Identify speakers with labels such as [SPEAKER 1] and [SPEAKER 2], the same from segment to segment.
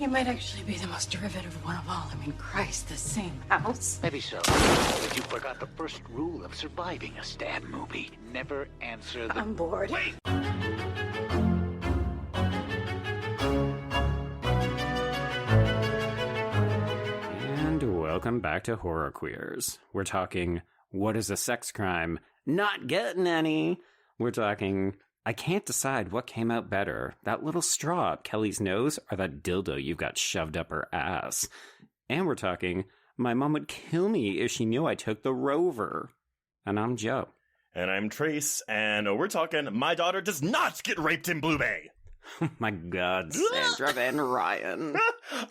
[SPEAKER 1] You might actually be the most derivative one of all. I mean, Christ, the same house.
[SPEAKER 2] Maybe so. But you forgot the first rule of surviving a stab movie. Never answer the...
[SPEAKER 1] I'm bored.
[SPEAKER 2] Wait!
[SPEAKER 3] And welcome back to Horror Queers. We're talking, what is a sex crime? Not getting any. We're talking... I can't decide what came out better, that little straw up Kelly's nose or that dildo you've got shoved up her ass. And we're talking, my mom would kill me if she knew I took the Rover. And I'm Joe.
[SPEAKER 4] And I'm Trace, and we're talking, my daughter does not get raped in Blue Bay.
[SPEAKER 3] Oh my God, Sandra Van Ryan.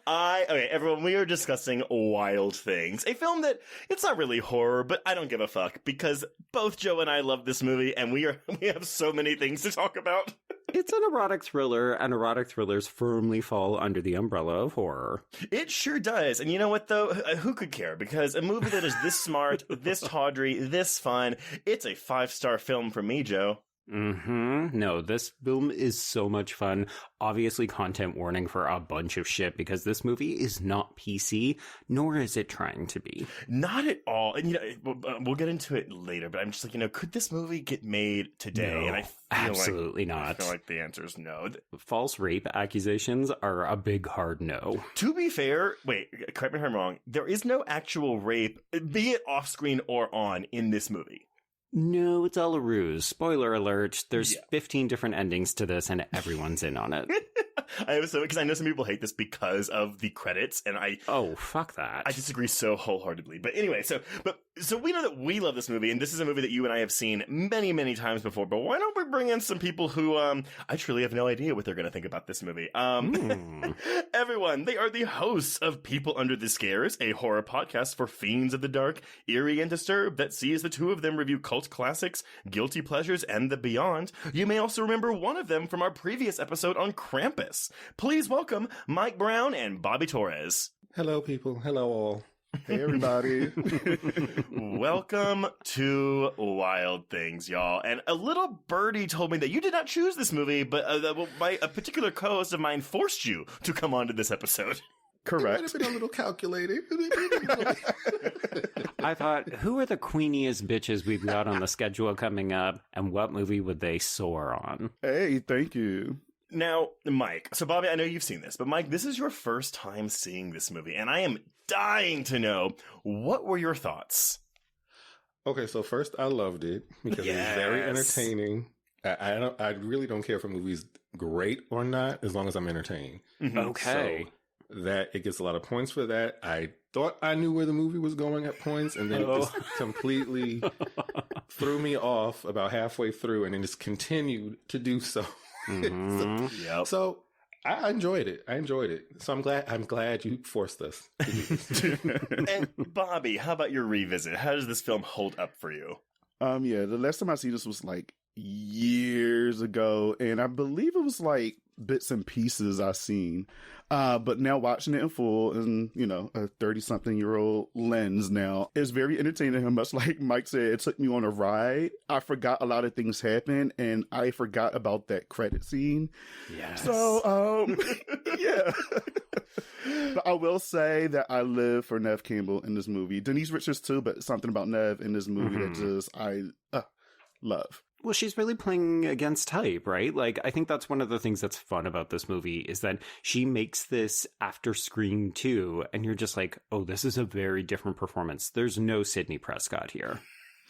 [SPEAKER 4] Okay, everyone, we are discussing Wild Things, a film that, it's not really horror, but I don't give a fuck, because both Joe and I love this movie, and we have so many things to talk about.
[SPEAKER 3] It's an erotic thriller, and erotic thrillers firmly fall under the umbrella of horror.
[SPEAKER 4] It sure does, and you know what, though? Who could care? Because a movie that is this smart, this tawdry, this fun, it's a 5-star film for me, Joe.
[SPEAKER 3] No, this film is so much fun. Obviously, content warning for a bunch of shit because this movie is not PC, nor is it trying to be.
[SPEAKER 4] Not at all. And, we'll get into it later, but I'm just like, could this movie get made today?
[SPEAKER 3] No,
[SPEAKER 4] and I feel
[SPEAKER 3] absolutely not.
[SPEAKER 4] I feel like the answer is no.
[SPEAKER 3] False rape accusations are a big hard no.
[SPEAKER 4] To be fair, wait, correct me if I'm wrong, there is no actual rape, be it off-screen or on, in this movie.
[SPEAKER 3] No, it's all a ruse. Spoiler alert, there's 15 different endings to this and everyone's in on it.
[SPEAKER 4] Because I know some people hate this because of the credits, and
[SPEAKER 3] oh, fuck that.
[SPEAKER 4] I disagree so wholeheartedly. But anyway, so we know that we love this movie, and this is a movie that you and I have seen many, many times before, but why don't we bring in some people who, I truly have no idea what they're going to think about this movie. Everyone, they are the hosts of People Under the Scares, a horror podcast for fiends of the dark, eerie and disturbed, that sees the two of them review cult classics, guilty pleasures, and the beyond. You may also remember one of them from our previous episode on Krampus. Please welcome Mike Brown and Bobby Torrez.
[SPEAKER 5] Hello, people. Hello, all. Hey, everybody.
[SPEAKER 4] Welcome to Wild Things, y'all. And a little birdie told me that you did not choose this movie, but a particular co-host of mine forced you to come onto this episode.
[SPEAKER 5] Correct. It might have been a little calculating.
[SPEAKER 3] I thought, who are the queeniest bitches we've got on the schedule coming up, and what movie would they soar on?
[SPEAKER 5] Hey, thank you.
[SPEAKER 4] Now, Mike, so Bobby, I know you've seen this, but Mike, this is your first time seeing this movie, and I am dying to know, what were your thoughts?
[SPEAKER 5] Okay, so first, I loved it because it was very entertaining. I really don't care if a movie's great or not, as long as I'm entertained.
[SPEAKER 4] Mm-hmm.
[SPEAKER 3] Okay.
[SPEAKER 5] So that it gets a lot of points for that. I thought I knew where the movie was going at points, and then it just completely threw me off about halfway through, and then just continued to do so.
[SPEAKER 3] Mm-hmm.
[SPEAKER 5] So I enjoyed it. So I'm glad you forced us to do this.
[SPEAKER 4] And Bobby, how about your revisit? How does this film hold up for you?
[SPEAKER 6] The last time I see this was like years ago, and I believe it was like bits and pieces I seen. But now watching it in full and, a 30-something-year-old lens now, it's very entertaining. And much like Mike said, it took me on a ride. I forgot a lot of things happened, and I forgot about that credit scene.
[SPEAKER 3] Yes.
[SPEAKER 6] So, yeah. But I will say that I live for Neve Campbell in this movie. Denise Richards too, but something about Neve in this movie that just I love.
[SPEAKER 3] Well, she's really playing against type, right? Like, I think that's one of the things that's fun about this movie is that she makes this after Scream 2, and you're just like, oh, this is a very different performance. There's no Sidney Prescott here.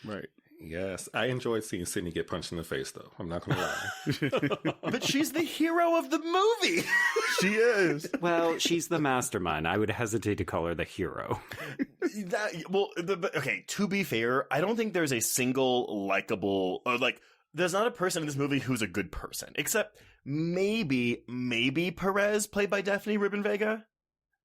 [SPEAKER 6] Right.
[SPEAKER 5] Yes, I enjoyed seeing Sydney get punched in the face, though. I'm not going to lie.
[SPEAKER 4] But she's the hero of the movie.
[SPEAKER 6] She is.
[SPEAKER 3] Well, she's the mastermind. I would hesitate to call her the hero.
[SPEAKER 4] Okay, to be fair, I don't think there's a single likable, there's not a person in this movie who's a good person, except maybe Perez, played by Daphne Rubin Vega.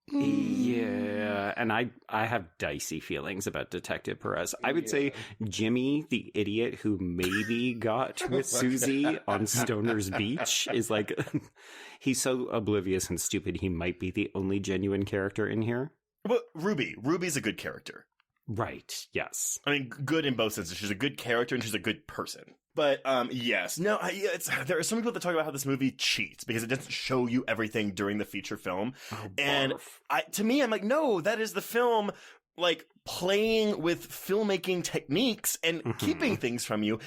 [SPEAKER 3] Yeah, and I have dicey feelings about Detective Perez. I would say Jimmy, the idiot who maybe got with Susie on Stoner's Beach, is like, he's so oblivious and stupid, he might be the only genuine character in here.
[SPEAKER 4] Well, Ruby's a good character.
[SPEAKER 3] Right, yes.
[SPEAKER 4] I mean, good in both senses. She's a good character and she's a good person. But yes, no, there are some people that talk about how this movie cheats because it doesn't show you everything during the feature film, and to me, I'm like, no, that is the film like playing with filmmaking techniques and keeping things from you.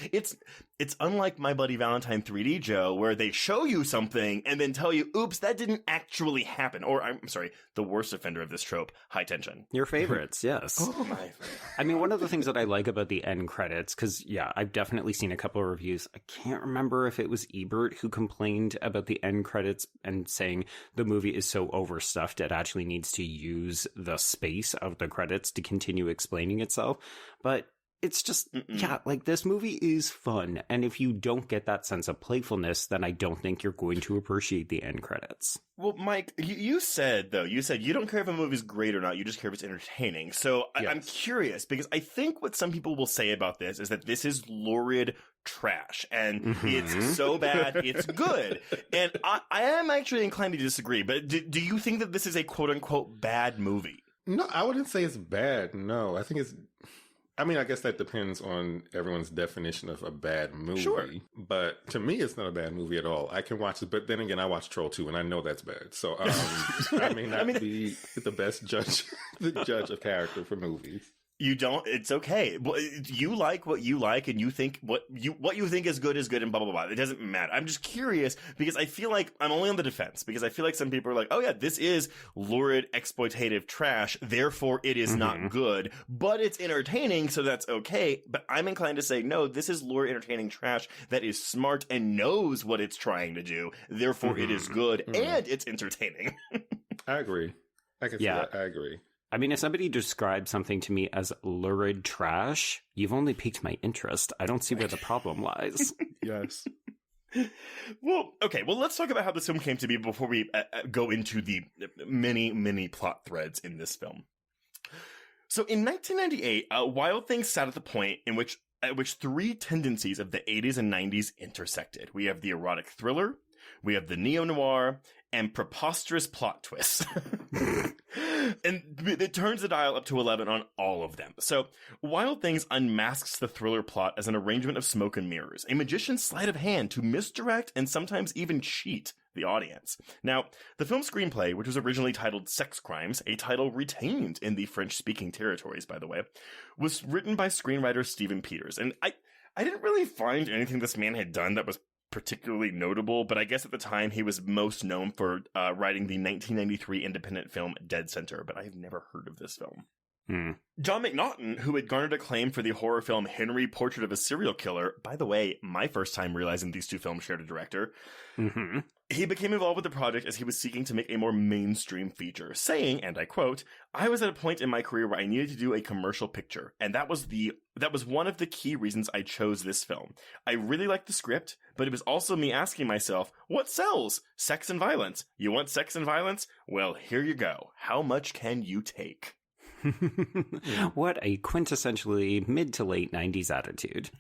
[SPEAKER 4] It's unlike My Bloody Valentine 3D, Joe, where they show you something and then tell you, oops, that didn't actually happen. Or, I'm sorry, the worst offender of this trope, High Tension.
[SPEAKER 3] Your favorites, yes.
[SPEAKER 4] Oh, my.
[SPEAKER 3] I mean, one of the things that I like about the end credits, because, yeah, I've definitely seen a couple of reviews. I can't remember if it was Ebert who complained about the end credits and saying the movie is so overstuffed it actually needs to use the space of the credits to continue explaining itself. But it's just, yeah, like this movie is fun. And if you don't get that sense of playfulness, then I don't think you're going to appreciate the end credits.
[SPEAKER 4] Well, Mike, you said you don't care if a movie's great or not. You just care if it's entertaining. So
[SPEAKER 5] Yes.
[SPEAKER 4] I'm curious because I think what some people will say about this is that this is lurid trash and it's so bad, it's good. And I am actually inclined to disagree. But do you think that this is a quote unquote bad movie?
[SPEAKER 5] No, I wouldn't say it's bad. No, I think I mean, I guess that depends on everyone's definition of a bad movie.
[SPEAKER 4] Sure.
[SPEAKER 5] But to me, it's not a bad movie at all. I can watch it, but then again, I watch Troll 2, and I know that's bad. So I may not be the best judge of character for movies.
[SPEAKER 4] You don't. It's okay. Well, you like what you like, and you think what you think is good, and blah blah blah. It doesn't matter. I'm just curious because I feel like I'm only on the defense because I feel like some people are like, "Oh yeah, this is lurid, exploitative trash. Therefore, it is not good, but it's entertaining, so that's okay." But I'm inclined to say, no, this is lurid, entertaining trash that is smart and knows what it's trying to do. Therefore, it is good and it's entertaining.
[SPEAKER 5] I agree. I can see that. I agree.
[SPEAKER 3] I mean, if somebody describes something to me as lurid trash, you've only piqued my interest. I don't see where the problem lies.
[SPEAKER 6] Yes.
[SPEAKER 4] Well, okay. Well, let's talk about how this film came to be before we go into the many, many plot threads in this film. So in 1998, Wild Things sat at the point at which three tendencies of the 80s and 90s intersected. We have the erotic thriller, we have the neo-noir, and preposterous plot twists. And it turns the dial up to 11 on all of them. So, Wild Things unmasks the thriller plot as an arrangement of smoke and mirrors, a magician's sleight of hand to misdirect and sometimes even cheat the audience. Now, the film's screenplay, which was originally titled Sex Crimes, a title retained in the French-speaking territories, by the way, was written by screenwriter Steven Peters. And I didn't really find anything this man had done that was particularly notable, but I guess at the time he was most known for writing the 1993 independent film Dead Center, but I have never heard of this film. John McNaughton, who had garnered acclaim for the horror film Henry, Portrait of a Serial Killer, by the way, my first time realizing these two films shared a director, he became involved with the project as he was seeking to make a more mainstream feature, saying, and I quote, "I was at a point in my career where I needed to do a commercial picture, and that was one of the key reasons I chose this film. I really liked the script, but it was also me asking myself, what sells? Sex and violence. You want sex and violence? Well, here you go. How much can you take?"
[SPEAKER 3] What a quintessentially mid to late 90s attitude.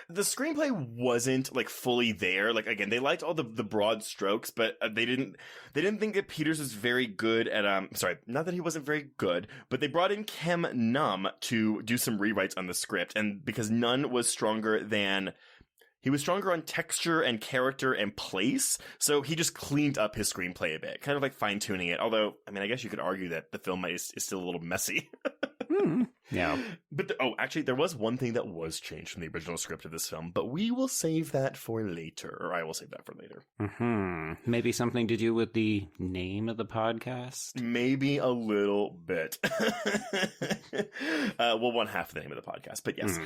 [SPEAKER 4] The screenplay wasn't like fully there. Like, again, they liked all the broad strokes, but they didn't think that Peters was very good at not that he wasn't very good, but they brought in Kem Nunn to do some rewrites on the script, and because Nunn was stronger on texture and character and place, so he just cleaned up his screenplay a bit, kind of like fine-tuning it. Although, I mean, I guess you could argue that the film is still a little messy.
[SPEAKER 3] Yeah.
[SPEAKER 4] But, actually, there was one thing that was changed from the original script of this film, but we will save that for later, or I will save that for later.
[SPEAKER 3] Maybe something to do with the name of the podcast?
[SPEAKER 4] Maybe a little bit. Well, one half of the name of the podcast, but yes.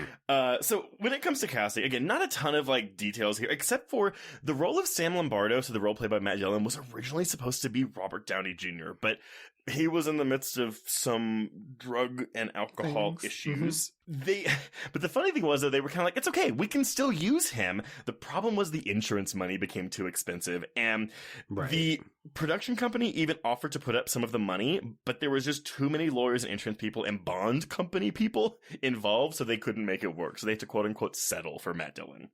[SPEAKER 4] So when it comes to casting, again, not a ton of like details here, except for the role of Sam Lombardo, so the role played by Matt Dillon, was originally supposed to be Robert Downey Jr., but he was in the midst of some drug and alcohol issues. But the funny thing was that they were kind of like, it's okay, we can still use him. The problem was the insurance money became too expensive, and the production company even offered to put up some of the money, but there was just too many lawyers and insurance people and bond company people involved, so they couldn't make it work. So they had to quote unquote settle for Matt Dillon.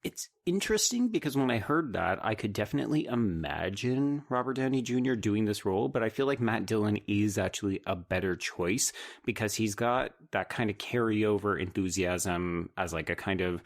[SPEAKER 3] It's interesting because when I heard that, I could definitely imagine Robert Downey Jr. doing this role, but I feel like Matt Dillon is actually a better choice because he's got that kind of carryover enthusiasm as like a kind of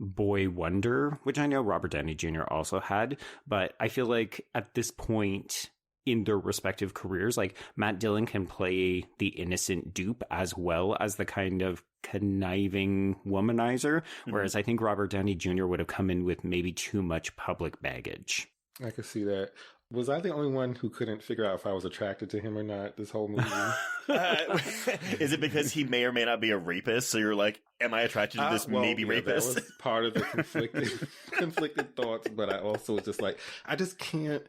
[SPEAKER 3] boy wonder, which I know Robert Downey Jr. also had, but I feel like at this point in their respective careers, like Matt Dillon can play the innocent dupe as well as the kind of conniving womanizer, whereas I think Robert Downey Jr. would have come in with maybe too much public baggage.
[SPEAKER 5] I could see that. Was I the only one who couldn't figure out if I was attracted to him or not this whole movie?
[SPEAKER 4] Is it because he may or may not be a rapist? So you're like, am I attracted to this rapist?
[SPEAKER 5] That was part of the conflicted thoughts, but I also was just like, I just can't.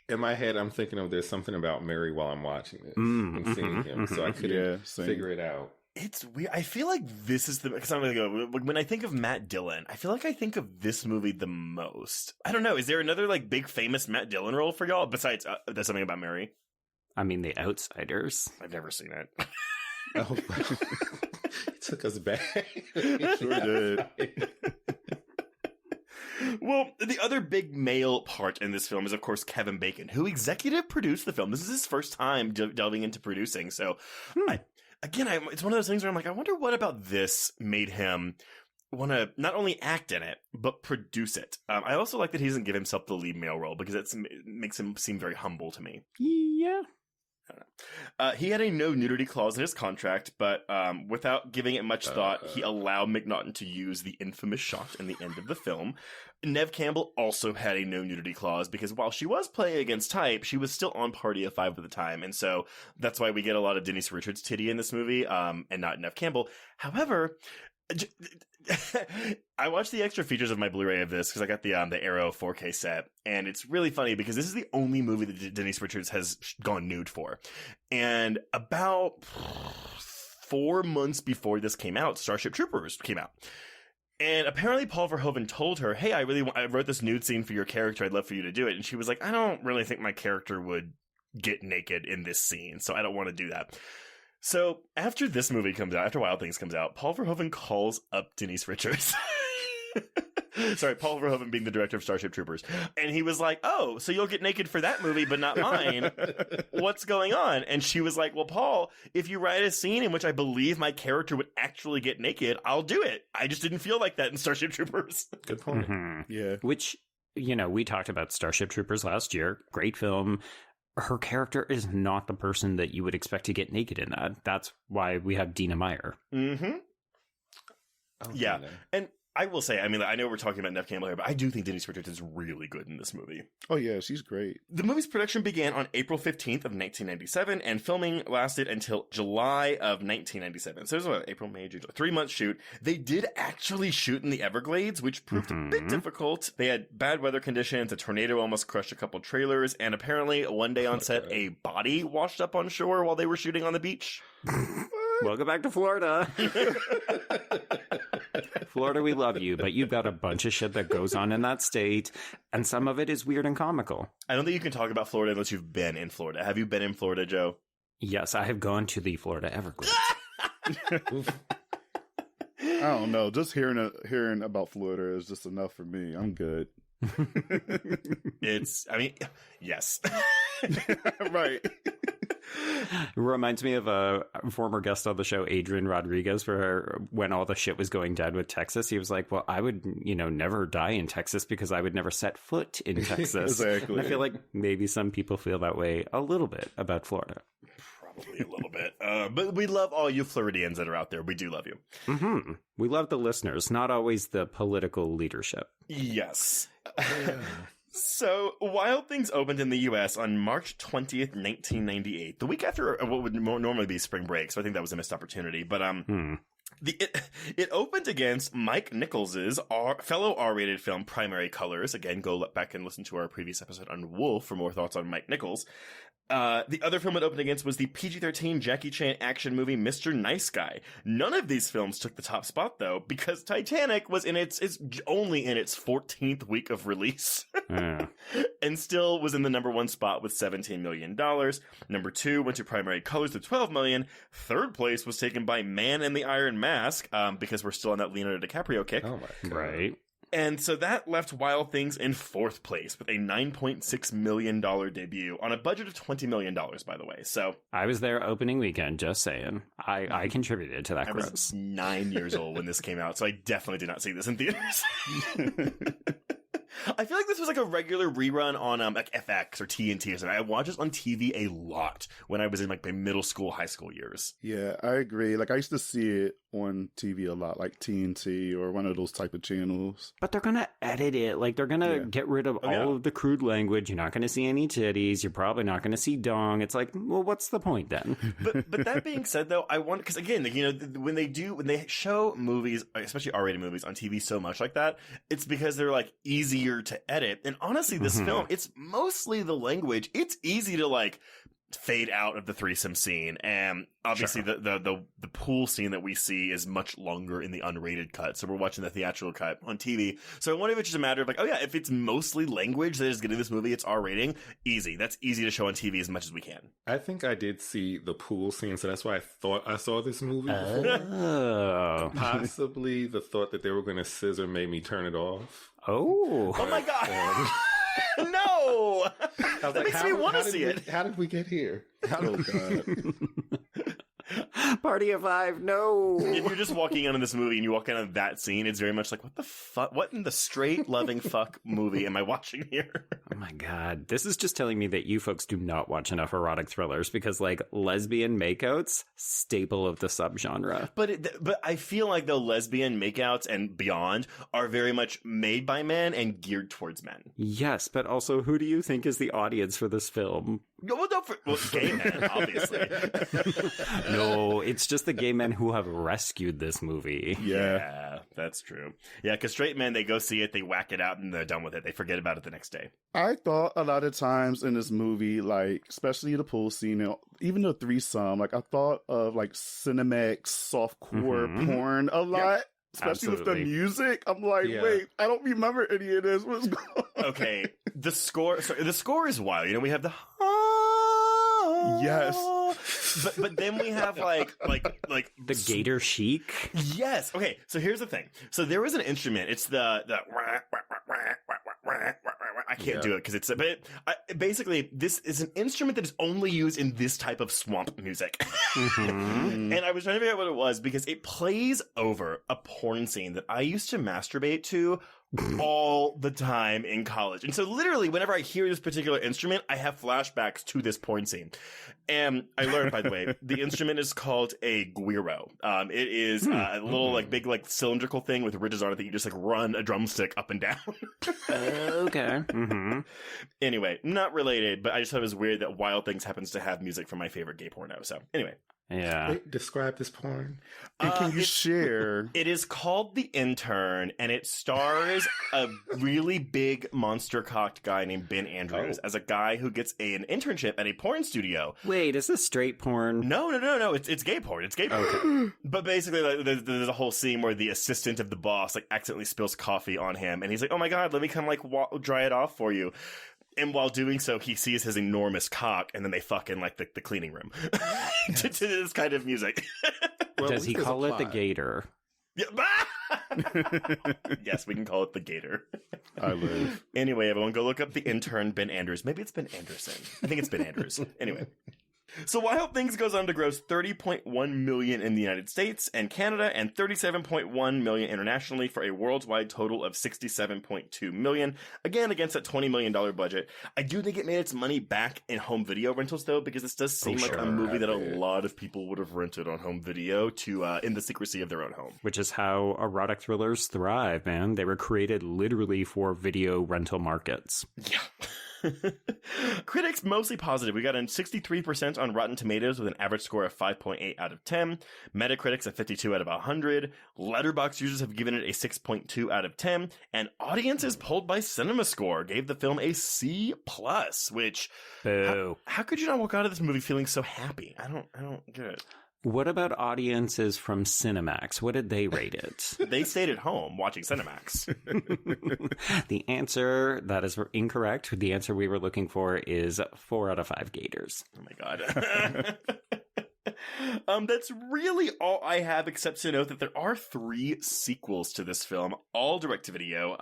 [SPEAKER 5] In my head, I'm thinking of there's something about Mary while I'm watching this and seeing him, so I couldn't figure it out.
[SPEAKER 4] It's weird. I feel like this is because I'm going to go, when I think of Matt Dillon, I feel like I think of this movie the most. I don't know. Is there another like big famous Matt Dillon role for y'all besides There's Something About Mary?
[SPEAKER 3] I mean, The Outsiders.
[SPEAKER 4] I've never seen it.
[SPEAKER 5] Oh, it took us back.
[SPEAKER 6] Sure did.
[SPEAKER 4] Well, the other big male part in this film is, of course, Kevin Bacon, who executive produced the film. This is his first time delving into producing. So, it's one of those things where I'm like, I wonder what about this made him want to not only act in it, but produce it. I also like that he doesn't give himself the lead male role because it makes him seem very humble to me.
[SPEAKER 3] Yeah.
[SPEAKER 4] I don't know. He had a no nudity clause in his contract, but without giving it much thought, he allowed McNaughton to use the infamous shot in the end of the film. Neve Campbell also had a no nudity clause because while she was playing against type, she was still on Party of Five at the time, and so that's why we get a lot of Denise Richards' titty in this movie, and not Neve Campbell. However, I watched the extra features of my Blu-ray of this because I got the Arrow 4K set, and it's really funny because this is the only movie that Denise Richards has gone nude for. And about 4 months before this came out, Starship Troopers came out. And apparently Paul Verhoeven told her, hey, I wrote this nude scene for your character. I'd love for you to do it. And she was like, I don't really think my character would get naked in this scene, so I don't want to do that. So after this movie comes out, after Wild Things comes out, Paul Verhoeven calls up Denise Richards. Sorry, Paul Verhoeven being the director of Starship Troopers. And he was like, oh, so you'll get naked for that movie, but not mine. What's going on? And she was like, well, Paul, if you write a scene in which I believe my character would actually get naked, I'll do it. I just didn't feel like that in Starship Troopers.
[SPEAKER 5] Good point.
[SPEAKER 3] Mm-hmm.
[SPEAKER 6] Yeah.
[SPEAKER 3] Which, we talked about Starship Troopers last year. Great film. Her character is not the person that you would expect to get naked in that. That's why we have Dina Meyer.
[SPEAKER 4] Mm-hmm. Yeah. And I will say, I mean, I know we're talking about Neve Campbell here, but I do think Denise Richards is really good in this movie.
[SPEAKER 6] Oh, yeah, she's great.
[SPEAKER 4] The movie's production began on April 15th of 1997, and filming lasted until July of 1997. So it was April, May, June, July, 3 months shoot. They did actually shoot in the Everglades, which proved a bit difficult. They had bad weather conditions, a tornado almost crushed a couple trailers, and apparently one day on set, a body washed up on shore while they were shooting on the beach.
[SPEAKER 3] Welcome back to Florida. Florida, we love you, but you've got a bunch of shit that goes on in that state, and some of it is weird and comical.
[SPEAKER 4] I don't think you can talk about Florida unless you've been in Florida. Have you been in Florida, Joe?
[SPEAKER 3] Yes, I have gone to the Florida Everglades.
[SPEAKER 6] I don't know. Just hearing about Florida is just enough for me. I'm good.
[SPEAKER 4] Yes.
[SPEAKER 6] Right.
[SPEAKER 3] It reminds me of a former guest on the show, Adrian Rodriguez, for when all the shit was going down with Texas. He was like, well, I would, never die in Texas because I would never set foot in Texas.
[SPEAKER 6] Exactly.
[SPEAKER 3] And I feel like maybe some people feel that way a little bit about Florida.
[SPEAKER 4] Probably a little bit. But we love all you Floridians that are out there. We do love you.
[SPEAKER 3] Mm-hmm. We love the listeners, not always the political leadership.
[SPEAKER 4] Yes. So, Wild Things opened in the U.S. on March 20th, 1998, the week after what would normally be spring break, so I think that was a missed opportunity. But it opened against Mike Nichols' fellow R-rated film Primary Colors. Again, go back and listen to our previous episode on Wolf for more thoughts on Mike Nichols. The other film it opened against was the PG-13 Jackie Chan action movie Mr. Nice Guy. None of these films took the top spot, though, because Titanic was it's only in its 14th week of release. And still was in the number one spot with $17 million. Number two went to Primary Colors with $12 million. Third place was taken by Man in the Iron Mask, because we're still on that Leonardo DiCaprio kick.
[SPEAKER 5] Oh my God.
[SPEAKER 3] Right.
[SPEAKER 4] And so that left Wild Things in 4th place with a $9.6 million debut on a budget of $20 million, by the way. So
[SPEAKER 3] I was there opening weekend, just saying. I contributed to that
[SPEAKER 4] I
[SPEAKER 3] gross.
[SPEAKER 4] was 9 years old when this came out, so I definitely did not see this in theaters. I feel like this was like a regular rerun on like FX or TNT or something. I watched this on TV a lot when I was in like my middle school, high school years.
[SPEAKER 6] Yeah, I agree. Like I used to see it on TV a lot, like TNT or one of those type of channels.
[SPEAKER 3] But they're going to edit it. Like, they're going to get rid of all of the crude language. You're not going to see any titties. You're probably not going to see dong. It's like, well, what's the point then?
[SPEAKER 4] But that being said, though, I want, because again, you know, when they show movies, especially R-rated movies on TV so much like that, it's because they're like easier to edit. And honestly, this film, it's mostly the language. It's easy to like fade out of the threesome scene, and obviously the pool scene that we see is much longer in the unrated cut, so we're watching the theatrical cut on TV. So I wonder if it's just a matter of like, oh yeah, if it's mostly language that is getting this movie its R rating, that's easy to show on TV as much as we can.
[SPEAKER 5] I think I did see the pool scene, so that's why I thought I saw this movie before.
[SPEAKER 3] Oh.
[SPEAKER 5] Possibly the thought that they were going to scissor made me turn it off.
[SPEAKER 3] Oh.
[SPEAKER 4] Oh my god. No! That makes me want to see it.
[SPEAKER 5] How did we get here?
[SPEAKER 6] Oh, God.
[SPEAKER 3] Party of 5, no.
[SPEAKER 4] If you're just walking in on this movie and you walk in on that scene, it's very much like, what the fuck? What in the straight loving fuck movie am I watching here?
[SPEAKER 3] Oh my god. This is just telling me that you folks do not watch enough erotic thrillers, because like lesbian makeouts, staple of the subgenre.
[SPEAKER 4] But I feel like the lesbian makeouts and beyond are very much made by men and geared towards men.
[SPEAKER 3] Yes, but also, who do you think is the audience for this film?
[SPEAKER 4] Well, gay men, obviously.
[SPEAKER 3] No, it's just the gay men who have rescued this movie.
[SPEAKER 4] Yeah, that's true. Yeah, because straight men, they go see it, they whack it out, and they're done with it. They forget about it the next day.
[SPEAKER 6] I thought a lot of times in this movie, like, especially the pool scene, and even the threesome, like, I thought of, like, Cinemax softcore porn a lot. Yeah. Especially with the music. I'm like, wait, I don't remember any of this. What's going on?
[SPEAKER 4] Okay, the score is wild. You know, we have the...
[SPEAKER 6] Yes.
[SPEAKER 4] But then we have like
[SPEAKER 3] the gator chic.
[SPEAKER 4] Yes. Okay. So here's the thing. So there was an instrument. It's the I can't do it because it's basically this is an instrument that is only used in this type of swamp music. And I was trying to figure out what it was because it plays over a porn scene that I used to masturbate to all the time in college. And so literally whenever I hear this particular instrument, I have flashbacks to this porn scene. And I learned, by the way, the instrument is called a guiro. It is a little like big like cylindrical thing with ridges on it that you just like run a drumstick up and down.
[SPEAKER 3] Okay.
[SPEAKER 4] Anyway, not related, but I just thought it was weird that Wild Things happens to have music from my favorite gay porno. So anyway.
[SPEAKER 3] Yeah.
[SPEAKER 5] Wait, describe this porn.
[SPEAKER 6] And can you share?
[SPEAKER 4] It is called The Intern, and it stars a really big monster-cocked guy named Ben Andrews as a guy who gets an internship at a porn studio.
[SPEAKER 3] Wait, is this straight porn?
[SPEAKER 4] No. It's gay porn. It's gay porn. Okay. But basically, like, there's a whole scene where the assistant of the boss like accidentally spills coffee on him, and he's like, "Oh my god, let me come like dry it off for you." And while doing so, he sees his enormous cock, and then they fuck in like the cleaning room to this kind of music.
[SPEAKER 3] Well, does he call it the gator?
[SPEAKER 4] Yeah. Yes, we can call it the gator.
[SPEAKER 6] I live.
[SPEAKER 4] Anyway, everyone, go look up The Intern, Ben Andrews. Maybe it's Ben Anderson. I think it's Ben Andrews. Anyway. So Wild Things goes on to gross $30.1 million in the United States and Canada and $37.1 million internationally for a worldwide total of $67.2 million. Again, against that $20 million budget. I do think it made its money back in home video rentals, though, because this does seem like a movie that a lot of people would have rented on home video to in the secrecy of their own home.
[SPEAKER 3] Which is how erotic thrillers thrive, man. They were created literally for video rental markets.
[SPEAKER 4] Yeah. Critics mostly positive. We got a 63% on Rotten Tomatoes with an average score of 5.8 out of 10. Metacritic's a 52 out of 100. Letterboxd users have given it a 6.2 out of 10. And audiences polled by CinemaScore gave the film a C+, which how could you not walk out of this movie feeling so happy? I don't get it.
[SPEAKER 3] What about audiences from Cinemax? What did they rate it?
[SPEAKER 4] They stayed at home watching Cinemax.
[SPEAKER 3] The answer, that is incorrect. The answer we were looking for is 4 out of 5 gators.
[SPEAKER 4] Oh my god. That's really all I have, except to note that there are 3 sequels to this film, all direct-to-video.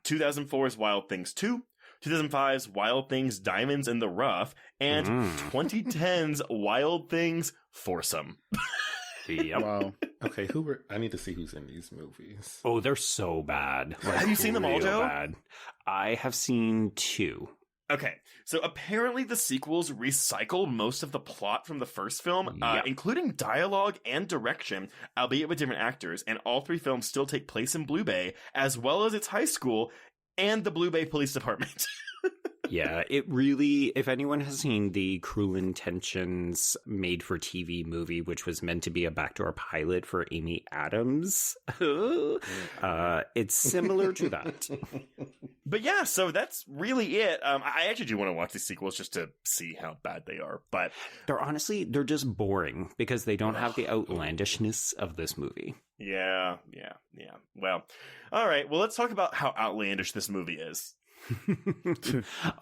[SPEAKER 4] 2004's Wild Things 2, 2005's Wild Things Diamonds in the Rough, and 2010's Wild Things Foursome.
[SPEAKER 3] Yep.
[SPEAKER 6] Wow.
[SPEAKER 5] Okay, I need to see who's in these movies.
[SPEAKER 3] Oh, they're so bad. Like,
[SPEAKER 4] have you seen them all,
[SPEAKER 3] real
[SPEAKER 4] Joe?
[SPEAKER 3] Bad. I have seen 2.
[SPEAKER 4] Okay, so apparently the sequels recycle most of the plot from the first film,
[SPEAKER 3] Yep.
[SPEAKER 4] including dialogue and direction, albeit with different actors, and all 3 films still take place in Blue Bay, as well as its high school and the Blue Bay Police Department.
[SPEAKER 3] Yeah, it really, if anyone has seen the Cruel Intentions made-for-TV movie, which was meant to be a backdoor pilot for Amy Adams, it's similar to that.
[SPEAKER 4] But yeah, so that's really it. I actually do want to watch these sequels just to see how bad they are, but...
[SPEAKER 3] They're just boring because they don't have the outlandishness of this movie.
[SPEAKER 4] Yeah. Well, all right, well, let's talk about how outlandish this movie is.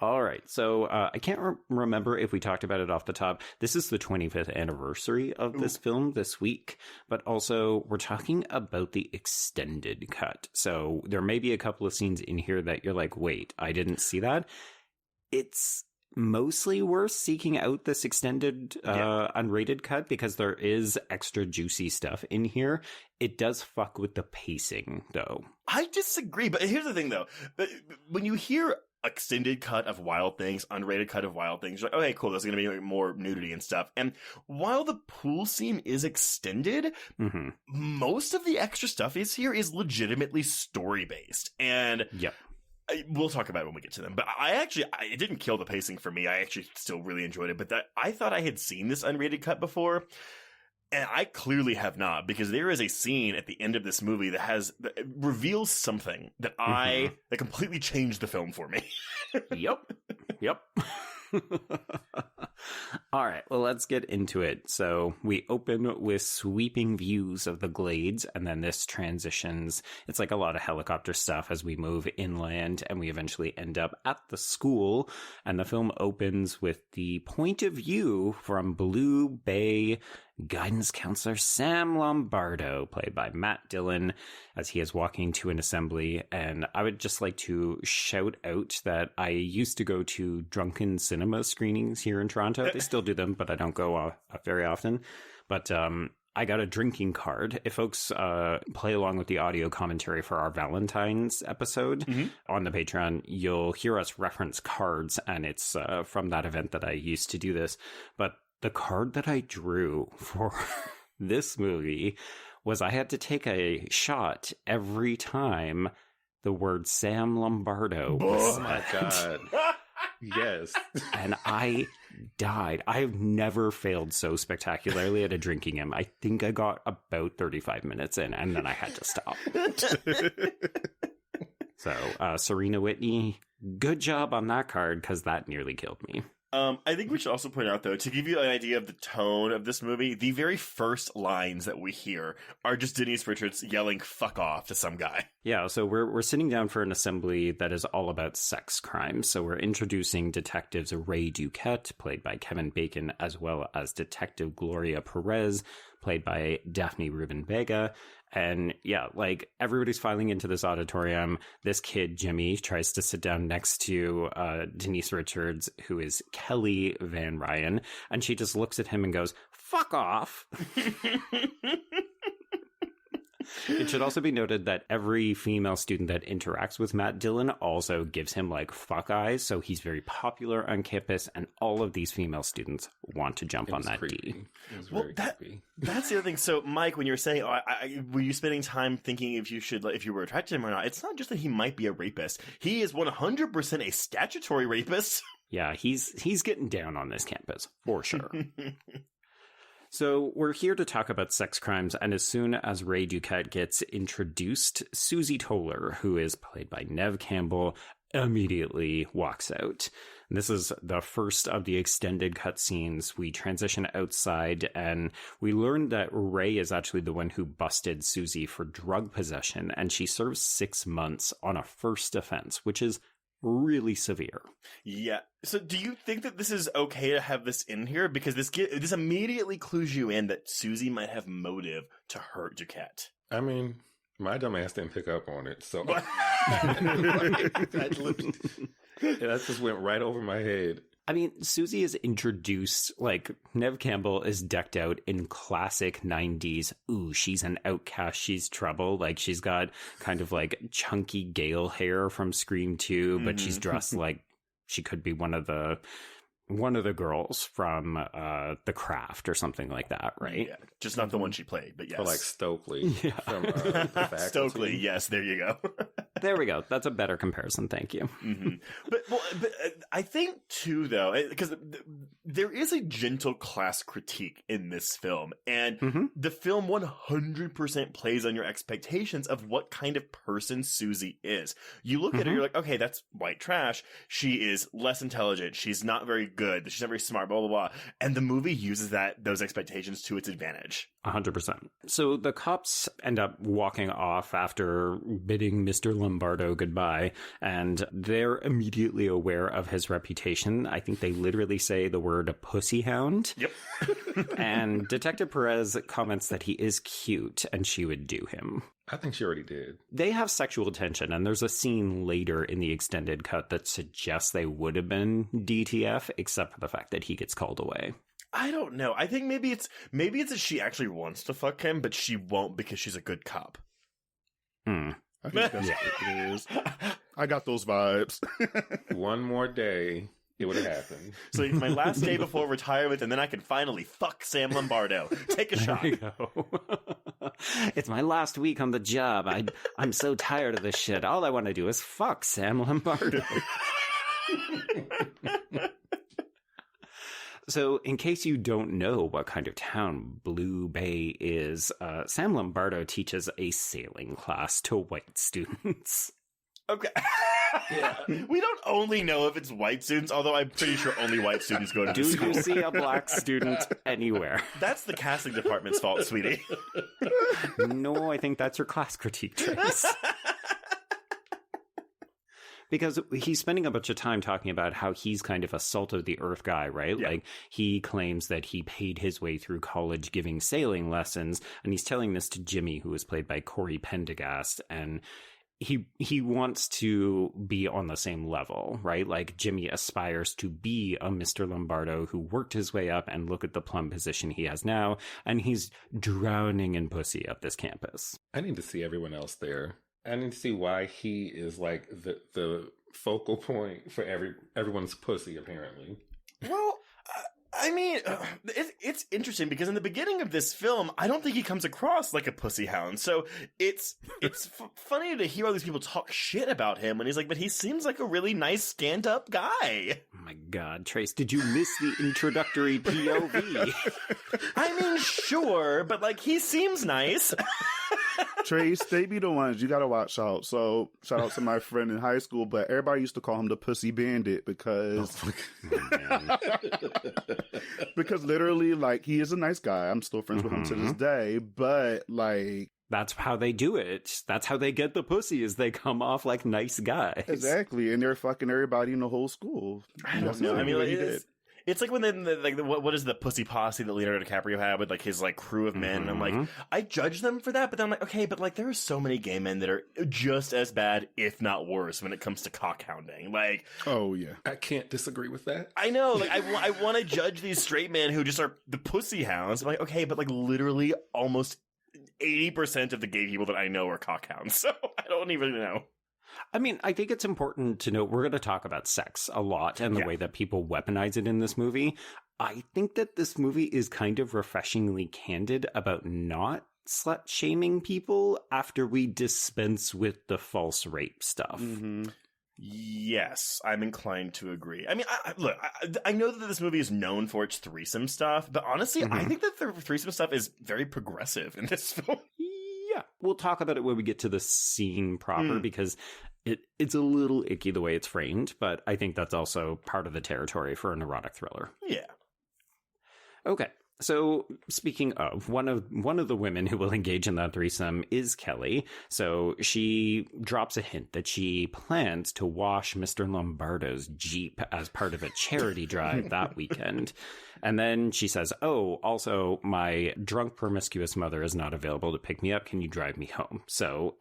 [SPEAKER 3] All right. So I can't remember if we talked about it off the top. This is the 25th anniversary of this film this week, but also we're talking about the extended cut. So there may be a couple of scenes in here that you're like, wait, I didn't see that. It's mostly worth seeking out this extended unrated cut because there is extra juicy stuff in here. It does fuck with the pacing, though.
[SPEAKER 4] I disagree, but here's the thing, though. When you hear extended cut of Wild Things, unrated cut of Wild Things, you're like, okay, cool, there's going to be like more nudity and stuff. And while the pool scene is extended, most of the extra stuff is legitimately story-based. And
[SPEAKER 3] Yep.
[SPEAKER 4] we'll talk about it when we get to them. But it didn't kill the pacing for me. I actually still really enjoyed it. But I thought I had seen this unrated cut before. And I clearly have not, because there is a scene at the end of this movie that reveals something that that completely changed the film for me.
[SPEAKER 3] Yep. All right, well, let's get into it. So we open with sweeping views of the glades, and then this transitions. It's like a lot of helicopter stuff as we move inland, and we eventually end up at the school. And the film opens with the point of view from Blue Bay guidance counselor Sam Lombardo, played by Matt Dillon, as he is walking to an assembly. And I would just like to shout out that I used to go to drunken cinema screenings here in Toronto. They still do them, but I don't go very often. But I got a drinking card. If folks play along with the audio commentary for our Valentine's episode on the Patreon, you'll hear us reference cards, and it's from that event that I used to do this. But the card that I drew for this movie was I had to take a shot every time the word Sam Lombardo was
[SPEAKER 5] Oh my God. Yes.
[SPEAKER 3] And I died. I've never failed so spectacularly at a drinking game. I think I got about 35 minutes in, and then I had to stop. So, Serena Whitney, good job on that card, because that nearly killed me.
[SPEAKER 4] I think we should also point out, though, to give you an idea of the tone of this movie, the very first lines that we hear are just Denise Richards yelling "fuck off" to some guy.
[SPEAKER 3] Yeah, so we're sitting down for an assembly that is all about sex crimes. So we're introducing detectives Ray Duquette, played by Kevin Bacon, as well as Detective Gloria Perez, played by Daphne Rubin Vega. And yeah, like, everybody's filing into this auditorium. This kid, Jimmy, tries to sit down next to Denise Richards, who is Kelly Van Ryan. And she just looks at him and goes, "Fuck off." It should also be noted that every female student that interacts with Matt Dillon also gives him, like, fuck eyes. So he's very popular on campus, and all of these female students want to jump on that
[SPEAKER 5] creepy.
[SPEAKER 3] D.
[SPEAKER 5] It was very creepy.
[SPEAKER 4] That's the other thing. So, Mike, when you were saying, were you spending time thinking if you were attracted to him or not? It's not just that he might be a rapist. He is 100% a statutory rapist.
[SPEAKER 3] Yeah, he's getting down on this campus, for sure. So we're here to talk about sex crimes, and as soon as Ray Duquette gets introduced, Susie Toller, who is played by Neve Campbell, immediately walks out. And this is the first of the extended cutscenes. We transition outside, and we learn that Ray is actually the one who busted Susie for drug possession, and she serves 6 months on a first offense, which is really severe.
[SPEAKER 4] Yeah. So do you think that this is okay to have this in here? Because this immediately clues you in that Susie might have motive to hurt Duquette.
[SPEAKER 5] I mean, my dumb ass didn't pick up on it, so that just went right over my head.
[SPEAKER 3] I mean, Susie is introduced, like, Neve Campbell is decked out in classic 90s. Ooh, she's an outcast, she's trouble. Like, she's got kind of like chunky Gale hair from Scream 2, but she's dressed like she could be one of the girls from The Craft or something like that, right?
[SPEAKER 4] Yeah, just not the one she played, but yes.
[SPEAKER 5] Or like Stokely.
[SPEAKER 3] Yeah.
[SPEAKER 5] From, The Faculty.
[SPEAKER 4] Stokely, yes, there you go.
[SPEAKER 3] There we go. That's a better comparison. Thank you.
[SPEAKER 4] But I think too, though, because there is a gentle class critique in this film, and the film 100% plays on your expectations of what kind of person Susie is. You look at her, you're like, okay, that's white trash. She is less intelligent. She's not very good. She's not very smart. Blah blah blah. And the movie uses those expectations to its advantage.
[SPEAKER 3] 100%. So the cops end up walking off after bidding Mr. Lombardo goodbye, and they're immediately aware of his reputation. I think they literally say the word pussy hound.
[SPEAKER 4] Yep.
[SPEAKER 3] And Detective Perez comments that he is cute and she would do him.
[SPEAKER 5] I think she already did.
[SPEAKER 3] They have sexual tension, and there's a scene later in the extended cut that suggests they would have been DTF, except for the fact that he gets called away.
[SPEAKER 4] I don't know. I think maybe it's that she actually wants to fuck him, but she won't because she's a good cop.
[SPEAKER 6] I think that's what it is. I got those vibes.
[SPEAKER 5] One more day, it would have happened.
[SPEAKER 4] So it's my last day before retirement, and then I can finally fuck Sam Lombardo. Take a shot.
[SPEAKER 3] There you go. It's my last week on the job. I'm so tired of this shit. All I want to do is fuck Sam Lombardo. So, in case you don't know what kind of town Blue Bay is, Sam Lombardo teaches a sailing class to white students.
[SPEAKER 4] Okay. Yeah. We don't only know if it's white students, although I'm pretty sure only white students go to
[SPEAKER 3] Do
[SPEAKER 4] school.
[SPEAKER 3] you see a black student anywhere?
[SPEAKER 4] That's the casting department's fault, sweetie.
[SPEAKER 3] No, I think that's your class critique, Trace. Because he's spending a bunch of time talking about how he's kind of a salt of the earth guy, right?
[SPEAKER 4] Yeah.
[SPEAKER 3] Like, he claims that he paid his way through college giving sailing lessons, and he's telling this to Jimmy, who is played by Corey Pendergast, and he wants to be on the same level, right? Like, Jimmy aspires to be a Mr. Lombardo who worked his way up, and look at the plum position he has now, and he's drowning in pussy at this campus.
[SPEAKER 5] I need to see everyone else there. I need to see why he is like the focal point for everyone's pussy, apparently.
[SPEAKER 4] Well, I mean, it's interesting because in the beginning of this film, I don't think he comes across like a pussy hound. So it's funny to hear all these people talk shit about him when he's like, but he seems like a really nice stand-up guy.
[SPEAKER 3] Oh my God, Trace, did you miss the introductory POV?
[SPEAKER 4] I mean, sure, but like, he seems nice.
[SPEAKER 6] Trace, they be the ones you gotta watch out. So shout out to my friend in high school, but everybody used to call him the Pussy Bandit because because literally, like, he is a nice guy. I'm still friends with him to this day, but like,
[SPEAKER 3] that's how they do it. That's how they get the pussy, is they come off like nice guys.
[SPEAKER 6] exactly, and they're fucking everybody in the whole school.
[SPEAKER 4] I don't know. I mean, like, it's like when what is the pussy posse that Leonardo DiCaprio had with like his like crew of men? And I'm like, I judge them for that, but then I'm like, okay, but like there are so many gay men that are just as bad, if not worse, when it comes to cock hounding. Like,
[SPEAKER 6] oh yeah,
[SPEAKER 5] I can't disagree with that.
[SPEAKER 4] I know, like I want to judge these straight men who just are the pussy hounds. I'm like, okay, but like literally almost 80% of the gay people that I know are cock hounds, so I don't even know.
[SPEAKER 3] I mean, I think it's important to note we're going to talk about sex a lot and the way that people weaponize it in this movie. I think that this movie is kind of refreshingly candid about not slut-shaming people after we dispense with the false rape stuff.
[SPEAKER 4] Yes, I'm inclined to agree. I mean, look, I know that this movie is known for its threesome stuff, but honestly, I think that the threesome stuff is very progressive in this film.
[SPEAKER 3] Yeah, we'll talk about it when we get to the scene proper, because it's a little icky the way it's framed, but I think that's also part of the territory for an erotic thriller.
[SPEAKER 4] Yeah.
[SPEAKER 3] Okay, So, speaking of, one of the women who will engage in that threesome is Kelly. So she drops a hint that she plans to wash Mr. Lombardo's Jeep as part of a charity drive that weekend. And then she says, "Oh, also, my drunk, promiscuous mother is not available to pick me up. Can you drive me home?" So,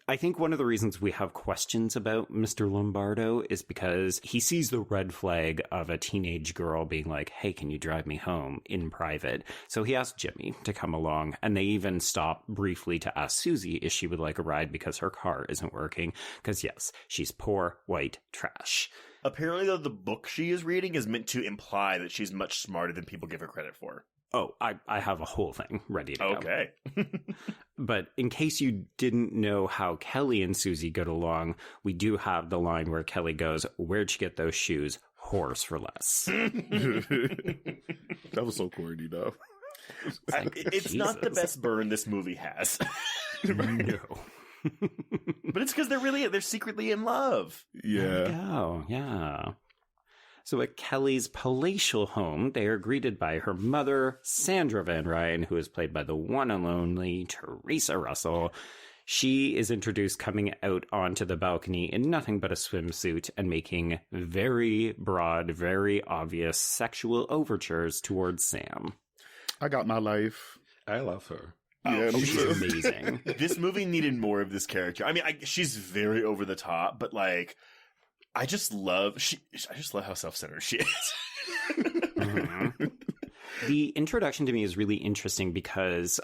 [SPEAKER 3] I think one of the reasons we have questions about Mr. Lombardo is because he sees the red flag of a teenage girl being like, "Hey, can you drive me home?" in private. So he asks Jimmy to come along, and they even stop briefly to ask Susie if she would like a ride because her car isn't working. Because yes, she's poor white trash.
[SPEAKER 4] Apparently, though, the book she is reading is meant to imply that she's much smarter than people give her credit for.
[SPEAKER 3] Oh, I have a whole thing ready to go.
[SPEAKER 4] Okay.
[SPEAKER 3] But in case you didn't know how Kelly and Susie get along, we do have the line where Kelly goes, "Where'd you get those shoes? Horse for less."
[SPEAKER 6] That was so corny, though.
[SPEAKER 4] It's not the best burn this movie has.
[SPEAKER 3] No.
[SPEAKER 4] But it's because they're secretly in love.
[SPEAKER 6] Yeah.
[SPEAKER 3] Oh, yeah. So at Kelly's palatial home, they are greeted by her mother, Sandra Van Ryan, who is played by the one and only Teresa Russell. She is introduced coming out onto the balcony in nothing but a swimsuit and making very broad, very obvious sexual overtures towards Sam.
[SPEAKER 6] I got my life.
[SPEAKER 5] I love her.
[SPEAKER 6] Yeah,
[SPEAKER 3] Oh, she's amazing.
[SPEAKER 4] This movie needed more of this character. I mean, she's very over the top, but like, I just love how self-centered she is.
[SPEAKER 3] Mm-hmm. The introduction to me is really interesting because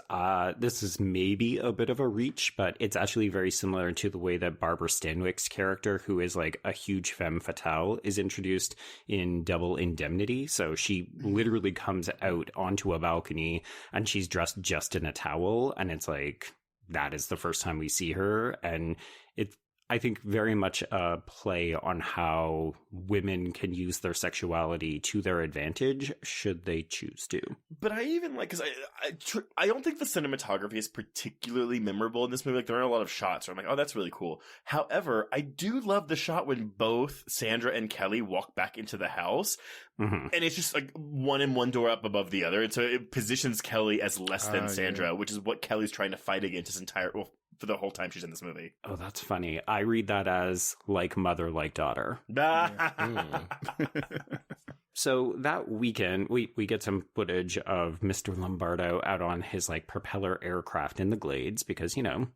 [SPEAKER 3] this is maybe a bit of a reach, but it's actually very similar to the way that Barbara Stanwyck's character, who is like a huge femme fatale, is introduced in Double Indemnity. So she literally comes out onto a balcony and she's dressed just in a towel. And it's like, that is the first time we see her. And it's, I think, very much a play on how women can use their sexuality to their advantage should they choose to.
[SPEAKER 4] But I even like, because I don't think the cinematography is particularly memorable in this movie. Like, there aren't a lot of shots where I'm like, oh, that's really cool. However, I do love the shot when both Sandra and Kelly walk back into the house. Mm-hmm. And it's just like one door up above the other. And so it positions Kelly as less than Sandra, which is what Kelly's trying to fight against this entire, for the whole time she's in this movie.
[SPEAKER 3] Oh, that's funny. I read that as like mother, like daughter. So that weekend, we get some footage of Mr. Lombardo out on his like propeller aircraft in the Glades because, you know,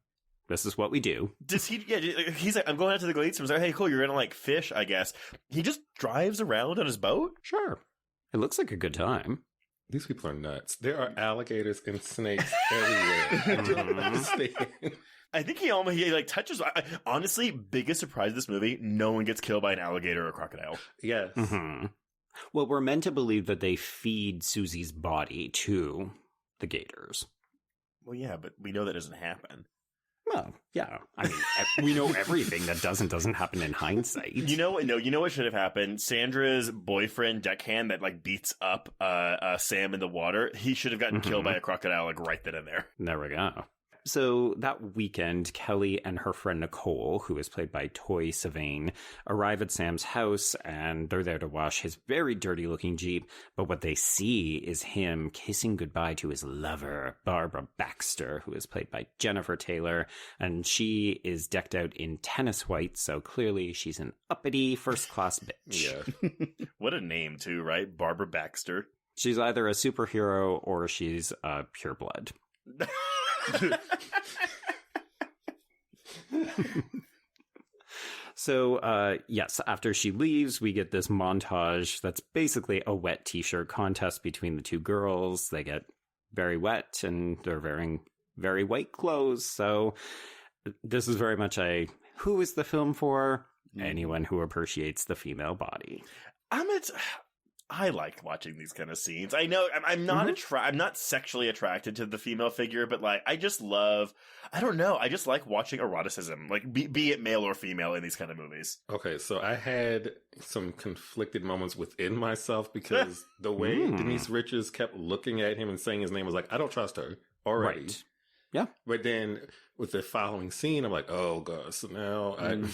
[SPEAKER 3] this is what we do.
[SPEAKER 4] Does he? Yeah, he's like, I'm going out to the Glades. So I was like, hey, cool, you're gonna like fish, I guess. He just drives around on his boat?
[SPEAKER 3] Sure. It looks like a good time.
[SPEAKER 5] These people are nuts. There are alligators and snakes everywhere. I don't understand.
[SPEAKER 4] I think he like touches. Honestly, biggest surprise of this movie: no one gets killed by an alligator or a crocodile.
[SPEAKER 5] Yes.
[SPEAKER 3] Mm-hmm. Well, we're meant to believe that they feed Susie's body to the gators.
[SPEAKER 4] Well, yeah, but we know that doesn't happen.
[SPEAKER 3] Well, yeah. I mean, we know everything that doesn't happen in hindsight.
[SPEAKER 4] You know what should have happened? Sandra's boyfriend, deckhand, that like beats up Sam in the water. He should have gotten killed by a crocodile like right then and there.
[SPEAKER 3] There we go. So that weekend, Kelly and her friend Nicole, who is played by Toy Savain, arrive at Sam's house and they're there to wash his very dirty looking Jeep. But what they see is him kissing goodbye to his lover, Barbara Baxter, who is played by Jennifer Taylor. And she is decked out in tennis white. So clearly she's an uppity first class bitch.
[SPEAKER 4] Yeah. What a name too, right? Barbara Baxter.
[SPEAKER 3] She's either a superhero or she's a pureblood. So, yes, after she leaves, we get this montage that's basically a wet t-shirt contest between the two girls. They get very wet and they're wearing very white clothes. So this is very much who is the film for? Anyone who appreciates the female body.
[SPEAKER 4] I like watching these kind of scenes. I know I'm not I'm not sexually attracted to the female figure, but like I just love. I don't know. I just like watching eroticism, like be it male or female, in these kind of movies.
[SPEAKER 5] Okay, so I had some conflicted moments within myself because the way Denise Richards kept looking at him and saying his name was like, I don't trust her already.
[SPEAKER 3] Right. Yeah.
[SPEAKER 5] But then with the following scene, I'm like, oh god. So now I'm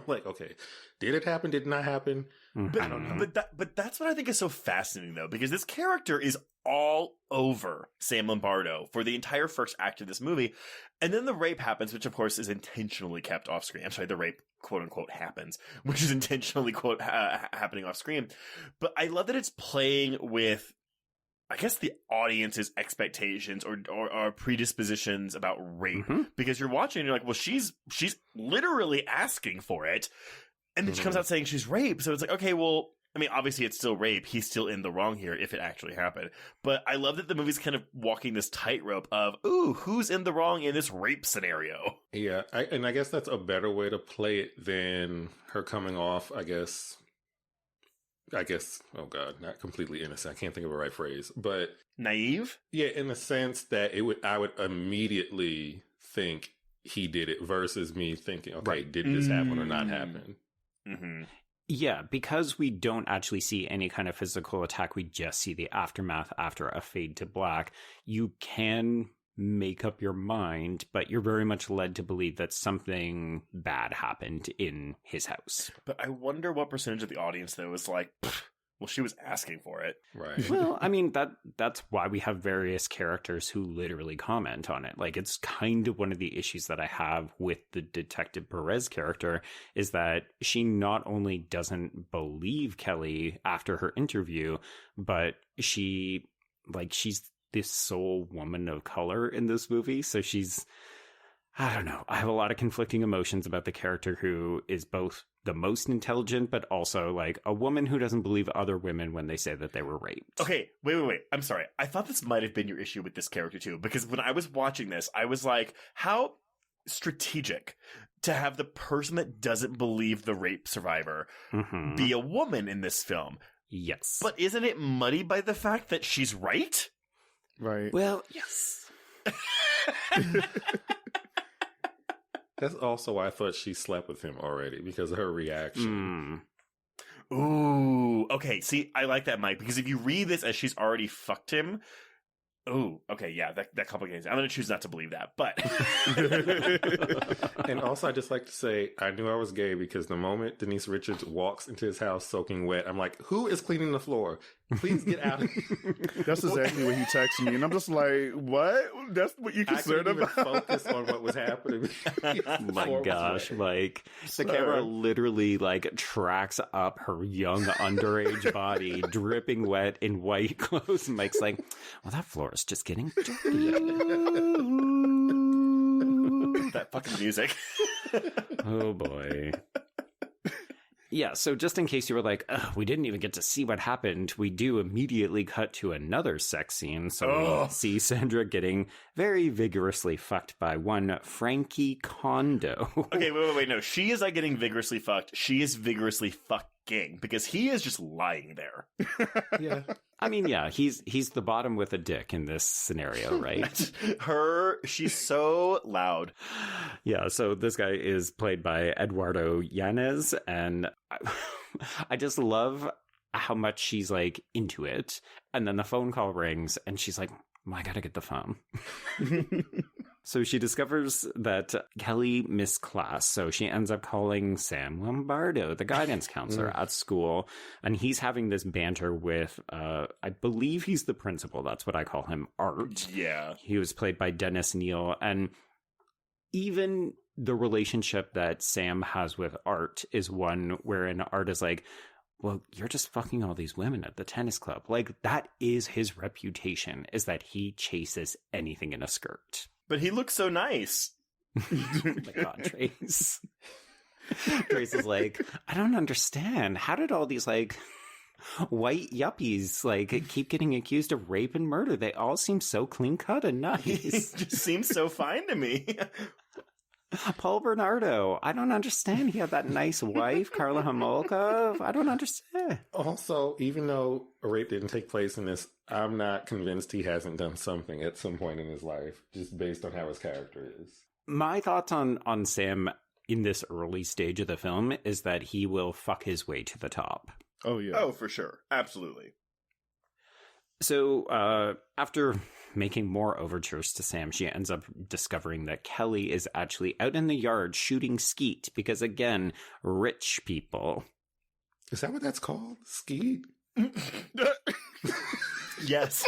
[SPEAKER 5] like, okay, did it happen? Did it not happen? I don't know.
[SPEAKER 4] But that's what I think is so fascinating, though, because this character is all over Sam Lombardo for the entire first act of this movie. And then the rape happens, which, of course, is intentionally kept off screen. I'm sorry, the rape, quote unquote, happens, which is intentionally, quote, happening off screen. But I love that it's playing with, I guess, the audience's expectations or predispositions about rape. Because you're watching and you're like, well, she's literally asking for it. And then she comes out saying she's raped. So it's like, okay, well, I mean, obviously it's still rape. He's still in the wrong here if it actually happened. But I love that the movie's kind of walking this tightrope of, ooh, who's in the wrong in this rape scenario?
[SPEAKER 5] Yeah, and I guess that's a better way to play it than her coming off, I guess, oh God, not completely innocent. I can't think of a right phrase, but
[SPEAKER 4] Naive?
[SPEAKER 5] Yeah, in the sense that I would immediately think he did it versus me thinking, okay, did this happen or not happen?
[SPEAKER 3] Yeah, because we don't actually see any kind of physical attack, we just see the aftermath after a fade to black. You can make up your mind, but you're very much led to believe that something bad happened in his house.
[SPEAKER 4] But I wonder what percentage of the audience, though, is like, well, she was asking for it.
[SPEAKER 5] Right.
[SPEAKER 3] Well, I mean, that's why we have various characters who literally comment on it. Like, it's kind of one of the issues that I have with the Detective Perez character is that she not only doesn't believe Kelly after her interview, but she's this sole woman of color in this movie. So I don't know. I have a lot of conflicting emotions about the character who is both the most intelligent, but also like a woman who doesn't believe other women when they say that they were raped.
[SPEAKER 4] Okay, wait. I'm sorry. I thought this might have been your issue with this character too, because when I was watching this, I was like, how strategic to have the person that doesn't believe the rape survivor be a woman in this film.
[SPEAKER 3] Yes.
[SPEAKER 4] But isn't it muddied by the fact that she's right?
[SPEAKER 6] Right.
[SPEAKER 3] Well, yes.
[SPEAKER 5] That's also why I thought she slept with him already, because of her reaction.
[SPEAKER 4] Ooh, okay. See, I like that, Mike, because if you read this as she's already fucked him, ooh, okay, yeah, that complicates it. I'm going to choose not to believe that, but...
[SPEAKER 5] And also, I just like to say, I knew I was gay because the moment Denise Richards walks into his house soaking wet, I'm like, who is cleaning the floor? Please get out of here.
[SPEAKER 6] That's exactly what he texted me, and I'm just like, what? That's what you're concerned about?
[SPEAKER 5] I couldn't even focus on what was happening.
[SPEAKER 3] My gosh, Mike. The camera literally, like, tracks up her young underage body, dripping wet in white clothes. And Mike's like, well, that floor is just getting dirty.
[SPEAKER 4] That fucking music.
[SPEAKER 3] Oh, boy. Yeah, so just in case you were like, we didn't even get to see what happened, we do immediately cut to another sex scene. So we see Sandra getting very vigorously fucked by one Frankie Kondo.
[SPEAKER 4] Okay, wait. No, she is not getting vigorously fucked. She is vigorously fucking, because he is just lying there.
[SPEAKER 5] Yeah.
[SPEAKER 3] I mean, yeah, he's the bottom with a dick in this scenario, right?
[SPEAKER 4] She's so loud.
[SPEAKER 3] Yeah, so this guy is played by Eduardo Yanez, and I just love how much she's, like, into it. And then the phone call rings, and she's like, I gotta get the phone. So she discovers that Kelly missed class, so she ends up calling Sam Lombardo, the guidance counselor at school, and he's having this banter with, I believe he's the principal, that's what I call him, Art.
[SPEAKER 4] Yeah.
[SPEAKER 3] He was played by Dennis Neal, and even the relationship that Sam has with Art is one wherein Art is like, well, you're just fucking all these women at the tennis club. Like, that is his reputation, is that he chases anything in a skirt.
[SPEAKER 4] But he looks so nice.
[SPEAKER 3] Oh my God, Trace. Trace is like, I don't understand. How did all these, like, white yuppies, like, keep getting accused of rape and murder? They all seem so clean-cut and nice.
[SPEAKER 4] He just seems so fine to me.
[SPEAKER 3] Paul Bernardo. I don't understand. He had that nice wife, Carla Homolka. I don't understand.
[SPEAKER 5] Also, even though a rape didn't take place in this, I'm not convinced he hasn't done something at some point in his life, just based on how his character is.
[SPEAKER 3] My thoughts on Sam in this early stage of the film is that he will fuck his way to the top.
[SPEAKER 6] Oh, yeah.
[SPEAKER 4] Oh, for sure. Absolutely.
[SPEAKER 3] So after making more overtures to Sam, she ends up discovering that Kelly is actually out in the yard shooting skeet because, again, rich people.
[SPEAKER 5] Is that what that's called? Skeet?
[SPEAKER 4] Yes.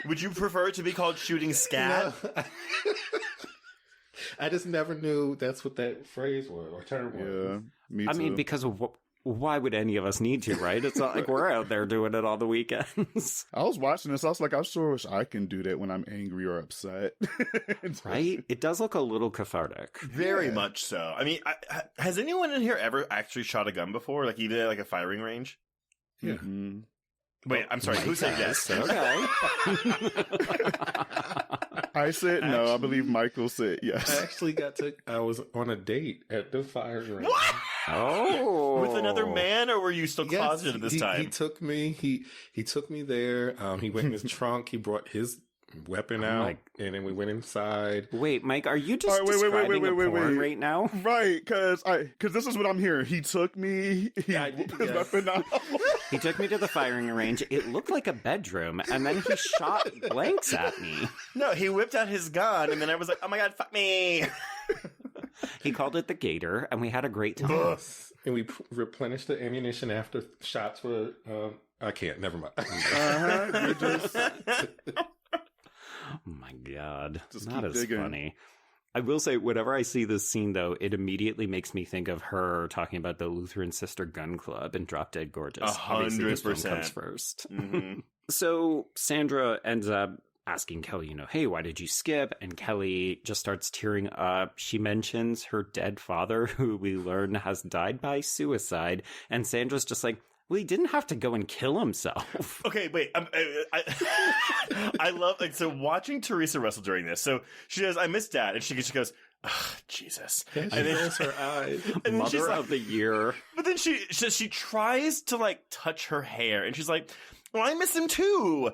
[SPEAKER 4] Would you prefer it to be called shooting scat?
[SPEAKER 5] No. I just never knew that's what that phrase was or term was.
[SPEAKER 6] Yeah, me too.
[SPEAKER 3] I mean, because of why would any of us need to, right? It's not like we're out there doing it all the weekends.
[SPEAKER 6] I was watching this. I was like, I sure wish I can do that when I'm angry or upset.
[SPEAKER 3] Right? It does look a little cathartic.
[SPEAKER 4] Very much so. I mean, has anyone in here ever actually shot a gun before? Like even at like a firing range?
[SPEAKER 5] Yeah.
[SPEAKER 6] Mm-hmm.
[SPEAKER 4] Wait, I'm sorry. Who said yes?
[SPEAKER 3] Okay.
[SPEAKER 6] I said no. I believe Michael said
[SPEAKER 5] I
[SPEAKER 6] yes.
[SPEAKER 5] actually I was on a date at the firing range.
[SPEAKER 4] What?
[SPEAKER 3] Oh.
[SPEAKER 4] With another man, or were you still closeted at this time?
[SPEAKER 5] He took me. He took me there. He went in his trunk. He brought his weapon out, and then we went inside.
[SPEAKER 3] Wait, Mike, are you just
[SPEAKER 6] All right, wait,
[SPEAKER 3] describing
[SPEAKER 6] wait,
[SPEAKER 3] a porn right now?
[SPEAKER 6] Right, because this is what I'm hearing. He took me. He whipped his weapon out.
[SPEAKER 3] He took me to the firing range. It looked like a bedroom, and then he shot blanks at me.
[SPEAKER 4] No, he whipped out his gun, and then I was like, "Oh my god, fuck me!"
[SPEAKER 3] He called it the Gator, and we had a great time.
[SPEAKER 5] And we replenished the ammunition after shots were. I can't. Never mind.
[SPEAKER 6] You're just
[SPEAKER 3] Oh my god.
[SPEAKER 6] Just
[SPEAKER 3] That
[SPEAKER 6] keep
[SPEAKER 3] is
[SPEAKER 6] digging.
[SPEAKER 3] funny. I will say, whenever I see this scene, though, it immediately makes me think of her talking about the Lutheran Sister Gun Club in Drop Dead Gorgeous.
[SPEAKER 4] 100%.
[SPEAKER 3] Obviously, this film comes first.
[SPEAKER 4] Mhm.
[SPEAKER 3] So Sandra ends up asking Kelly, hey, why did you skip? And Kelly just starts tearing up. She mentions her dead father, who we learn has died by suicide. And Sandra's just like, well, he didn't have to go and kill himself.
[SPEAKER 4] Okay, wait. I love so watching Teresa Russell during this. So she says, "I miss Dad," and she goes, "Ugh, Jesus,"
[SPEAKER 5] And she rolls her eyes.
[SPEAKER 4] and then she's
[SPEAKER 3] Mother
[SPEAKER 4] like,
[SPEAKER 3] of the year.
[SPEAKER 4] But then she tries to like touch her hair, and she's like, "Well, I miss him too,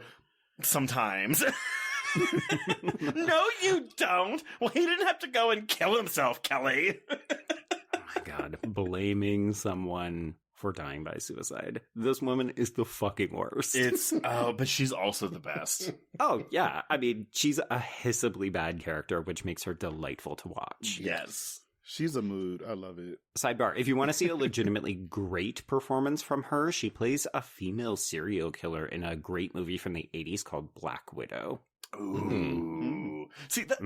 [SPEAKER 4] sometimes." No, you don't. Well, he didn't have to go and kill himself, Kelly.
[SPEAKER 3] Oh my god, blaming someone for dying by suicide. This woman is the fucking worst.
[SPEAKER 4] But she's also the best.
[SPEAKER 3] Oh, yeah. I mean, she's a hissably bad character, which makes her delightful to watch.
[SPEAKER 4] Yes.
[SPEAKER 6] she's a mood. I love it.
[SPEAKER 3] Sidebar, if you want to see a legitimately great performance from her, she plays a female serial killer in a great movie from the 80s called Black Widow.
[SPEAKER 4] Ooh. See, that,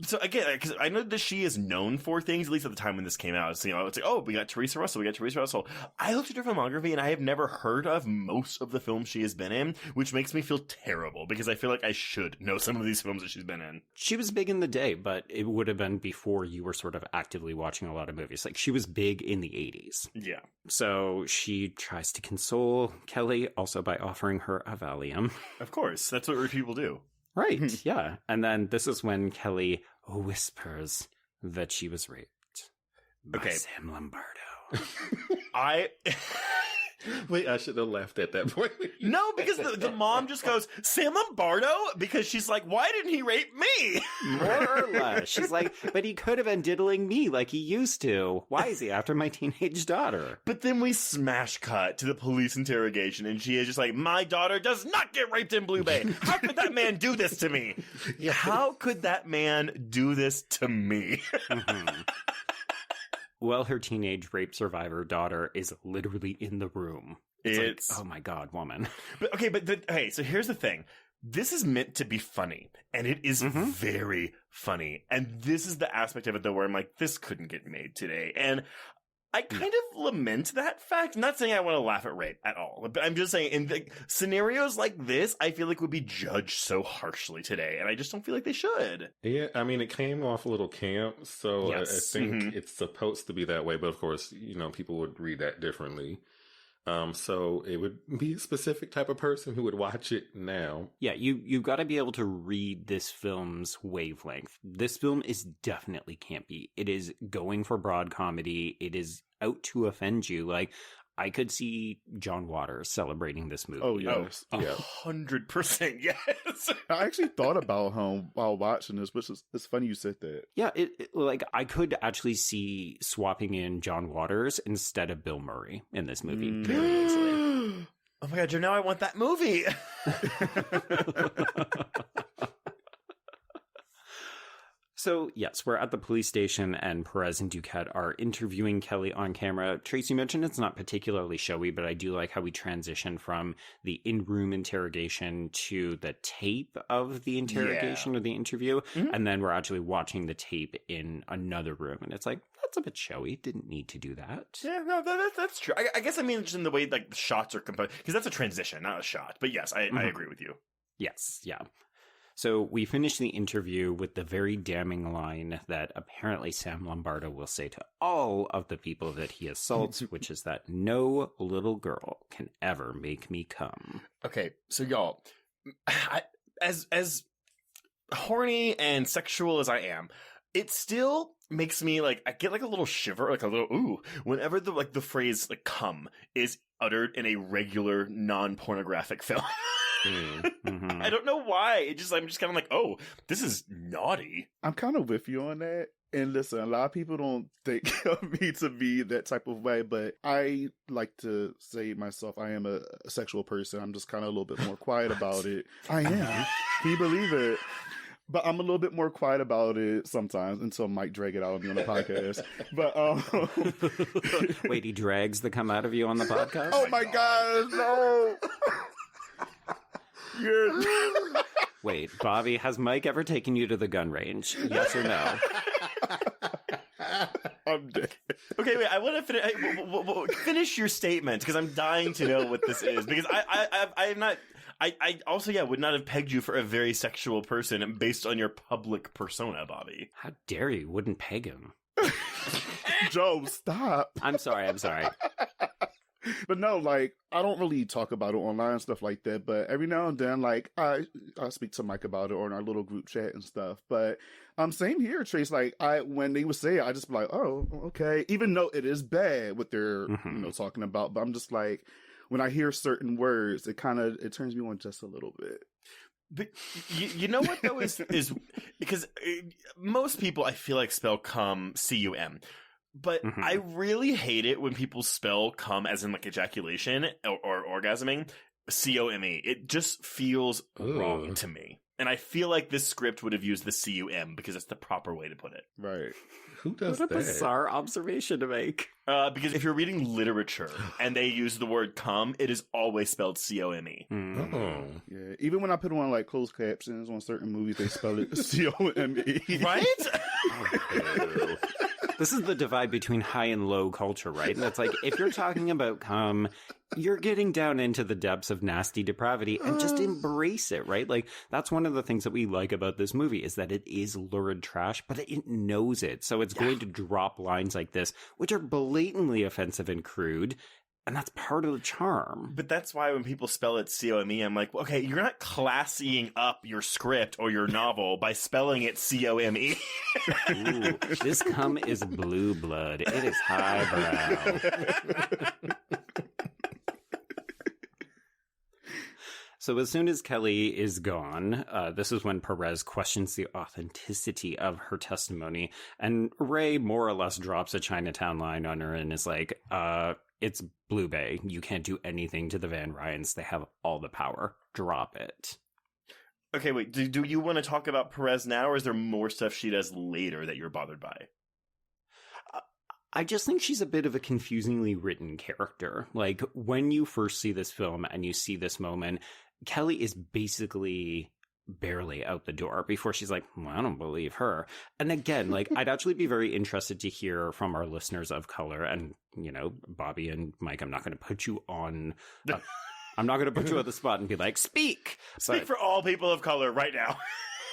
[SPEAKER 4] so again, because I know that she is known for things, at least at the time when this came out. It's, it's like, oh, we got Teresa Russell. I looked at her filmography and I have never heard of most of the films she has been in, which makes me feel terrible because I feel like I should know some of these films that she's been in.
[SPEAKER 3] She was big in the day, but it would have been before you were sort of actively watching a lot of movies. Like, she was big in the 80s.
[SPEAKER 4] Yeah.
[SPEAKER 3] So she tries to console Kelly also by offering her a Valium.
[SPEAKER 4] Of course. That's what rich people do.
[SPEAKER 3] Right, yeah. And then this is when Kelly whispers that she was raped by Sam Lombardo.
[SPEAKER 5] Wait, I should have laughed at that point.
[SPEAKER 4] No, because the mom just goes, Sam Lombardo? Because she's like, why didn't he rape me?
[SPEAKER 3] More or less. She's like, but he could have been diddling me like he used to. Why is he after my teenage daughter?
[SPEAKER 4] But then we smash cut to the police interrogation, and she is just like, my daughter does not get raped in Blue Bay. How could that man do this to me? How could that man do this to me?
[SPEAKER 3] Well, her teenage rape survivor daughter is literally in the room. It's like, oh my God, woman.
[SPEAKER 4] But so here's the thing. This is meant to be funny, and it is very funny. And this is the aspect of it, though, where I'm like, this couldn't get made today. And I kind of lament that fact. I'm not saying I want to laugh at rape at all, but I'm just saying in the scenarios like this, I feel like would be judged so harshly today, and I just don't feel like they should.
[SPEAKER 5] Yeah, I mean, it came off a little camp, so
[SPEAKER 3] Yes.
[SPEAKER 5] I think it's supposed to be that way, but of course, people would read that differently. So it would be a specific type of person who would watch it now.
[SPEAKER 3] Yeah, you've got to be able to read this film's wavelength. This film is definitely campy. It is going for broad comedy. It is out to offend you. Like, I could see John Waters celebrating this movie.
[SPEAKER 6] Oh, yes. Yeah.
[SPEAKER 4] 100% yes.
[SPEAKER 6] I actually thought about him while watching this, which is it's funny you said that.
[SPEAKER 3] Yeah, like I could actually see swapping in John Waters instead of Bill Murray in this movie very easily.
[SPEAKER 4] Oh my god, Joe, now I want that movie.
[SPEAKER 3] So, yes, we're at the police station, and Perez and Duquette are interviewing Kelly on camera. Trace, you mentioned it's not particularly showy, but I do like how we transition from the in-room interrogation to the tape of the interrogation or the interview, and then we're actually watching the tape in another room, and it's like, that's a bit showy. Didn't need to do that.
[SPEAKER 4] Yeah, no, that's true. I guess I mean just in the way like the shots are composed, because that's a transition, not a shot. But yes, I agree with you.
[SPEAKER 3] Yes, yeah. So we finish the interview with the very damning line that apparently Sam Lombardo will say to all of the people that he assaults, which is that no little girl can ever make me come.
[SPEAKER 4] Okay, so y'all, as horny and sexual as I am, it still makes me like I get like a little shiver, like a little ooh, whenever the phrase like "come" is uttered in a regular non-pornographic film.
[SPEAKER 3] Mm-hmm.
[SPEAKER 4] I don't know why. I'm just kind of like, oh, this is naughty.
[SPEAKER 6] I'm kind of with you on that. And listen, a lot of people don't think of me to be that type of way, but I like to say myself, I am a sexual person. I'm just kind of a little bit more quiet about it. I am. Can you believe it? But I'm a little bit more quiet about it sometimes until Mike drag it out of me on the podcast. But
[SPEAKER 3] wait, he drags the come out of you on the podcast?
[SPEAKER 6] Oh my gosh, no.
[SPEAKER 3] Wait, Bobby, has Mike ever taken you to the gun range? Yes or no?
[SPEAKER 6] I'm dead.
[SPEAKER 4] Okay, wait. I want to finish your statement because I'm dying to know what this is. Because I'm not. I also would not have pegged you for a very sexual person based on your public persona, Bobby.
[SPEAKER 3] How dare you? Wouldn't peg him.
[SPEAKER 6] Joe, stop.
[SPEAKER 3] I'm sorry.
[SPEAKER 6] But no, like, I don't really talk about it online and stuff like that, but every now and then, like, I speak to Mike about it or in our little group chat and stuff. But same here, Trace. Like, when they would say it, I just be like, oh, okay. Even though it is bad what they're talking about, but I'm just like, when I hear certain words, it turns me on just a little bit.
[SPEAKER 4] But you know what though is because most people I feel like spell cum cum. But I really hate it when people spell cum as in like ejaculation or orgasming COME. It just feels wrong to me. And I feel like this script would have used the CUM because that's the proper way to put it.
[SPEAKER 6] Right.
[SPEAKER 5] Who does
[SPEAKER 3] what
[SPEAKER 5] that?
[SPEAKER 3] What a bizarre observation to make.
[SPEAKER 4] Because if you're reading literature and they use the word cum, it is always spelled COME.
[SPEAKER 5] Oh.
[SPEAKER 6] Yeah. Even when I put on like closed captions on certain movies, they spell it COME.
[SPEAKER 4] Right?
[SPEAKER 3] Oh, this is the divide between high and low culture, right? And it's like, if you're talking about cum, you're getting down into the depths of nasty depravity and just embrace it, right? Like, that's one of the things that we like about this movie is that it is lurid trash, but it knows it. So it's going to drop lines like this, which are blatantly offensive and crude. And that's part of the charm.
[SPEAKER 4] But that's why when people spell it COME, I'm like, well, okay, you're not classying up your script or your novel by spelling it COME.
[SPEAKER 3] Ooh, this cum is blue blood. It is highbrow. So as soon as Kelly is gone, this is when Perez questions the authenticity of her testimony. And Ray more or less drops a Chinatown line on her and is like, it's Blue Bay. You can't do anything to the Van Ryans. They have all the power. Drop it.
[SPEAKER 4] Okay, wait. Do you want to talk about Perez now, or is there more stuff she does later that you're bothered by?
[SPEAKER 3] I just think she's a bit of a confusingly written character. Like, when you first see this film and you see this moment, Kelly is basically barely out the door before she's like, well, I don't believe her. And again, like, I'd actually be very interested to hear from our listeners of color. And, you know, Bobby and Mike, I'm not going to put you on... I'm not going to put you on the spot and be like, speak!
[SPEAKER 4] Speak for all people of color right now.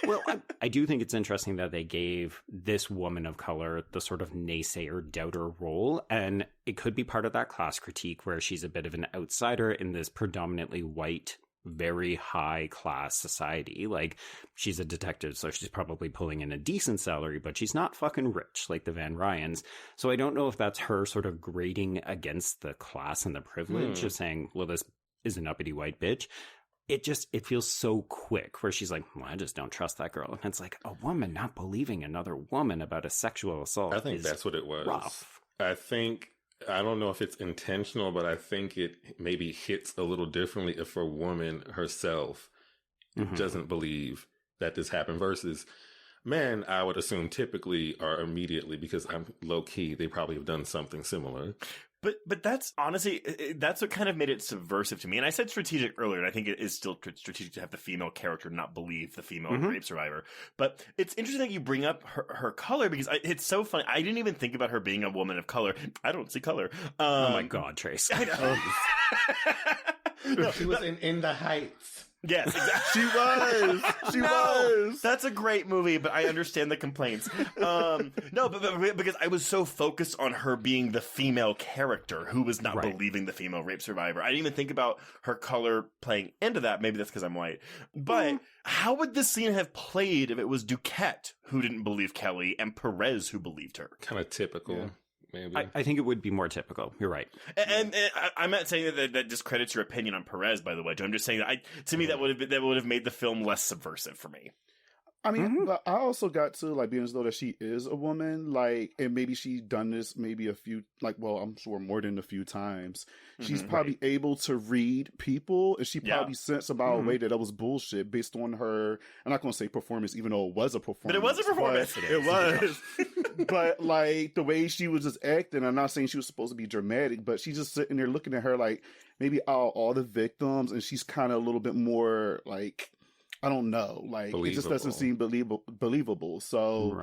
[SPEAKER 3] Well, I do think it's interesting that they gave this woman of color the sort of naysayer, doubter role. And it could be part of that class critique where she's a bit of an outsider in this predominantly white, very high class society. Like, she's a detective, so she's probably pulling in a decent salary, but she's not fucking rich like the Van Ryans. So I don't know if that's her sort of grading against the class and the privilege of saying, well, this is an uppity white bitch. It feels so quick where she's like, well, I just don't trust that girl. And it's like, a woman not believing another woman about a sexual assault.
[SPEAKER 5] I think that's what it was.
[SPEAKER 3] Rough.
[SPEAKER 5] I think I don't know if it's intentional, but I think it maybe hits a little differently if a woman herself doesn't believe that this happened versus men, I would assume typically are immediately, because I'm low key, they probably have done something similar.
[SPEAKER 4] But that's honestly, that's what kind of made it subversive to me. And I said strategic earlier, and I think it is still strategic to have the female character not believe the female rape survivor. But it's interesting that you bring up her color, because it's so funny. I didn't even think about her being a woman of color. I don't see color.
[SPEAKER 3] Oh my God, Trace.
[SPEAKER 4] I know.
[SPEAKER 5] She was in the Heights.
[SPEAKER 4] Yes, exactly. She was. That's a great movie, but I understand the complaints. No, but because I was so focused on her being the female character who was not believing the female rape survivor. I didn't even think about her color playing into that. Maybe that's because I'm white. But how would this scene have played if it was Duquette who didn't believe Kelly and Perez who believed her?
[SPEAKER 5] Kind of typical. Yeah. Maybe.
[SPEAKER 3] I think it would be more typical. You're right.
[SPEAKER 4] And I'm not saying that discredits your opinion on Perez, by the way, Joe. I'm just saying that to me that would have made the film less subversive for me.
[SPEAKER 6] I mean, but I also got to like being as though that she is a woman, like, and maybe she done this maybe a few, like, well, I'm sure more than a few times. She's probably able to read people, and she probably sensed about a way that was bullshit based on her. I'm not going to say performance, even though it was a performance.
[SPEAKER 4] But it was a performance.
[SPEAKER 6] It was. But like the way she was just acting, I'm not saying she was supposed to be dramatic, but she's just sitting there looking at her like maybe all the victims, and she's kind of a little bit more like, I don't know. Like, believable. It just doesn't seem believable. So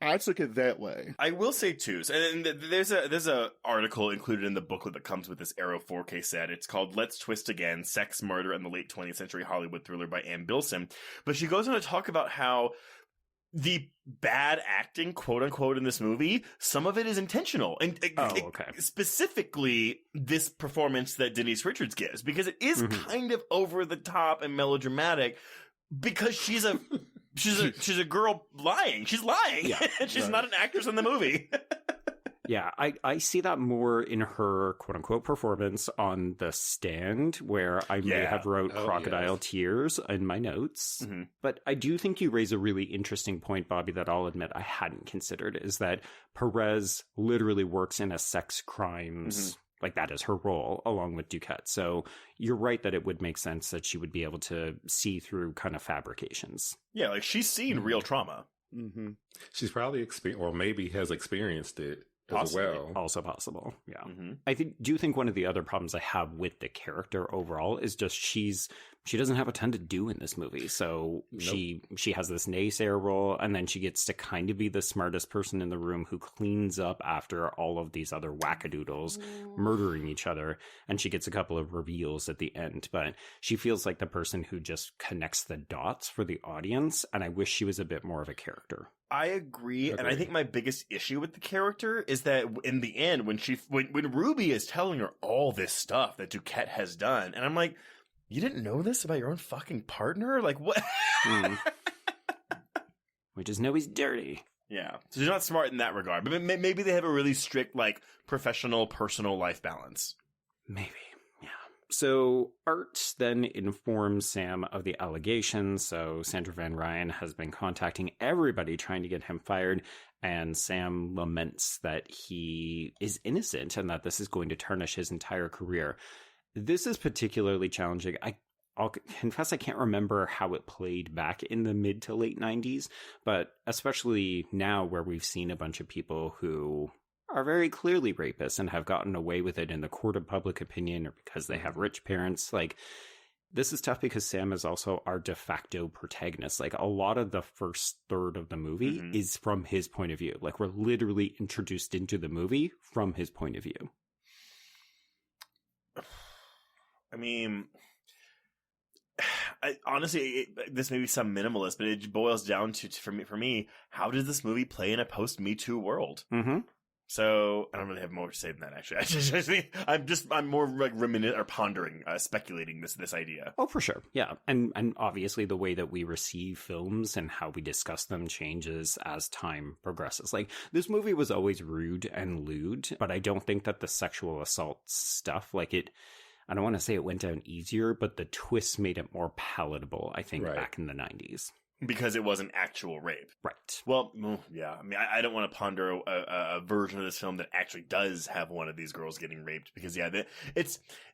[SPEAKER 6] I took it that way.
[SPEAKER 4] I will say, too, and there's a article included in the booklet that comes with this Arrow 4K set. It's called Let's Twist Again, Sex, Murder, and the Late 20th Century Hollywood Thriller by Ann Bilson. But she goes on to talk about how the bad acting, quote unquote, in this movie, some of it is intentional. And specifically this performance that Denise Richards gives, because it is kind of over the top and melodramatic. Because she's a girl lying. She's lying. Yeah, she's not an actress in the movie.
[SPEAKER 3] Yeah, I see that more in her quote-unquote performance on The Stand, where I may have wrote crocodile tears in my notes. But I do think you raise a really interesting point, Bobby, that I'll admit I hadn't considered, is that Perez literally works in a sex crimes like that is her role, along with Duquette. So you're right that it would make sense that she would be able to see through kind of fabrications.
[SPEAKER 4] Yeah, like she's seen real trauma.
[SPEAKER 5] She's probably maybe has experienced it as well.
[SPEAKER 3] Also possible, yeah. I do think one of the other problems I have with the character overall is just she doesn't have a ton to do in this movie. So she has this naysayer role, and then she gets to kind of be the smartest person in the room who cleans up after all of these other wackadoodles murdering each other. And she gets a couple of reveals at the end, but she feels like the person who just connects the dots for the audience. And I wish she was a bit more of a character.
[SPEAKER 4] I agree, and I think my biggest issue with the character is that in the end, when Ruby is telling her all this stuff that Duquette has done, and I'm like, you didn't know this about your own fucking partner? Like, what?
[SPEAKER 3] We just know he's dirty.
[SPEAKER 4] Yeah, so she's not smart in that regard, but maybe they have a really strict, like, professional, personal life balance.
[SPEAKER 3] Maybe. So Art then informs Sam of the allegations. So Sandra Van Ryan has been contacting everybody trying to get him fired. And Sam laments that he is innocent and that this is going to tarnish his entire career. This is particularly challenging. I'll confess I can't remember how it played back in the mid to late 90s. But especially now where we've seen a bunch of people who are very clearly rapists and have gotten away with it in the court of public opinion or because they have rich parents. Like, this is tough because Sam is also our de facto protagonist. Like, a lot of the first third of the movie is from his point of view. Like, we're literally introduced into the movie from his point of view.
[SPEAKER 4] I mean, honestly, this may be some minimalist, but it boils down to, for me, how does this movie play in a post-Me Too world? So I don't really have more to say than that, actually. I'm more like ruminating or pondering, speculating this idea.
[SPEAKER 3] Oh, for sure. Yeah. And obviously the way that we receive films and how we discuss them changes as time progresses. Like, this movie was always rude and lewd, but I don't think that the sexual assault stuff, like I don't want to say it went down easier, but the twists made it more palatable, I think, back in the 90s.
[SPEAKER 4] because it wasn't actual rape.
[SPEAKER 3] Right.
[SPEAKER 4] Well, yeah. I mean, I don't want to ponder a version of this film that actually does have one of these girls getting raped, because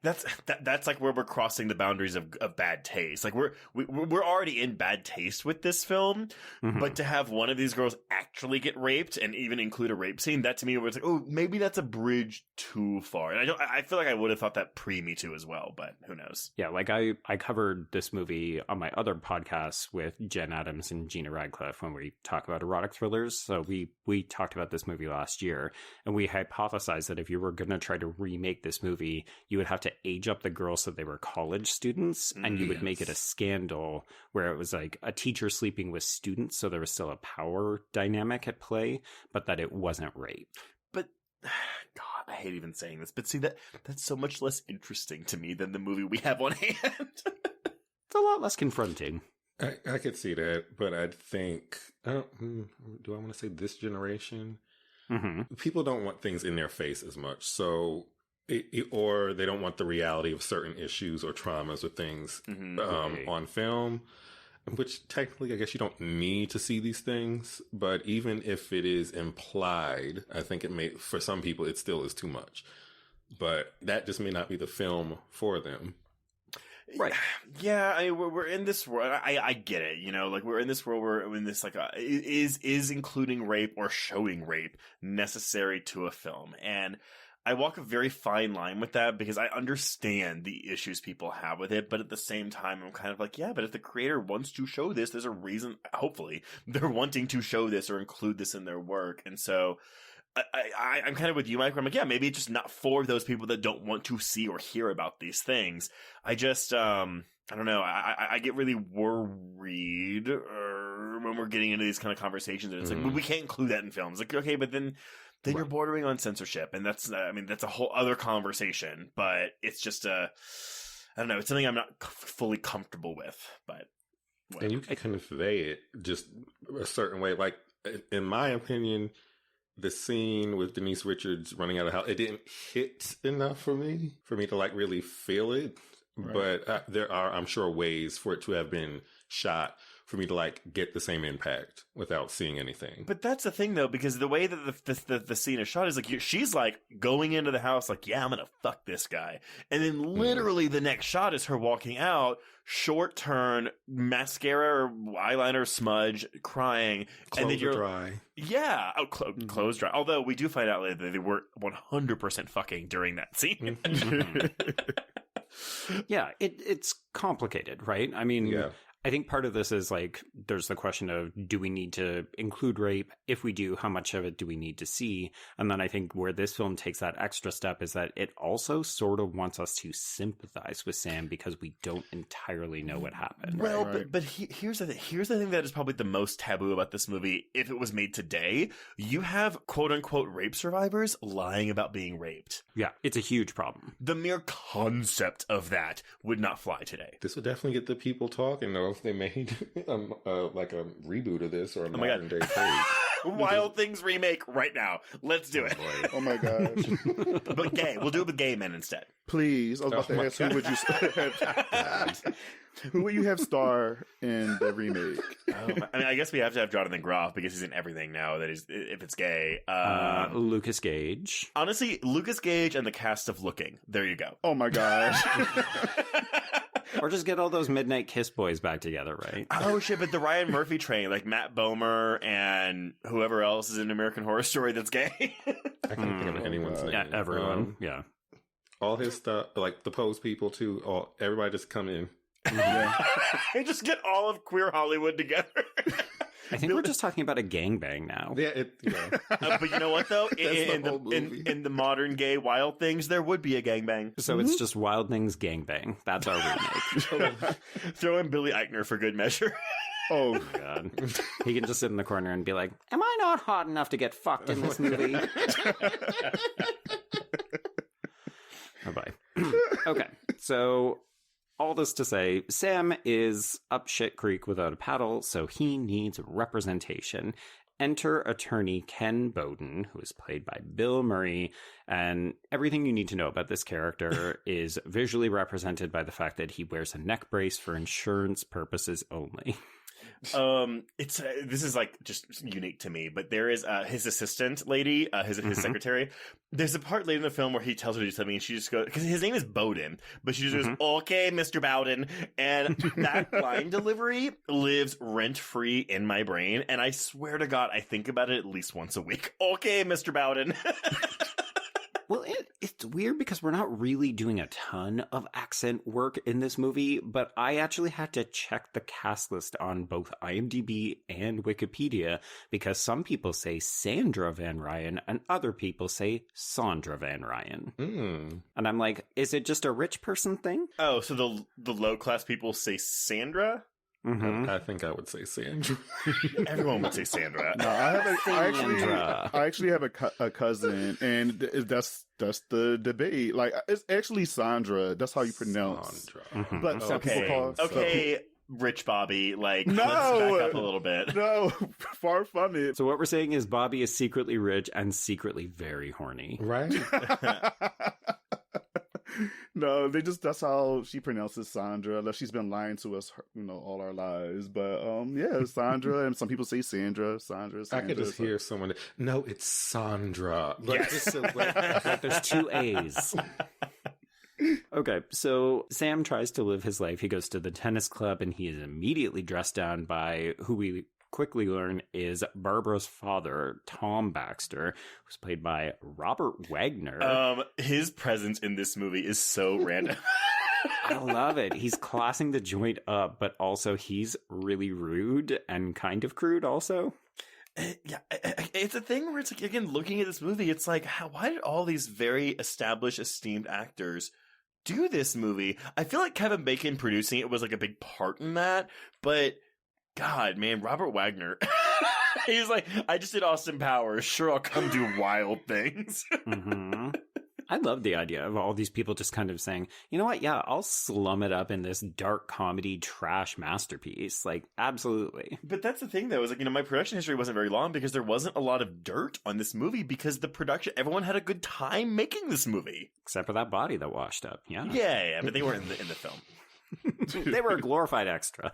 [SPEAKER 4] that's like where we're crossing the boundaries of bad taste. Like we're already in bad taste with this film, but to have one of these girls actually get raped and even include a rape scene, that to me was like, oh, maybe that's a bridge too far. And I feel like I would have thought that pre-Me Too as well, but who knows?
[SPEAKER 3] Yeah, like I covered this movie on my other podcasts with Jen Adams and Gina Radcliffe when we talk about erotic thrillers. So we talked about this movie last year, and we hypothesized that if you were going to try to remake this movie, you would have to age up the girls so they were college students, and you would make it a scandal where it was like a teacher sleeping with students, so there was still a power dynamic at play, but that it wasn't rape.
[SPEAKER 4] But God, I hate even saying this, but see, that's so much less interesting to me than the movie we have on hand.
[SPEAKER 3] It's a lot less confronting.
[SPEAKER 5] I could see that, but I think, do I want to say this generation? People don't want things in their face as much. So, or they don't want the reality of certain issues or traumas or things on film, which technically I guess you don't need to see these things. But even if it is implied, I think for some people, it still is too much. But that just may not be the film for them.
[SPEAKER 4] Right. Yeah, I mean, we're in this world. I get it. Like we're in this world where in this like is including rape or showing rape necessary to a film, and I walk a very fine line with that because I understand the issues people have with it, but at the same time, I'm kind of like, yeah, but if the creator wants to show this, there's a reason. Hopefully, they're wanting to show this or include this in their work, and so. I'm kind of with you, Mike. Where I'm like, yeah, maybe it's just not for those people that don't want to see or hear about these things. I just, I don't know. I get really worried when we're getting into these kind of conversations, and it's like, well, we can't include that in films. Like, okay, but then you're bordering on censorship, and that's a whole other conversation. But it's just I don't know. It's something I'm not fully comfortable with. But whatever.
[SPEAKER 5] And you can convey it just a certain way. Like, in my opinion, the scene with Denise Richards running out of the house, it didn't hit enough for me to like really feel it. Right. But there are, I'm sure, ways for it to have been shot for me to like get the same impact without seeing anything.
[SPEAKER 4] But that's the thing, though, because the way that the scene is shot is like she's like going into the house like, yeah, I'm gonna fuck this guy, and then literally the next shot is her walking out, short turn, mascara or eyeliner smudge, crying,
[SPEAKER 5] clothes
[SPEAKER 4] and then you're
[SPEAKER 5] dry.
[SPEAKER 4] Yeah, clothes dry. Although we do find out later that they were 100% fucking during that scene.
[SPEAKER 3] Yeah, it's complicated, right? I mean,
[SPEAKER 5] yeah.
[SPEAKER 3] I think part of this is like, there's the question of, do we need to include rape? If we do, how much of it do we need to see? And then I think where this film takes that extra step is that it also sort of wants us to sympathize with Sam because we don't entirely know what happened.
[SPEAKER 4] Well, right. but here's the thing. Here's the thing that is probably the most taboo about this movie. If it was made today, you have quote unquote rape survivors lying about being raped.
[SPEAKER 3] Yeah, it's a huge problem.
[SPEAKER 4] The mere concept of that would not fly today.
[SPEAKER 5] This would definitely get the people talking, though, if they made like a reboot of this or a modern day take.
[SPEAKER 4] Wild Things remake right now. Let's do it.
[SPEAKER 6] Oh my gosh.
[SPEAKER 4] But gay. We'll do it with gay men instead.
[SPEAKER 6] Please. I was about to ask, who would you have star in the remake?
[SPEAKER 4] I mean, I guess we have to have Jonathan Groff because he's in everything now that is, if it's gay.
[SPEAKER 3] Lucas Gage.
[SPEAKER 4] Honestly, Lucas Gage and the cast of Looking. There you go.
[SPEAKER 6] Oh my gosh.
[SPEAKER 3] Or just get all those Midnight Kiss boys back together, right?
[SPEAKER 4] Oh shit, but the Ryan Murphy train, like Matt Bomer and whoever else is in American Horror Story that's gay.
[SPEAKER 5] I can't think of anyone's name.
[SPEAKER 3] Yeah, everyone. Yeah.
[SPEAKER 5] All his stuff, like the Pose people too, everybody just come in.
[SPEAKER 4] Yeah. Just get all of queer Hollywood together.
[SPEAKER 3] I think we're just talking about a gangbang now.
[SPEAKER 5] Yeah,
[SPEAKER 4] but you know what though? In the modern gay Wild Things, there would be a gangbang.
[SPEAKER 3] So it's just Wild Things gangbang. That's our remake.
[SPEAKER 4] Throw in Billy Eichner for good measure.
[SPEAKER 3] Oh my god. He can just sit in the corner and be like, am I not hot enough to get fucked in this movie? Oh boy. Okay, so all this to say, Sam is up shit creek without a paddle, so he needs representation. Enter attorney Ken Bowden, who is played by Bill Murray, and everything you need to know about this character is visually represented by the fact that he wears a neck brace for insurance purposes only.
[SPEAKER 4] It's this is like just unique to me, but there is his assistant lady, his secretary. There's a part later in the film where he tells her to do something, and she just goes, because his name is Bowden, but she just goes, "Okay, Mr. Bowden," and that line delivery lives rent free in my brain, and I swear to God, I think about it at least once a week. Okay, Mr. Bowden.
[SPEAKER 3] Well, it's weird because we're not really doing a ton of accent work in this movie, but I actually had to check the cast list on both IMDb and Wikipedia because some people say Sandra Van Ryan and other people say Sandra Van Ryan. And I'm like, is it just a rich person thing?
[SPEAKER 4] Oh, so the low class people say Sandra?
[SPEAKER 5] I think I would say Sandra.
[SPEAKER 4] Everyone would say Sandra.
[SPEAKER 6] No, I actually have a cousin, and that's the debate. Like, it's actually Sandra. That's how you pronounce.
[SPEAKER 5] Sandra.
[SPEAKER 6] But some people call
[SPEAKER 4] Rich Bobby. Like,
[SPEAKER 6] No!
[SPEAKER 4] let's back up a little bit.
[SPEAKER 6] No, far from it.
[SPEAKER 3] So what we're saying is Bobby is secretly rich and secretly very horny.
[SPEAKER 5] Right?
[SPEAKER 6] No, that's how she pronounces Sandra, unless she's been lying to us, all our lives. But yeah, Sandra, and some people say Sandra.
[SPEAKER 5] I could just hear someone. No, it's Sandra. Like,
[SPEAKER 4] Yes.
[SPEAKER 3] Like there's two A's. Okay, so Sam tries to live his life. He goes to the tennis club, and he is immediately dressed down by who we quickly learn is Barbara's father, Tom Baxter, who's played by Robert Wagner.
[SPEAKER 4] His presence in this movie is so random.
[SPEAKER 3] I love it. He's classing the joint up, but also he's really rude and kind of crude also.
[SPEAKER 4] Yeah, it's a thing where it's like, again, looking at this movie, it's like, why did all these very established, esteemed actors do this movie? I feel like Kevin Bacon producing it was like a big part in that, but God, man, Robert Wagner. He's like, I just did Austin Powers. Sure, I'll come do wild things.
[SPEAKER 3] I love the idea of all these people just kind of saying, you know what? Yeah, I'll slum it up in this dark comedy trash masterpiece. Like, absolutely.
[SPEAKER 4] But that's the thing, though, is like, my production history wasn't very long because there wasn't a lot of dirt on this movie because everyone had a good time making this movie.
[SPEAKER 3] Except for that body that washed up. Yeah.
[SPEAKER 4] Yeah, but they weren't in the film.
[SPEAKER 3] They were a glorified extra.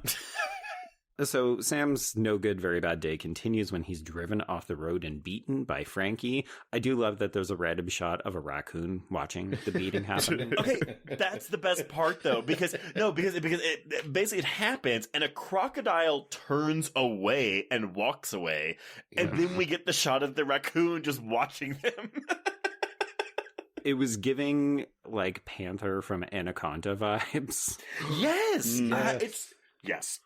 [SPEAKER 3] So Sam's no good, very bad day continues when he's driven off the road and beaten by Frankie. I do love that there's a random shot of a raccoon watching the beating happen.
[SPEAKER 4] Okay, that's the best part though, because it basically it happens and a crocodile turns away and walks away, and then we get the shot of the raccoon just watching them.
[SPEAKER 3] It was giving like Panther from Anaconda vibes.
[SPEAKER 4] Yes, yes.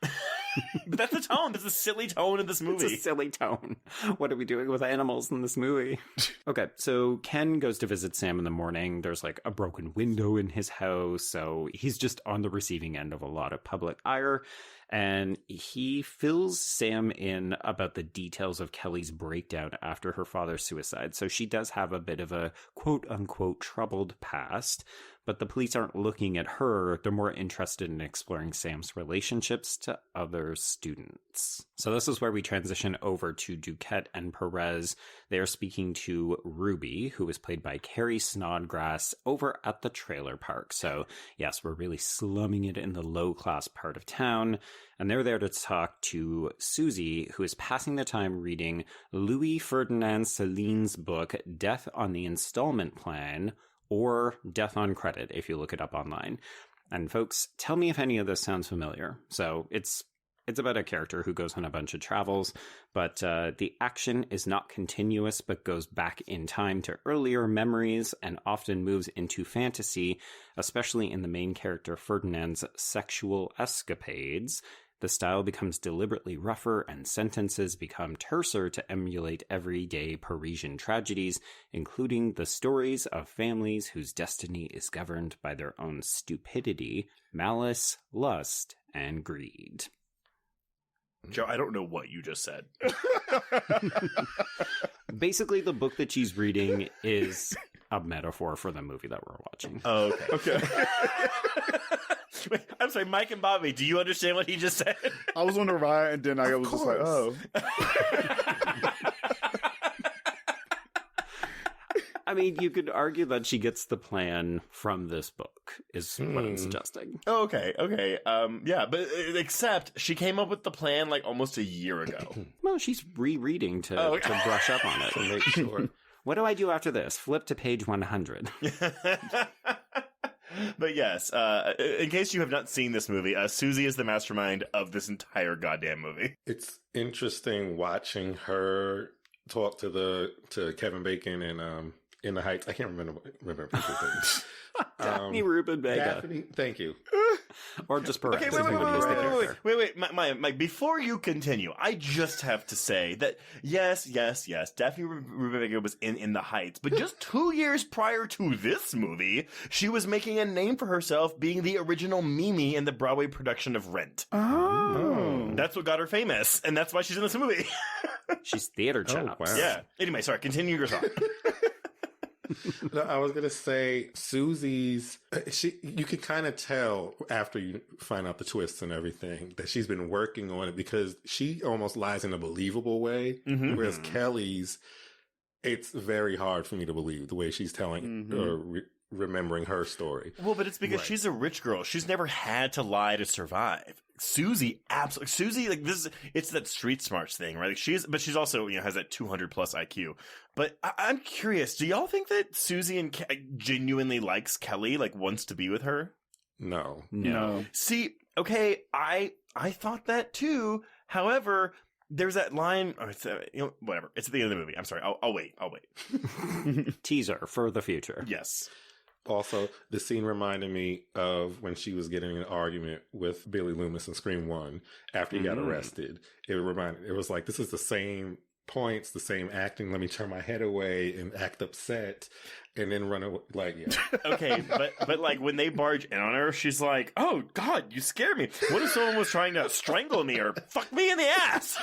[SPEAKER 4] But that's the tone. That's a silly tone of this movie.
[SPEAKER 3] It's a silly tone. What are we doing with animals in this movie? Okay, so Ken goes to visit Sam in the morning. There's like a broken window in his house, so he's just on the receiving end of a lot of public ire. And he fills Sam in about the details of Kelly's breakdown after her father's suicide. So she does have a bit of a quote-unquote troubled past, but the police aren't looking at her. They're more interested in exploring Sam's relationships to other students. So this is where we transition over to Duquette and Perez. They are speaking to Ruby, who is played by Carrie Snodgrass, over at the trailer park. So yes, we're really slumming it in the low-class part of town. And they're there to talk to Susie, who is passing the time reading Louis Ferdinand Celine's book, Death on the Installment Plan, or Death on Credit, if you look it up online. And folks, tell me if any of this sounds familiar. So it's about a character who goes on a bunch of travels, but the action is not continuous, but goes back in time to earlier memories and often moves into fantasy, especially in the main character Ferdinand's sexual escapades. The style becomes deliberately rougher and sentences become terser to emulate everyday Parisian tragedies, including the stories of families whose destiny is governed by their own stupidity, malice, lust, and greed.
[SPEAKER 4] Joe, I don't know what you just said.
[SPEAKER 3] Basically, the book that she's reading is a metaphor for the movie that we're watching.
[SPEAKER 4] Oh, okay. Wait, I'm sorry, Mike and Bobby, do you understand what he just said?
[SPEAKER 6] I was on the ride, and then I was just like, oh.
[SPEAKER 3] I mean, you could argue that she gets the plan from this book, is what I'm suggesting.
[SPEAKER 4] Oh, okay. Yeah, but except she came up with the plan like almost a year ago.
[SPEAKER 3] Well, she's rereading to brush up on it and make sure. What do I do after this? Flip to page 100.
[SPEAKER 4] But yes, in case you have not seen this movie, Susie is the mastermind of this entire goddamn movie.
[SPEAKER 5] It's interesting watching her talk to Kevin Bacon and In the Heights. I can't remember people's names.
[SPEAKER 3] Daphne Rubin Vega.
[SPEAKER 5] Daphne, thank you.
[SPEAKER 3] Or just Perez.
[SPEAKER 4] Okay, wait. Mike, before you continue, I just have to say that yes, Daphne Rubin Vega was in The Heights, but just 2 years prior to this movie, she was making a name for herself being the original Mimi in the Broadway production of Rent.
[SPEAKER 6] Oh.
[SPEAKER 4] That's what got her famous, and that's why she's in this movie.
[SPEAKER 3] She's theater chops.
[SPEAKER 5] wow.
[SPEAKER 4] Yeah. Anyway, sorry, continue your thought.
[SPEAKER 5] No, I was gonna say Susie's. You can kind of tell after you find out the twists and everything that she's been working on it because she almost lies in a believable way, whereas Kelly's, it's very hard for me to believe the way she's telling or remembering her story.
[SPEAKER 4] Well, but it's because she's a rich girl. She's never had to lie to survive. Susie, absolutely. Susie, like this, it's that street smarts thing, right? Like but she's also, has that 200 plus IQ. But I'm curious, do y'all think that Susie genuinely likes Kelly, like wants to be with her?
[SPEAKER 5] No.
[SPEAKER 4] See, okay, I thought that too. However, there's that line, whatever. It's at the end of the movie. I'm sorry. I'll wait.
[SPEAKER 3] Teaser for the future.
[SPEAKER 4] Yes.
[SPEAKER 5] Also, the scene reminded me of when she was getting in an argument with Billy Loomis in Scream 1 after he got arrested. It was like, this is the same points, the same acting. Let me turn my head away and act upset and then run away. Like, yeah.
[SPEAKER 4] Okay, but like when they barge in on her, she's like, oh God, you scared me. What if someone was trying to strangle me or fuck me in the ass?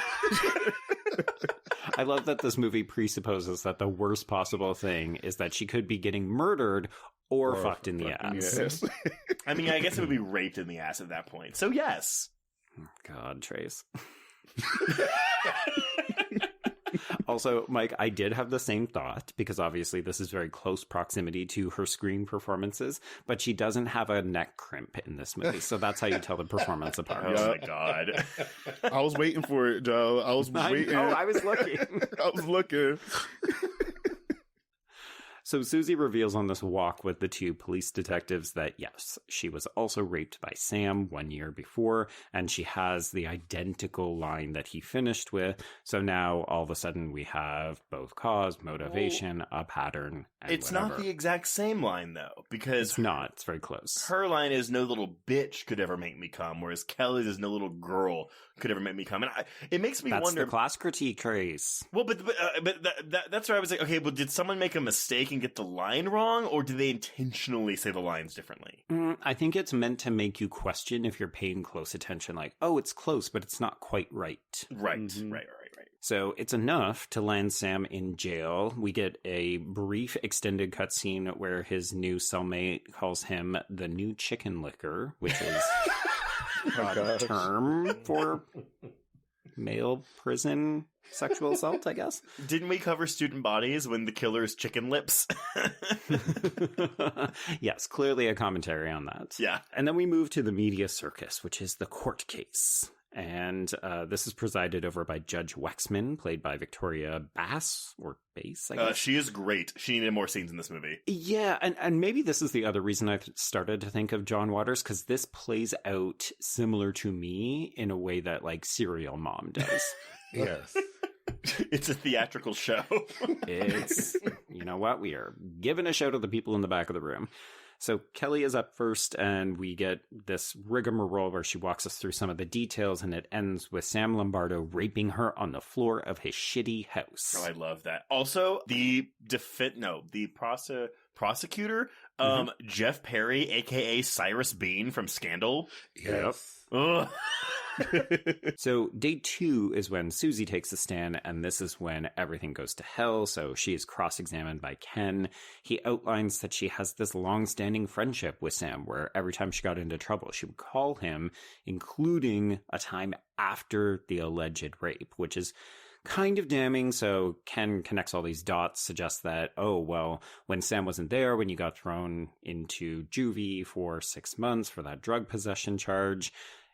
[SPEAKER 3] I love that this movie presupposes that the worst possible thing is that she could be getting murdered or fucked in the ass.
[SPEAKER 6] Yes.
[SPEAKER 4] I mean, I guess it would be raped in the ass at that point. So yes.
[SPEAKER 3] God, Trace. Also, Mike, I did have the same thought because obviously this is very close proximity to her Scream performances, but she doesn't have a neck crimp in this movie. So that's how you tell the performance apart.
[SPEAKER 4] Oh my God.
[SPEAKER 6] I was waiting for it, Joe. I was waiting.
[SPEAKER 3] I was looking.
[SPEAKER 6] I was looking.
[SPEAKER 3] So Susie reveals on this walk with the two police detectives that, yes, she was also raped by Sam 1 year before, and she has the identical line that he finished with. So now, all of a sudden, we have both cause, motivation, a pattern, and
[SPEAKER 4] it's
[SPEAKER 3] whatever.
[SPEAKER 4] not the exact same line, though, because...
[SPEAKER 3] It's not. It's very close.
[SPEAKER 4] Her line is, no little bitch could ever make me come, whereas Kelly's is, no little girl could ever make me come. And it makes me wonder...
[SPEAKER 3] That's the class critique, Trace.
[SPEAKER 4] Well, but that's where I was like, okay, well, did someone make a mistake and get the line wrong, or did they intentionally say the lines differently?
[SPEAKER 3] I think it's meant to make you question if you're paying close attention, like, oh, it's close, but it's not quite right.
[SPEAKER 4] Right.
[SPEAKER 3] So it's enough to land Sam in jail. We get a brief extended cutscene where his new cellmate calls him the new chicken licker, which is a term for male prison sexual assault, I guess.
[SPEAKER 4] Didn't we cover student bodies when the killer's chicken lips?
[SPEAKER 3] Yes, clearly a commentary on that.
[SPEAKER 4] Yeah.
[SPEAKER 3] And then we move to the media circus, which is the court case. And this is presided over by Judge Wexman, played by Victoria Bass, or Bass, I guess.
[SPEAKER 4] She is great. She needed more scenes in this movie.
[SPEAKER 3] Yeah, and maybe this is the other reason I've started to think of John Waters, because this plays out similar to me in a way that, like, Serial Mom does.
[SPEAKER 5] Yes.
[SPEAKER 4] It's a theatrical show.
[SPEAKER 3] It's, you know what? We are giving a show to the people in the back of the room. So Kelly is up first, and we get this rigmarole where she walks us through some of the details, and it ends with Sam Lombardo raping her on the floor of his shitty house.
[SPEAKER 4] Oh, I love that. Also, the prosecutor, Jeff Perry, a.k.a. Cyrus Bean from Scandal.
[SPEAKER 5] Yes.
[SPEAKER 4] Ugh.
[SPEAKER 3] So day 2 is when Susie takes the stand, and this is when everything goes to hell. So she is cross-examined by Ken. He outlines that she has this long-standing friendship with Sam, where every time she got into trouble, she would call him, including a time after the alleged rape, which is kind of damning. So Ken connects all these dots, suggests that, oh, well, when Sam wasn't there, when you got thrown into juvie for 6 months for that drug possession charge,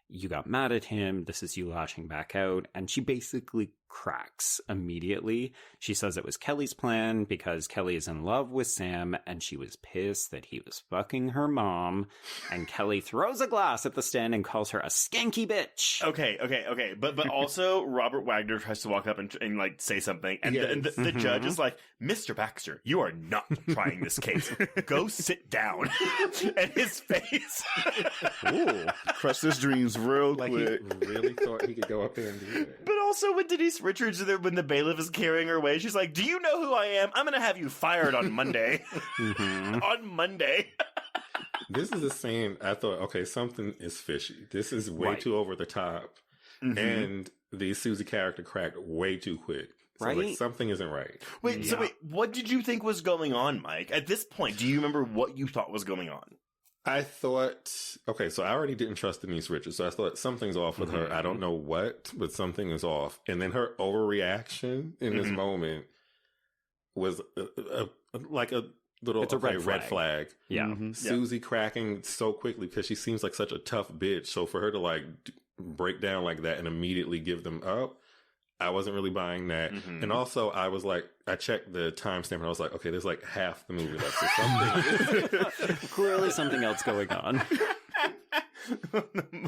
[SPEAKER 3] you got mad at him. This is you lashing back out. And she basically cracks immediately. She says it was Kelly's plan because Kelly is in love with Sam and she was pissed that he was fucking her mom. And Kelly throws a glass at the stand and calls her a skanky bitch.
[SPEAKER 4] Okay. But also Robert Wagner tries to walk up and like say something. And, the judge is like, Mr. Baxter, you are not trying this case. Go sit down. And his face.
[SPEAKER 6] Ooh, crushed his dreams real
[SPEAKER 5] Like
[SPEAKER 6] quick.
[SPEAKER 5] he really thought he could go up there and do that.
[SPEAKER 4] But also when Denise Richards, when the bailiff is carrying her away, she's like, do you know who I am? I'm going to have you fired on Monday. On Monday.
[SPEAKER 5] This is a scene I thought, okay, something is fishy. This is way too over the top. And the Susie character cracked way too quick. So
[SPEAKER 3] Right?
[SPEAKER 5] like, something isn't right.
[SPEAKER 4] Wait, what did you think was going on, Mike? At this point, do you remember what you thought was going on?
[SPEAKER 5] I thought, okay, so I already didn't trust Denise Richards, so I thought something's off with her. I don't know what, but something is off. And then her overreaction in this moment was like a little
[SPEAKER 3] It's a red
[SPEAKER 5] flag.
[SPEAKER 3] Yeah.
[SPEAKER 5] Susie cracking so quickly because she seems like such a tough bitch. So for her to like break down like that and immediately give them up, I wasn't really buying that. And also I was like, I checked the timestamp and I was like, okay, there's like half the movie left. So something
[SPEAKER 3] Clearly something else going on.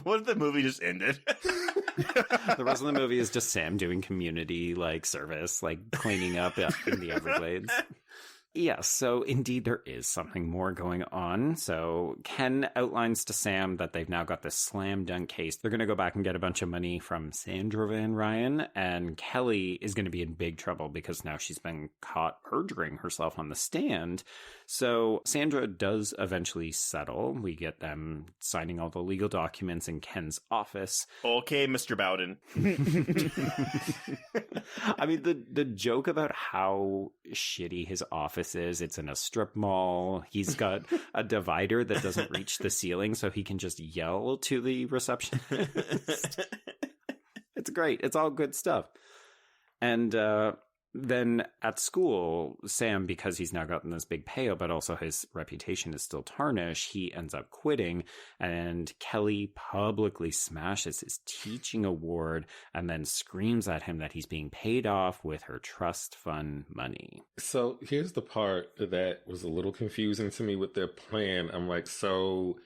[SPEAKER 4] What if the movie just ended?
[SPEAKER 3] The rest of the movie is just Sam doing community like service, like cleaning up in the Everglades. Yes, so indeed there is something more going on. So Ken outlines to Sam that they've now got this slam dunk case. They're going to go back and get a bunch of money from Sandra Van Ryan, and Kelly is going to be in big trouble because now she's been caught perjuring herself on the stand. So Sandra does eventually settle. We get them signing all the legal documents in Ken's office.
[SPEAKER 4] Okay, Mr. Bowden.
[SPEAKER 3] I mean, the joke about how shitty his office is, it's in a strip mall. He's got a divider that doesn't reach the ceiling, so he can just yell to the receptionist. It's great. It's all good stuff. And then at school, Sam, because he's now gotten this big payout, but also his reputation is still tarnished, he ends up quitting, and Kelly publicly smashes his teaching award and then screams at him that he's being paid off with her trust fund money.
[SPEAKER 5] So here's the part that was a little confusing to me with their plan. I'm like, so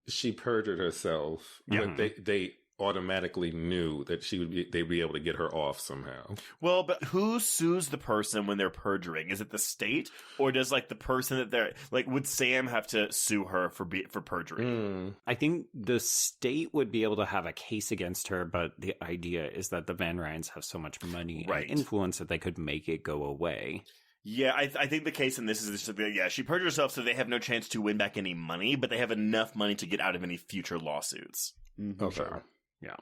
[SPEAKER 5] she perjured herself, but they automatically knew that they'd be able to get her off somehow.
[SPEAKER 4] Well, but who sues the person when they're perjuring? Is it the state, or does like the person that they're like? Would Sam have to sue her for perjury?
[SPEAKER 3] I think the state would be able to have a case against her, but the idea is that the Van Ryans have so much money and influence that they could make it go away.
[SPEAKER 4] Yeah, I think the case in this is just that, she perjured herself, so they have no chance to win back any money, but they have enough money to get out of any future lawsuits.
[SPEAKER 5] Okay. Sure.
[SPEAKER 3] Yeah.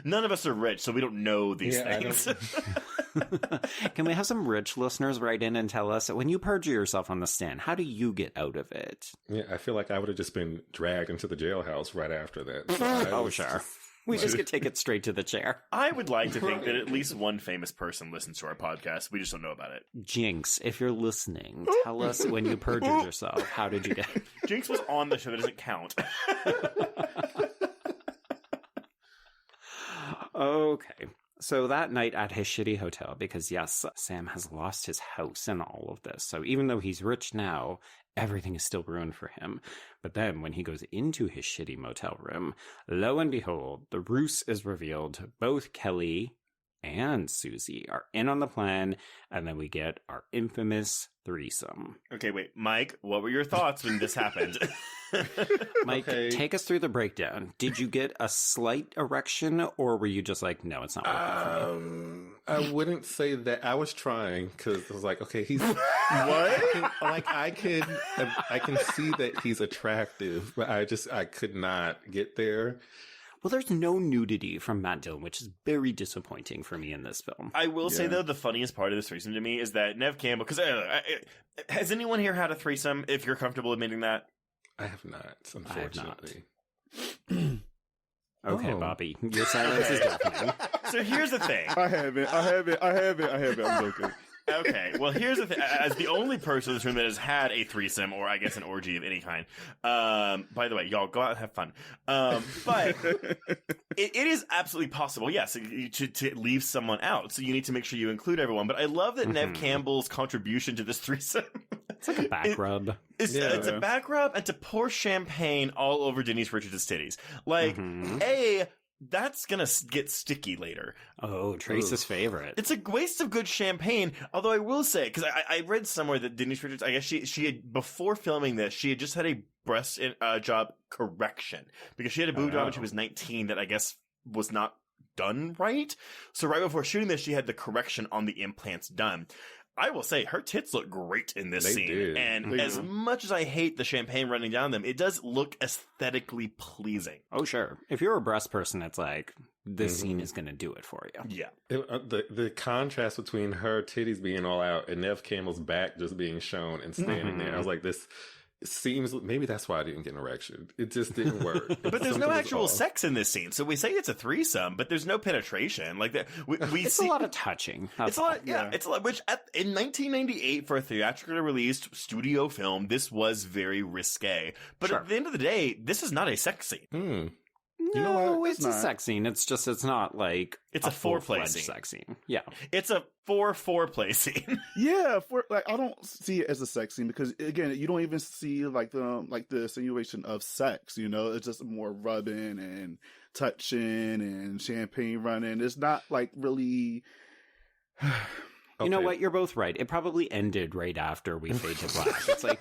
[SPEAKER 4] None of us are rich, so we don't know these things.
[SPEAKER 3] Can we have some rich listeners write in and tell us, when you perjure yourself on the stand, how do you get out of it?
[SPEAKER 5] Yeah, I feel like I would have just been dragged into the jailhouse right after that. So
[SPEAKER 3] sure. We just could take it straight to the chair.
[SPEAKER 4] I would like to think that at least one famous person listens to our podcast. We just don't know about it.
[SPEAKER 3] Jinx, if you're listening, tell us when you perjured yourself. How did you get it?
[SPEAKER 4] Jinx was on the show. That doesn't count.
[SPEAKER 3] Okay. So that night at his shitty hotel, because yes, Sam has lost his house in all of this. So even though he's rich now, everything is still ruined for him. But then when he goes into his shitty motel room, lo and behold, the ruse is revealed. Both Kelly and Susie are in on the plan, and then we get our infamous threesome.
[SPEAKER 4] Okay, wait, Mike, what were your thoughts when this happened?
[SPEAKER 3] Mike, take us through the breakdown. Did you get a slight erection, or were you just like, no, it's not working for me?
[SPEAKER 5] I wouldn't say that. I was trying because I was like, okay, he's
[SPEAKER 4] what?
[SPEAKER 5] I can see that he's attractive, but I could not get there.
[SPEAKER 3] Well, there's no nudity from Matt Dillon, which is very disappointing for me in this film.
[SPEAKER 4] I will say, though, the funniest part of this threesome to me is that Neve Campbell, because has anyone here had a threesome, if you're comfortable admitting that?
[SPEAKER 5] I have not, unfortunately.
[SPEAKER 3] Okay, Bobby, your silence is deafening.
[SPEAKER 4] So here's the thing.
[SPEAKER 6] I haven't. I'm joking.
[SPEAKER 4] Okay, well, here's the thing. As the only person in this room that has had a threesome, or I guess an orgy of any kind, by the way, y'all go out and have fun. But it is absolutely possible, yes, to leave someone out. So you need to make sure you include everyone. But I love that Neve Campbell's contribution to this threesome.
[SPEAKER 3] It's like a back rub.
[SPEAKER 4] It's a back rub, and to pour champagne all over Denise Richards' titties. Like, that's gonna get sticky later.
[SPEAKER 3] Oh, Trace's favorite.
[SPEAKER 4] It's a waste of good champagne. Although I will say, because I read somewhere that Denise Richards, I guess she had, before filming this, she had just had a breast job correction because she had a boob job when she was 19 that I guess was not done right. So right before shooting this, she had the correction on the implants done. I will say her tits look great in this scene.
[SPEAKER 5] Did.
[SPEAKER 4] And as much as I hate the champagne running down them, it does look aesthetically pleasing.
[SPEAKER 3] Oh, sure. If you're a breast person, it's like, this scene is going to do it for you.
[SPEAKER 4] Yeah.
[SPEAKER 5] The contrast between her titties being all out and Neve Campbell's back just being shown and standing there, I was like, this seems, maybe that's why I didn't get an erection. It just didn't work.
[SPEAKER 4] But there's no actual sex in this scene. So we say it's a threesome, but there's no penetration. Like that, we
[SPEAKER 3] it's
[SPEAKER 4] see
[SPEAKER 3] a lot of touching.
[SPEAKER 4] It's a lot, yeah. It's a lot. Which in 1998, for a theatrically released studio film, this was very risque. But at the end of the day, this is not a sex scene.
[SPEAKER 3] No,
[SPEAKER 6] You know what?
[SPEAKER 3] it's a sex scene. It's just, it's not like
[SPEAKER 4] it's a foreplay scene.
[SPEAKER 3] sex scene. Yeah.
[SPEAKER 4] It's a foreplay scene.
[SPEAKER 6] Yeah, I don't see it as a sex scene because again, you don't even see the insinuation of sex. You know, it's just more rubbing and touching and champagne running. It's not like really.
[SPEAKER 3] You know what? You're both right. It probably ended right after we fade to black. It's like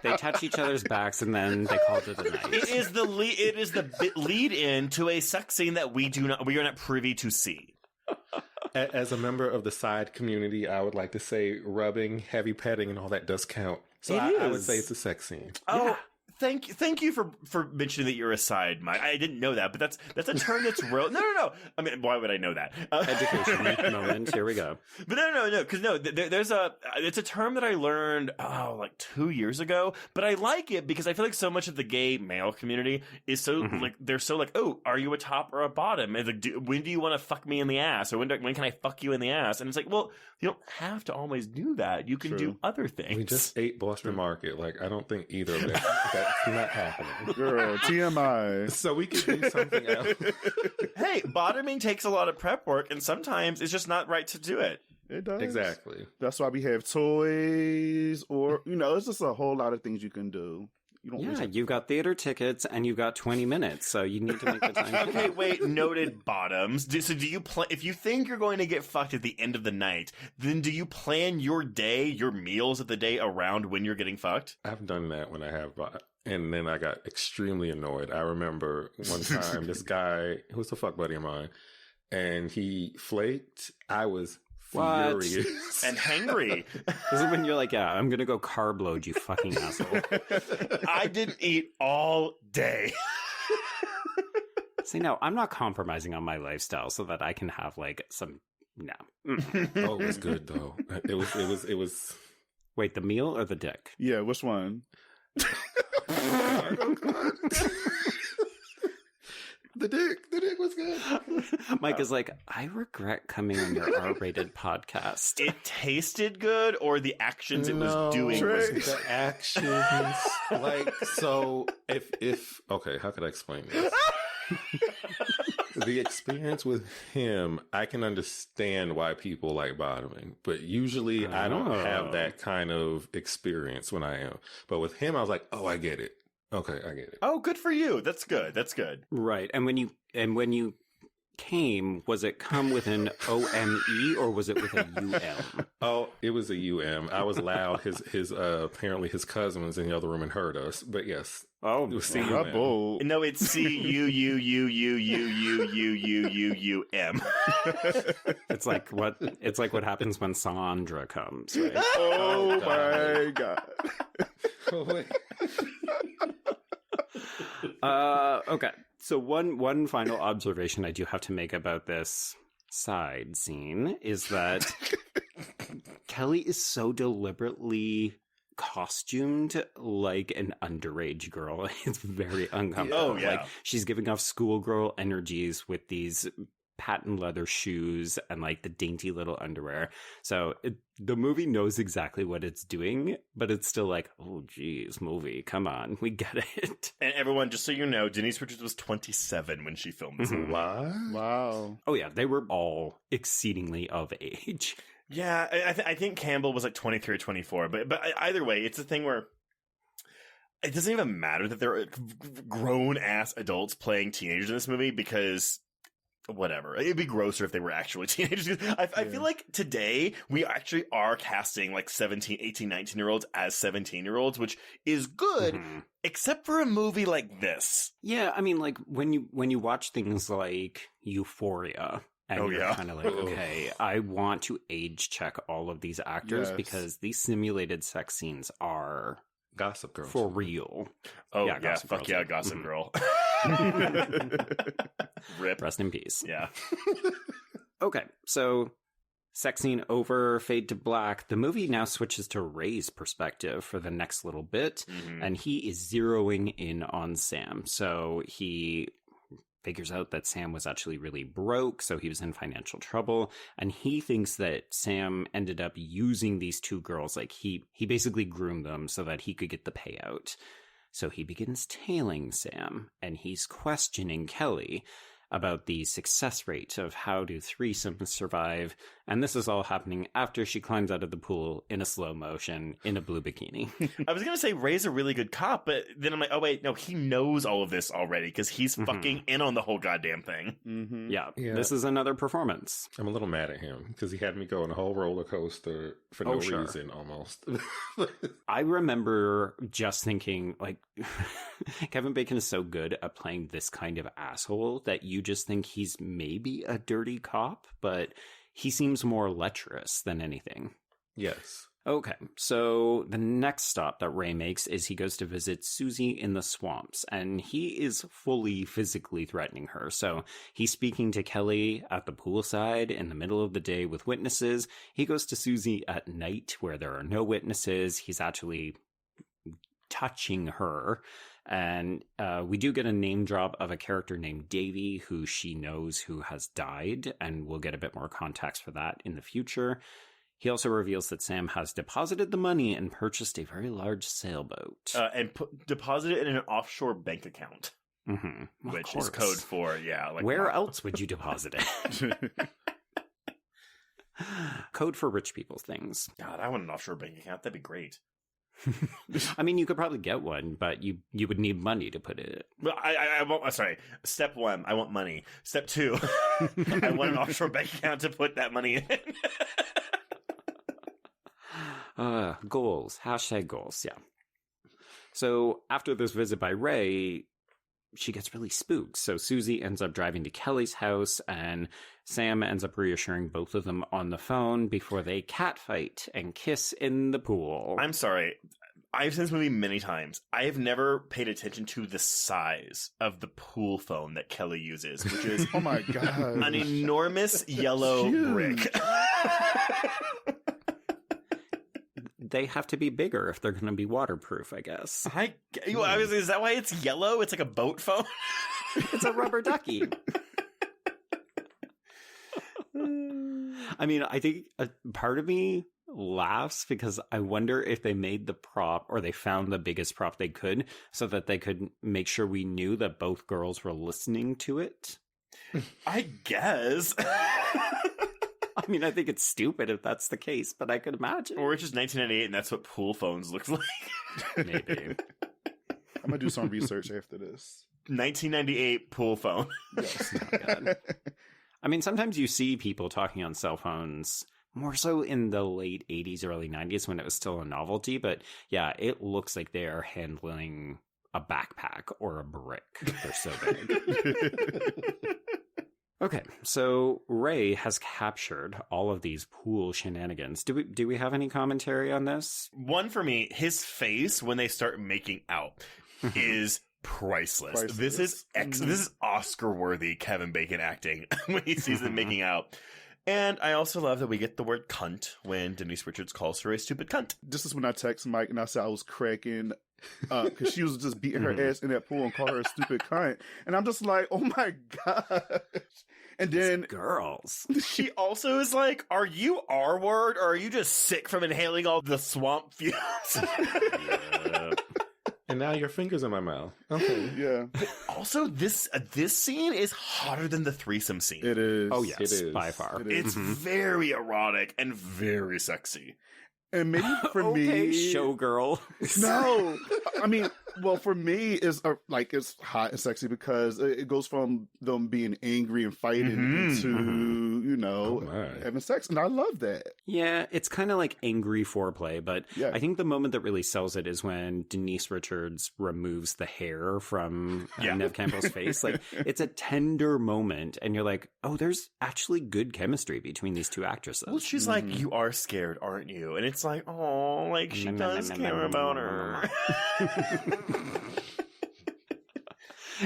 [SPEAKER 3] they touch each other's backs and then they called it a night.
[SPEAKER 4] It is the lead in to a sex scene that we are not privy to see.
[SPEAKER 5] As a member of the side community, I would like to say rubbing, heavy petting, and all that does count. So I would say it's a sex scene.
[SPEAKER 4] Oh. Yeah. Thank you for mentioning that you're a side, Mike. I didn't know that, but that's a term that's real. No. I mean, why would I know that?
[SPEAKER 3] Education moment. Here we go.
[SPEAKER 4] But no, because it's a term that I learned like 2 years ago. But I like it because I feel like so much of the gay male community is so like they're so like, oh, are you a top or a bottom? And like, when do you want to fuck me in the ass, or when can I fuck you in the ass? And it's like, well, you don't have to always do that. You can do other things.
[SPEAKER 5] We just ate Boston Market. Like, I don't think either of them. That's not happening.
[SPEAKER 6] Girl, TMI.
[SPEAKER 5] So we could do something else.
[SPEAKER 4] Hey, bottoming takes a lot of prep work, and sometimes it's just not right to do it.
[SPEAKER 6] It does.
[SPEAKER 5] Exactly.
[SPEAKER 6] That's why we have toys, or, it's just a whole lot of things you can do.
[SPEAKER 3] You've got theater tickets and you've got 20 minutes, so you need to make the time.
[SPEAKER 4] Okay, wait, noted bottoms. So do you if you think you're going to get fucked at the end of the night, then do you plan your day, your meals of the day around when you're getting fucked?
[SPEAKER 5] I've done that when I have, and then I got extremely annoyed. I remember one time this guy, who's a fuck buddy of mine, and he flaked. I was furious.
[SPEAKER 4] And hangry.
[SPEAKER 3] This is when you're like, yeah, I'm going to go carb load, you fucking asshole.
[SPEAKER 4] I didn't eat all day.
[SPEAKER 3] See, no, I'm not compromising on my lifestyle so that I can have like some, no.
[SPEAKER 5] Oh, it was good though. It was.
[SPEAKER 3] Wait, the meal or the dick?
[SPEAKER 6] Yeah, which one?
[SPEAKER 5] The dick was good.
[SPEAKER 3] Mike is like, I regret coming on your R-rated podcast.
[SPEAKER 4] It tasted good, or the actions it was doing was good?
[SPEAKER 5] The actions. Like, so if okay, how could I explain this? The experience with him, I can understand why people like bottoming, but usually I don't have that kind of experience when I am. But with him, I was like, oh, I get it. Okay, I get it.
[SPEAKER 4] Oh, good for you. That's good. That's good.
[SPEAKER 3] Right. And when you came, was it come with an OME or was it with a UM?
[SPEAKER 5] Oh, it was a UM. I was loud. His apparently his cousin was in the other room and heard us. But yes.
[SPEAKER 3] Oh,
[SPEAKER 5] it was CUM.
[SPEAKER 4] No, it's CUUUUUUUUUM.
[SPEAKER 3] It's like what happens when Sandra comes, right?
[SPEAKER 6] Oh my god.
[SPEAKER 5] Oh, wait.
[SPEAKER 3] Okay. So one final observation I do have to make about this side scene is that Kelly is so deliberately costumed like an underage girl. It's very uncomfortable.
[SPEAKER 4] Oh, yeah.
[SPEAKER 3] Like she's giving off schoolgirl energies with these patent leather shoes and like the dainty little underwear. So the movie knows exactly what it's doing, but it's still like, oh geez, movie, come on, we get it.
[SPEAKER 4] And everyone, just so you know, Denise Richards was 27 when she filmed this movie.
[SPEAKER 6] Wow.
[SPEAKER 3] Oh yeah, they were all exceedingly of age.
[SPEAKER 4] Yeah, I think Campbell was like 23 or 24, but either way, it's a thing where it doesn't even matter that they're grown-ass adults playing teenagers in this movie, because whatever. It'd be grosser if they were actually teenagers. I feel like today we actually are casting like 17, 18, 19-year-olds as 17-year-olds, which is good, except for a movie like this.
[SPEAKER 3] Yeah, I mean, like when you watch things like Euphoria, and you're kind of like, okay, I want to age check all of these actors because these simulated sex scenes are
[SPEAKER 5] Gossip Girl
[SPEAKER 3] for real.
[SPEAKER 4] Oh yeah, fuck yeah, Gossip Girl. Rip.
[SPEAKER 3] Rest in peace.
[SPEAKER 4] Yeah.
[SPEAKER 3] Okay, so sex scene over, fade to black. The movie now switches to Ray's perspective for the next little bit, and he is zeroing in on Sam. So he figures out that Sam was actually really broke, so he was in financial trouble, and he thinks that Sam ended up using these two girls. Like he basically groomed them so that he could get the payout. So he begins tailing Sam, and he's questioning Kelly about the success rate of how do threesomes survive, and this is all happening after she climbs out of the pool in a slow motion in a blue bikini.
[SPEAKER 4] I was gonna say Ray's a really good cop, but then I'm like, oh wait, no, he knows all of this already because he's fucking in on the whole goddamn thing.
[SPEAKER 3] Yeah, this is another performance.
[SPEAKER 5] I'm a little mad at him because he had me go on a whole roller coaster for no reason almost.
[SPEAKER 3] I remember just thinking, like, Kevin Bacon is so good at playing this kind of asshole that you just think he's maybe a dirty cop, but he seems more lecherous than anything.
[SPEAKER 5] Yes.
[SPEAKER 3] Okay, so the next stop that Ray makes is he goes to visit Susie in the swamps, and he is fully physically threatening her. So he's speaking to Kelly at the poolside in the middle of the day with witnesses. He goes to Susie at night where there are no witnesses. He's actually touching her. And we do get a name drop of a character named Davy, who she knows who has died, and we'll get a bit more context for that in the future. He also reveals that Sam has deposited the money and purchased a very large sailboat.
[SPEAKER 4] And deposited it in an offshore bank account. Which is code for, like...
[SPEAKER 3] Where else would you deposit it? Code for rich people's things.
[SPEAKER 4] God, I want an offshore bank account. That'd be great.
[SPEAKER 3] I mean, you could probably get one, but you would need money to put it in.
[SPEAKER 4] Well, I won't. Sorry. Step 1, I want money. Step 2, I want an offshore bank account to put that money in.
[SPEAKER 3] Goals. Hashtag goals. Yeah. So after this visit by Ray, she gets really spooked. So Susie ends up driving to Kelly's house, and Sam ends up reassuring both of them on the phone before they catfight and kiss in the pool.
[SPEAKER 4] I'm sorry. I've seen this movie many times. I have never paid attention to the size of the pool phone that Kelly uses, which is
[SPEAKER 6] oh my God,
[SPEAKER 4] an enormous yellow brick.
[SPEAKER 3] They have to be bigger if they're going to be waterproof, I guess.
[SPEAKER 4] Is that why it's yellow? It's like a boat phone?
[SPEAKER 3] It's a rubber ducky. I mean, I think a part of me laughs because I wonder if they made the prop, or they found the biggest prop they could, so that they could make sure we knew that both girls were listening to it.
[SPEAKER 4] I guess.
[SPEAKER 3] I mean, I think it's stupid if that's the case, but I could imagine.
[SPEAKER 4] Or it's just 1998 and that's what pool phones look like.
[SPEAKER 3] Maybe.
[SPEAKER 6] I'm going to do some research after this.
[SPEAKER 4] 1998 pool phone.
[SPEAKER 6] Yes.
[SPEAKER 3] Oh, God. I mean, sometimes you see people talking on cell phones, more so in the late 80s, early 90s when it was still a novelty. But yeah, it looks like they are handling a backpack or a brick. They're so big. Okay, so Ray has captured all of these pool shenanigans. Do we have any commentary on this?
[SPEAKER 4] One for me, his face when they start making out is priceless. This is Oscar-worthy Kevin Bacon acting when he sees them making out. And I also love that we get the word cunt when Denise Richards calls her a stupid cunt.
[SPEAKER 6] This is when I text Mike and I said I was cracking because she was just beating her ass in that pool and called her a stupid cunt. And I'm just like, oh my gosh. And then
[SPEAKER 3] girls.
[SPEAKER 4] She also is like, are you R-word, or are you just sick from inhaling all the swamp fumes?
[SPEAKER 3] Yeah.
[SPEAKER 5] And now your finger's in my mouth. Okay.
[SPEAKER 6] yeah,
[SPEAKER 4] Also, this scene is hotter than the threesome scene.
[SPEAKER 6] it is.
[SPEAKER 3] Oh, yes,
[SPEAKER 5] It is.
[SPEAKER 3] by far.
[SPEAKER 6] It is.
[SPEAKER 4] It's very erotic and very sexy.
[SPEAKER 6] And maybe for
[SPEAKER 3] Okay,
[SPEAKER 6] me,
[SPEAKER 3] showgirl.
[SPEAKER 6] no, I mean, well, for me, it's it's hot and sexy because it goes from them being angry and fighting to
[SPEAKER 5] Oh, my.
[SPEAKER 6] having sex, and I love that.
[SPEAKER 3] Yeah, it's kind of like angry foreplay, but
[SPEAKER 6] Yeah.
[SPEAKER 3] I think the moment that really sells it is when Denise Richards removes the hair from Neve Campbell's face. Like, it's a tender moment, and you're like, oh, there's actually good chemistry between these two actresses.
[SPEAKER 4] Well, she's like, you are scared, aren't you? And it's like, oh, like she does care about her.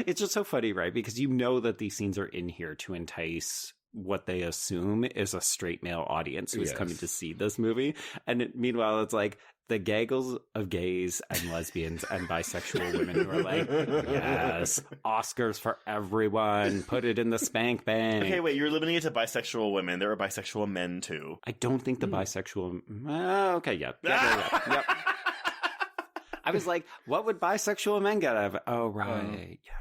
[SPEAKER 3] It's just so funny, right? Because you know that these scenes are in here to entice what they assume is a straight male audience who is
[SPEAKER 5] Yes.
[SPEAKER 3] coming to see this movie. And meanwhile, it's like the gaggles of gays and lesbians and bisexual women who are like, yes, Oscars for everyone. Put it in the spank bank.
[SPEAKER 4] Okay, wait, you're limiting it to bisexual women. There are bisexual men, too.
[SPEAKER 3] I don't think the bisexual... okay, yeah. I was like, what would bisexual men get out of it? Oh, right. Yeah.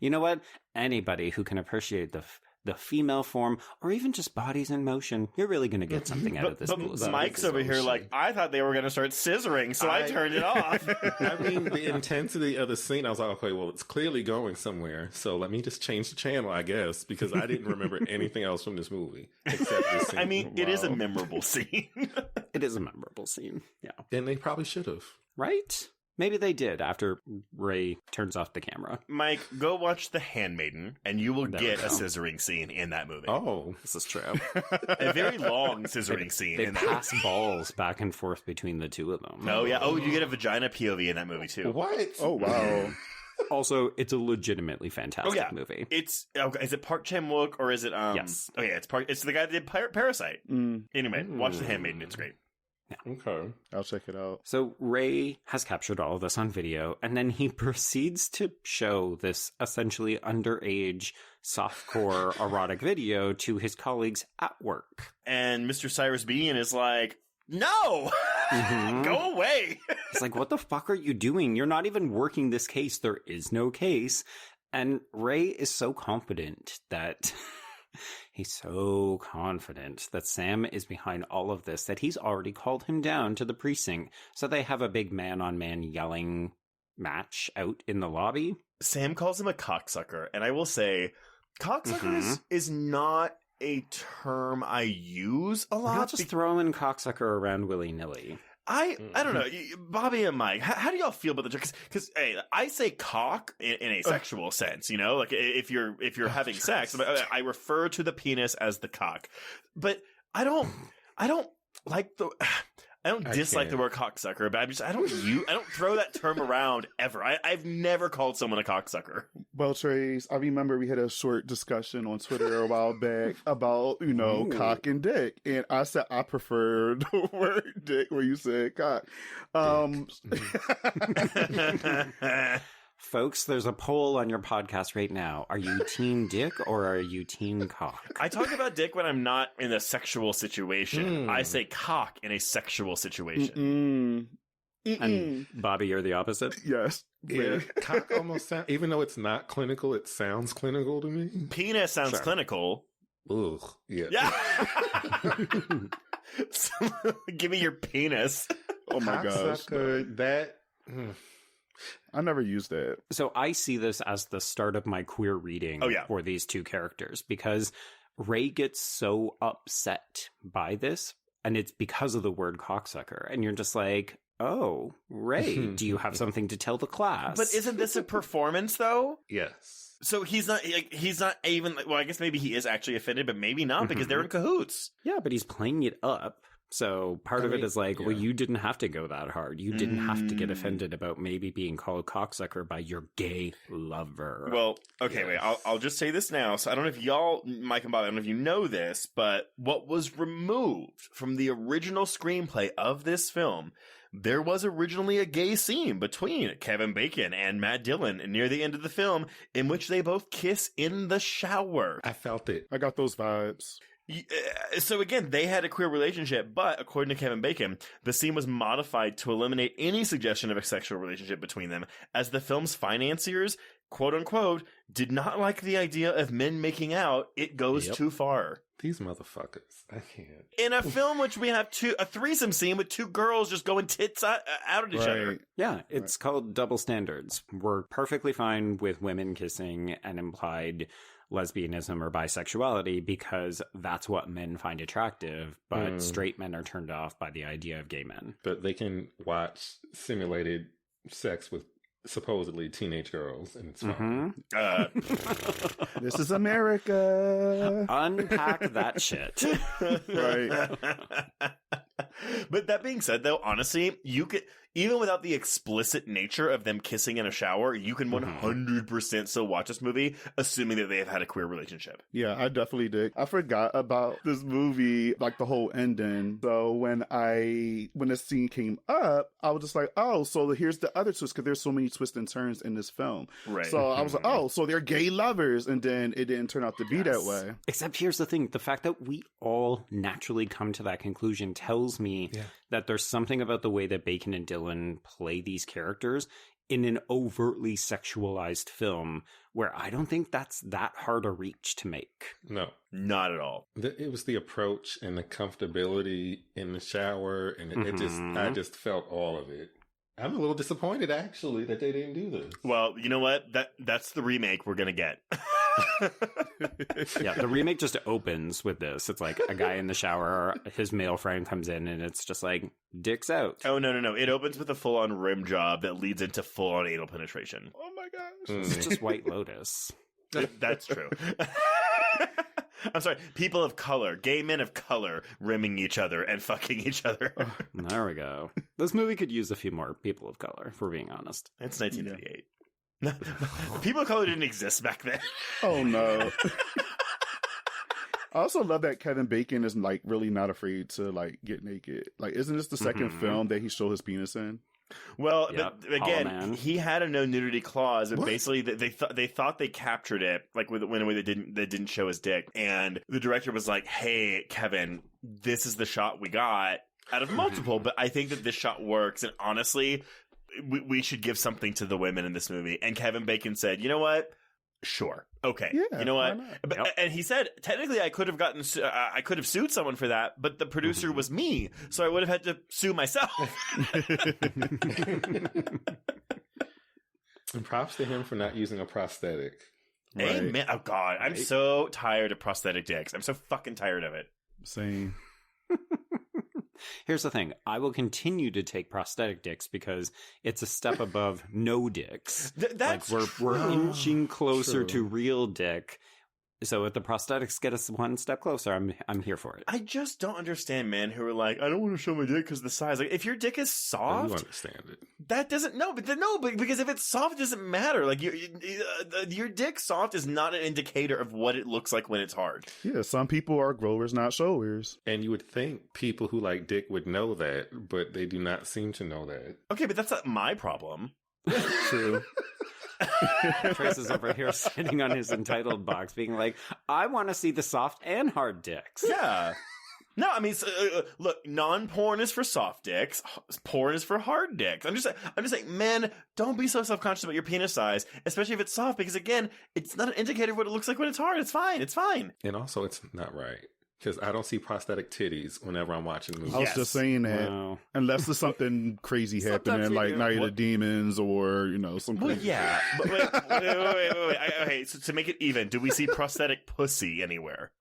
[SPEAKER 3] You know what? Anybody who can appreciate the female form, or even just bodies in motion, you're really going to get something out of this movie.
[SPEAKER 4] But Mike's over here like, I thought they were going to start scissoring, so I turned it off.
[SPEAKER 5] I mean, the intensity of the scene, I was like, okay, well, it's clearly going somewhere, so let me just change the channel, I guess, because I didn't remember anything else from this movie except this scene.
[SPEAKER 4] I mean, it is a memorable scene.
[SPEAKER 3] It is a memorable scene. Yeah.
[SPEAKER 5] And they probably should have.
[SPEAKER 3] Right? Maybe they did after Ray turns off the camera.
[SPEAKER 4] Mike, go watch The Handmaiden, and you will
[SPEAKER 3] There
[SPEAKER 4] get
[SPEAKER 3] we
[SPEAKER 4] a
[SPEAKER 3] go.
[SPEAKER 4] scissoring scene in that movie.
[SPEAKER 5] Oh.
[SPEAKER 3] This is true.
[SPEAKER 4] A very long scissoring scene.
[SPEAKER 3] They
[SPEAKER 4] in that
[SPEAKER 3] pass balls back and forth between the two of them.
[SPEAKER 4] Oh, yeah. Oh, you get a vagina POV in that movie, too.
[SPEAKER 5] What?
[SPEAKER 6] Oh wow.
[SPEAKER 3] Also, it's a legitimately fantastic
[SPEAKER 4] Oh, yeah.
[SPEAKER 3] movie.
[SPEAKER 4] It's is it Park Chan-wook or is it
[SPEAKER 3] Yes.
[SPEAKER 4] Oh yeah, it's the guy that did Parasite. Anyway, watch The Handmaiden, it's great.
[SPEAKER 5] Okay.
[SPEAKER 6] I'll check it out.
[SPEAKER 3] So Ray has captured all of this on video, and then he proceeds to show this essentially underage softcore erotic video to his colleagues at work.
[SPEAKER 4] And Mr. Cyrus Bean is like, "No! Go away."
[SPEAKER 3] It's like, what the fuck are you doing? You're not even working this case. There is no case. And Ray is so confident that he's so confident that Sam is behind all of this that he's already called him down to the precinct. So they have a big man-on-man yelling match out in the lobby.
[SPEAKER 4] Sam calls him a cocksucker, and I will say, cocksucker is not a term I use a
[SPEAKER 3] We're
[SPEAKER 4] lot.
[SPEAKER 3] not just throwing cocksucker around willy-nilly.
[SPEAKER 4] I don't know, Bobby and Mike. How do y'all feel about the term? Because hey, I say cock in a sexual sense. You know, like if you're having sex, I refer to the penis as the cock. But I don't like the. I don't dislike the word cocksucker, but I don't throw that term around ever. I've never called someone a cocksucker.
[SPEAKER 6] Well, Trace, I remember we had a short discussion on Twitter a while back about, cock and dick. And I said I prefer the word dick where you said cock.
[SPEAKER 3] Folks, there's a poll on your podcast right now. Are you team dick or are you team cock?
[SPEAKER 4] I talk about dick when I'm not in a sexual situation. I say cock in a sexual situation.
[SPEAKER 3] And Bobby, you're the opposite?
[SPEAKER 6] Yes.
[SPEAKER 5] Yeah, cock almost sounds, even though it's not clinical, it sounds clinical to me.
[SPEAKER 4] Penis sounds clinical.
[SPEAKER 5] Ugh. Yeah.
[SPEAKER 4] Yeah. So, give me your penis.
[SPEAKER 6] Oh my gosh.
[SPEAKER 5] Cocksucker, that.
[SPEAKER 6] I never used that.
[SPEAKER 3] So I see this as the start of my queer reading for these two characters because Ray gets so upset by this, and it's because of the word cocksucker. And you're just like, oh, Ray, do you have something to tell the class?
[SPEAKER 4] But isn't this a performance, though?
[SPEAKER 5] Yes.
[SPEAKER 4] So he's not even, well, I guess maybe he is actually offended, but maybe not because they're in cahoots.
[SPEAKER 3] Yeah, but he's playing it up So part of it is like, well, you didn't have to go that hard. You didn't have to get offended about maybe being called cocksucker by your gay lover.
[SPEAKER 4] Well, okay, wait. I'll just say this now. So I don't know if y'all, Mike and Bob, I don't know if you know this, but what was removed from the original screenplay of this film, there was originally a gay scene between Kevin Bacon and Matt Dillon near the end of the film in which they both kiss in the shower.
[SPEAKER 5] I felt it.
[SPEAKER 6] I got those vibes.
[SPEAKER 4] So again, they had a queer relationship, but according to Kevin Bacon, the scene was modified to eliminate any suggestion of a sexual relationship between them, as the film's financiers, quote unquote, did not like the idea of men making out. It goes too far.
[SPEAKER 5] These motherfuckers. I can't.
[SPEAKER 4] In a film which we have a threesome scene with two girls just going tits out at each other.
[SPEAKER 3] Yeah, it's called double standards. We're perfectly fine with women kissing and implied lesbianism or bisexuality because that's what men find attractive, but straight men are turned off by the idea of gay men.
[SPEAKER 5] But they can watch simulated sex with supposedly teenage girls, and it's fine.
[SPEAKER 6] This is America.
[SPEAKER 3] Unpack that shit.
[SPEAKER 6] Right.
[SPEAKER 4] But that being said, though, honestly, you could, even without the explicit nature of them kissing in a shower, you can 100% still watch this movie, assuming that they have had a queer relationship.
[SPEAKER 6] Yeah, I definitely did. I forgot about this movie, like the whole ending. So when this scene came up, I was just like, oh, so here's the other twist, because there's so many twists and turns in this film.
[SPEAKER 4] Right.
[SPEAKER 6] So I was like, oh, so they're gay lovers, and then it didn't turn out to be that way.
[SPEAKER 3] Except here's the thing. The fact that we all naturally come to that conclusion tells me that there's something about the way that Bacon and Dillon play these characters in an overtly sexualized film where I don't think that's that hard a reach to make.
[SPEAKER 5] No.
[SPEAKER 4] Not at all.
[SPEAKER 5] It was the approach and the comfortability in the shower, and I just felt all of it. I'm a little disappointed, actually, that they didn't do this.
[SPEAKER 4] Well, you know what? That's the remake we're going to get.
[SPEAKER 3] Yeah, the remake just opens with this. It's like a guy in the shower, his male friend comes in, and it's just like, dicks out.
[SPEAKER 4] Oh, no. It opens with a full-on rim job that leads into full-on anal penetration.
[SPEAKER 6] Oh my gosh.
[SPEAKER 3] It's just White Lotus.
[SPEAKER 4] That's true. I'm sorry, people of color, gay men of color, rimming each other and fucking each other.
[SPEAKER 3] There we go. This movie could use a few more people of color, if we're being honest.
[SPEAKER 4] It's 1988. People of color didn't exist back then.
[SPEAKER 6] Oh no. I also love that Kevin Bacon is like really not afraid to like get naked. Like, isn't this the second film that he showed his penis in?
[SPEAKER 4] Well, but again, he had a no nudity clause, and basically they thought they captured it, like when they didn't show his dick, and the director was like, "Hey, Kevin, this is the shot we got out of multiple, but I think that this shot works, and honestly, we should give something to the women in this movie." And Kevin Bacon said, "You know what? Sure. Okay.
[SPEAKER 6] Yeah,
[SPEAKER 4] you know what?" And he said, technically, I could have sued someone for that, but the producer was me, so I would have had to sue myself.
[SPEAKER 5] And props to him for not using a prosthetic.
[SPEAKER 4] Amen. Oh God, I'm so tired of prosthetic dicks. I'm so fucking tired of it.
[SPEAKER 6] Same.
[SPEAKER 3] Here's the thing. I will continue to take prosthetic dicks because it's a step above no dicks.
[SPEAKER 4] That's
[SPEAKER 3] like we're inching closer to real dick. So if the prosthetics get us one step closer, I'm here for it.
[SPEAKER 4] I just don't understand men who are like, I don't want to show my dick because of the size. Like, if your dick is soft,
[SPEAKER 5] you understand it.
[SPEAKER 4] That doesn't but because if it's soft, it doesn't matter. Like your dick soft is not an indicator of what it looks like when it's hard.
[SPEAKER 6] Yeah, some people are growers, not showers.
[SPEAKER 5] And you would think people who like dick would know that, but they do not seem to know that.
[SPEAKER 4] Okay, but that's not my problem.
[SPEAKER 6] True.
[SPEAKER 3] Trace is over here sitting on his entitled box being like, I want to see the soft and hard dicks.
[SPEAKER 4] Yeah. No, I mean, look, non-porn is for soft dicks. Porn is for hard dicks. I'm just saying, men, don't be so self-conscious about your penis size, especially if it's soft, because again, it's not an indicator of what it looks like when it's hard. It's fine. It's fine.
[SPEAKER 5] And also, it's not right. Because I don't see prosthetic titties whenever I'm watching movies.
[SPEAKER 6] I was just saying that. Wow. Unless there's something crazy happening, like Night of the Demons or, some crazy.
[SPEAKER 4] Well, yeah. But wait. Okay, so to make it even, do we see prosthetic pussy anywhere?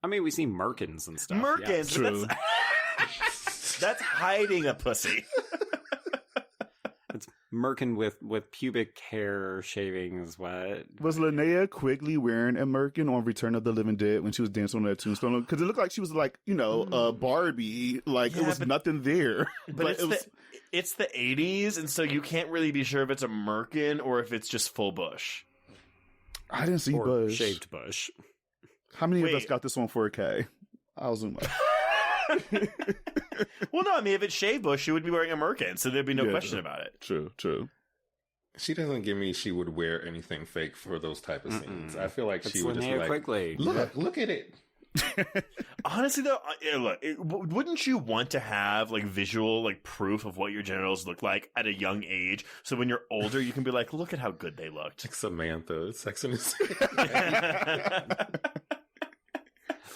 [SPEAKER 3] I mean, we see merkins and stuff.
[SPEAKER 4] Merkins.
[SPEAKER 3] Yeah.
[SPEAKER 4] True. That's hiding a pussy.
[SPEAKER 3] merkin with pubic hair shavings. What
[SPEAKER 6] was Linnea Quigley wearing a merkin on Return of the Living Dead when she was dancing on that tombstone? Because it looked like she was like, Barbie. Like it was nothing there.
[SPEAKER 4] But it's the 80s, and so you can't really be sure if it's a merkin or if it's just full bush.
[SPEAKER 6] I didn't see
[SPEAKER 3] or
[SPEAKER 6] bush.
[SPEAKER 3] shaved bush.
[SPEAKER 6] How many of us got this on 4K? I'll zoom up.
[SPEAKER 4] Well, no, I mean, if it's shaved bush, she would be wearing a merkin, so there'd be no question about it.
[SPEAKER 6] True.
[SPEAKER 5] She doesn't give me she would wear anything fake for those type of scenes. I feel like she would just be
[SPEAKER 3] Linnea
[SPEAKER 5] like,
[SPEAKER 3] Quigley.
[SPEAKER 5] Look at it.
[SPEAKER 4] Honestly, though, look, wouldn't you want to have like visual like proof of what your genitals look like at a young age, so when you're older you can be like, look at how good they looked?
[SPEAKER 5] Like Samantha, Sex and the City.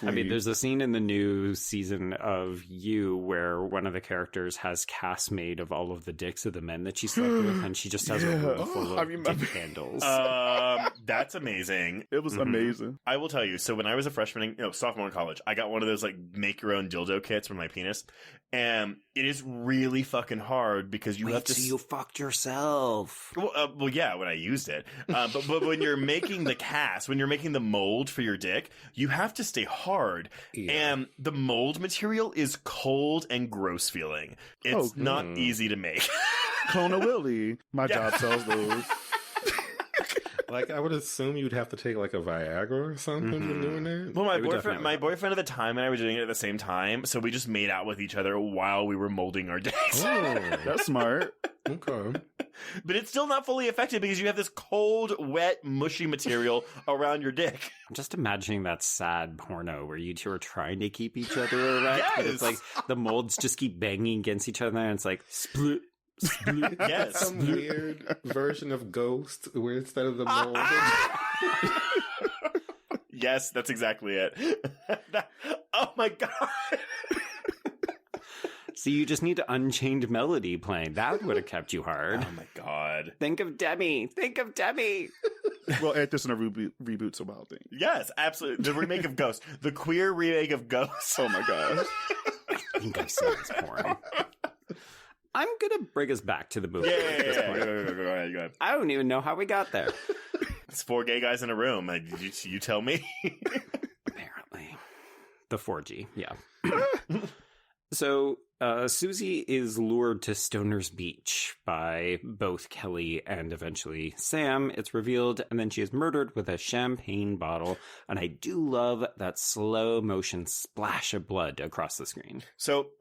[SPEAKER 3] I mean, there's a scene in the new season of You where one of the characters has casts made of all of the dicks of the men that she slept with, and she just has a room full of dick handles.
[SPEAKER 4] That's amazing.
[SPEAKER 6] It was amazing.
[SPEAKER 4] I will tell you. So when I was a freshman, sophomore in college, I got one of those like make your own dildo kits for my penis, and it is really fucking hard because you have to.
[SPEAKER 3] So you fucked yourself.
[SPEAKER 4] Well, yeah, when I used it, but when you're making the cast, when you're making the mold for your dick, you have to stay hard, and the mold material is cold and gross feeling. It's not easy to make.
[SPEAKER 6] Kona Willie, my job sells those.
[SPEAKER 5] Like, I would assume you'd have to take like a Viagra or something for doing that.
[SPEAKER 4] Well, my boyfriend at the time and I were doing it at the same time, so we just made out with each other while we were molding our dicks.
[SPEAKER 5] Oh,
[SPEAKER 6] that's smart.
[SPEAKER 5] Okay.
[SPEAKER 4] But it's still not fully effective because you have this cold, wet, mushy material around your dick.
[SPEAKER 3] I'm just imagining that sad porno where you two are trying to keep each other erect, but it's like the molds just keep banging against each other, and it's like split.
[SPEAKER 4] Yes.
[SPEAKER 5] Some weird version of Ghost where instead of the mold.
[SPEAKER 4] Yes, that's exactly it. Oh my god.
[SPEAKER 3] So you just need Unchained Melody playing. That would have kept you hard.
[SPEAKER 4] Oh my god.
[SPEAKER 3] Think of Demi.
[SPEAKER 6] We'll add this in a reboot to Wild Thing.
[SPEAKER 4] Yes, absolutely. The remake of Ghost. The queer remake of Ghost.
[SPEAKER 6] Oh my gosh.
[SPEAKER 3] I think I've seen this porn. I'm going to bring us back to the movie.
[SPEAKER 4] Yeah. Go ahead.
[SPEAKER 3] I don't even know how we got there.
[SPEAKER 4] It's 4 gay guys in a room. You tell me.
[SPEAKER 3] Apparently. The 4G, yeah. So, Susie is lured to Stoner's Beach by both Kelly and eventually Sam, it's revealed, and then she is murdered with a champagne bottle, and I do love that slow motion splash of blood across the screen.
[SPEAKER 4] So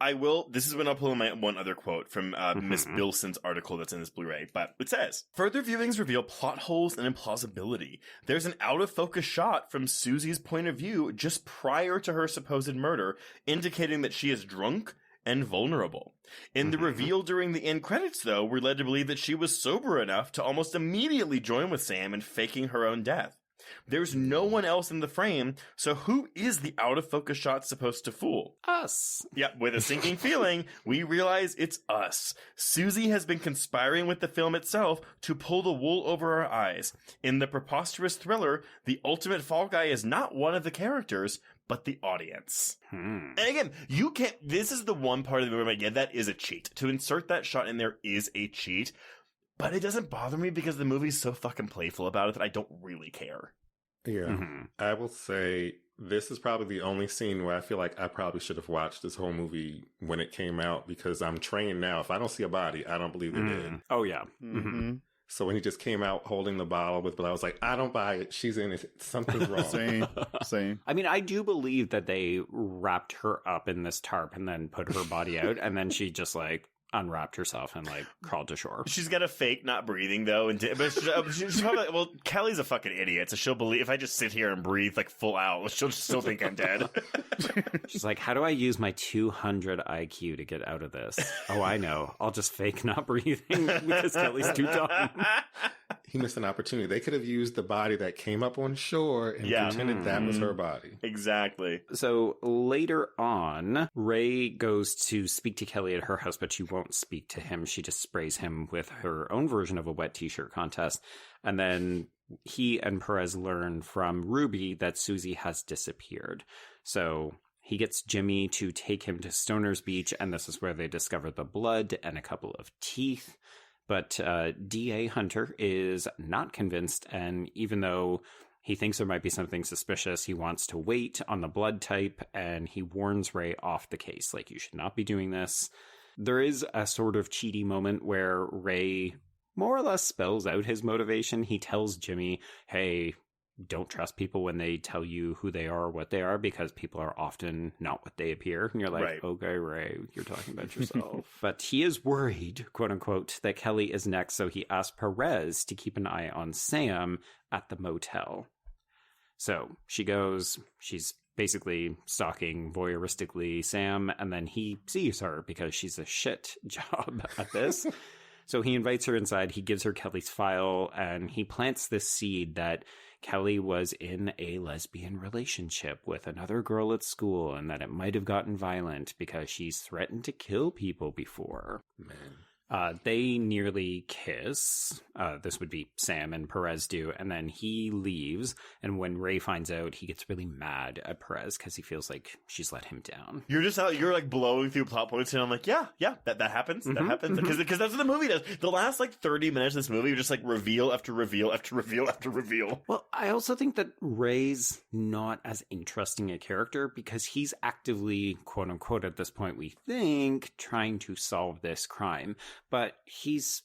[SPEAKER 4] this is when I'll pull in my one other quote from Miss Bilson's article that's in this Blu-ray, but it says, further viewings reveal plot holes and implausibility. There's an out-of-focus shot from Susie's point of view just prior to her supposed murder, indicating that she is drunk and vulnerable. In the reveal during the end credits, though, we're led to believe that she was sober enough to almost immediately join with Sam in faking her own death. There's no one else in the frame, so who is the out-of-focus shot supposed to fool?
[SPEAKER 3] Us.
[SPEAKER 4] Yeah, with a sinking feeling, we realize it's us. Susie has been conspiring with the film itself to pull the wool over our eyes. In the preposterous thriller, the ultimate fall guy is not one of the characters, but the audience. And again, you can't, this is the one part of the movie I'm like, yeah, that is a cheat. To insert that shot in there is a cheat, but it doesn't bother me because the movie's so fucking playful about it that I don't really care.
[SPEAKER 5] Yeah. I will say this is probably the only scene where I feel like I probably should have watched this whole movie when it came out, because I'm trained now. If I don't see a body, I don't believe they did.
[SPEAKER 3] Oh, yeah.
[SPEAKER 5] So when he just came out holding the bottle with blood, I was like, I don't buy it. She's in it. Something's wrong.
[SPEAKER 6] Same.
[SPEAKER 3] I mean, I do believe that they wrapped her up in this tarp and then put her body out, and then she just like unwrapped herself and like crawled to shore.
[SPEAKER 4] She's got a fake not breathing though, but she's probably like, well, Kelly's a fucking idiot, so she'll believe if I just sit here and breathe like full out, she'll still think I'm dead.
[SPEAKER 3] She's like, how do I use my 200 IQ to get out of this? Oh, I know. I'll just fake not breathing because Kelly's too dumb.
[SPEAKER 5] He missed an opportunity. They could have used the body that came up on shore and pretended that was her body.
[SPEAKER 4] Exactly.
[SPEAKER 3] So later on, Ray goes to speak to Kelly at her house, but she won't speak to him. She just sprays him with her own version of a wet t-shirt contest. And then he and Perez learn from Ruby that Susie has disappeared. So he gets Jimmy to take him to Stoner's Beach, and this is where they discover the blood and a couple of teeth. But D.A. Hunter is not convinced, and even though he thinks there might be something suspicious, he wants to wait on the blood type, and he warns Ray off the case. Like, you should not be doing this. There is a sort of cheaty moment where Ray more or less spells out his motivation. He tells Jimmy, hey, don't trust people when they tell you who they are or what they are, because people are often not what they appear. And you're like,
[SPEAKER 4] Right.
[SPEAKER 3] okay, Ray, you're talking about yourself. But he is worried, quote unquote, that Kelly is next. So he asks Perez to keep an eye on Sam at the motel. So she goes, she's basically stalking voyeuristically Sam, and then he sees her because she's a shit job at this. So he invites her inside, he gives her Kelly's file, and he plants this seed that Kelly was in a lesbian relationship with another girl at school, and that it might have gotten violent because she's threatened to kill people before.
[SPEAKER 5] Man.
[SPEAKER 3] They nearly kiss. This would be Sam and Perez do. And then he leaves. And when Ray finds out, he gets really mad at Perez because he feels like she's let him down.
[SPEAKER 4] You're just out, you're like blowing through plot points, and I'm like, yeah, that happens. That happens. Because that's what the movie does. The last like 30 minutes of this movie are just like reveal after reveal after reveal after reveal.
[SPEAKER 3] Well, I also think that Ray's not as interesting a character because he's actively, quote unquote, at this point, we think, trying to solve this crime. But he's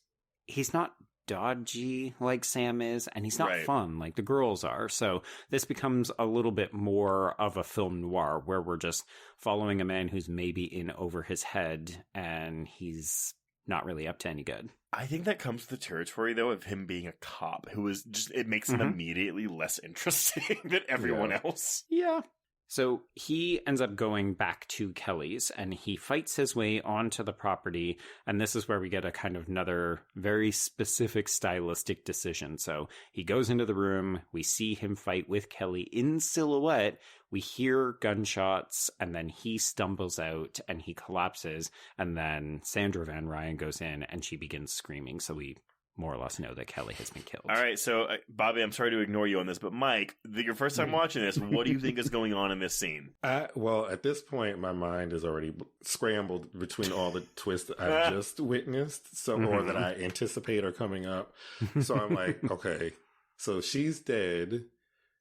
[SPEAKER 3] not dodgy like Sam is, and he's not
[SPEAKER 4] Right.
[SPEAKER 3] fun like the girls are. So this becomes a little bit more of a film noir where we're just following a man who's maybe in over his head, and he's not really up to any good.
[SPEAKER 4] I think that comes with the territory, though, of him being a cop who is just, it makes him immediately less interesting than everyone else.
[SPEAKER 3] Yeah. So he ends up going back to Kelly's, and he fights his way onto the property. And this is where we get a kind of another very specific stylistic decision. So he goes into the room. We see him fight with Kelly in silhouette. We hear gunshots, and then he stumbles out and he collapses. And then Sandra Van Ryan goes in and she begins screaming. So we more or less know that Kelly has been killed.
[SPEAKER 4] All right, so Bobby, I'm sorry to ignore you on this, but Mike, your first time watching this, what do you think is going on in this scene?
[SPEAKER 5] Well, at this point, my mind is already scrambled between all the twists that I've just witnessed, or that I anticipate are coming up. So I'm like, okay, so she's dead.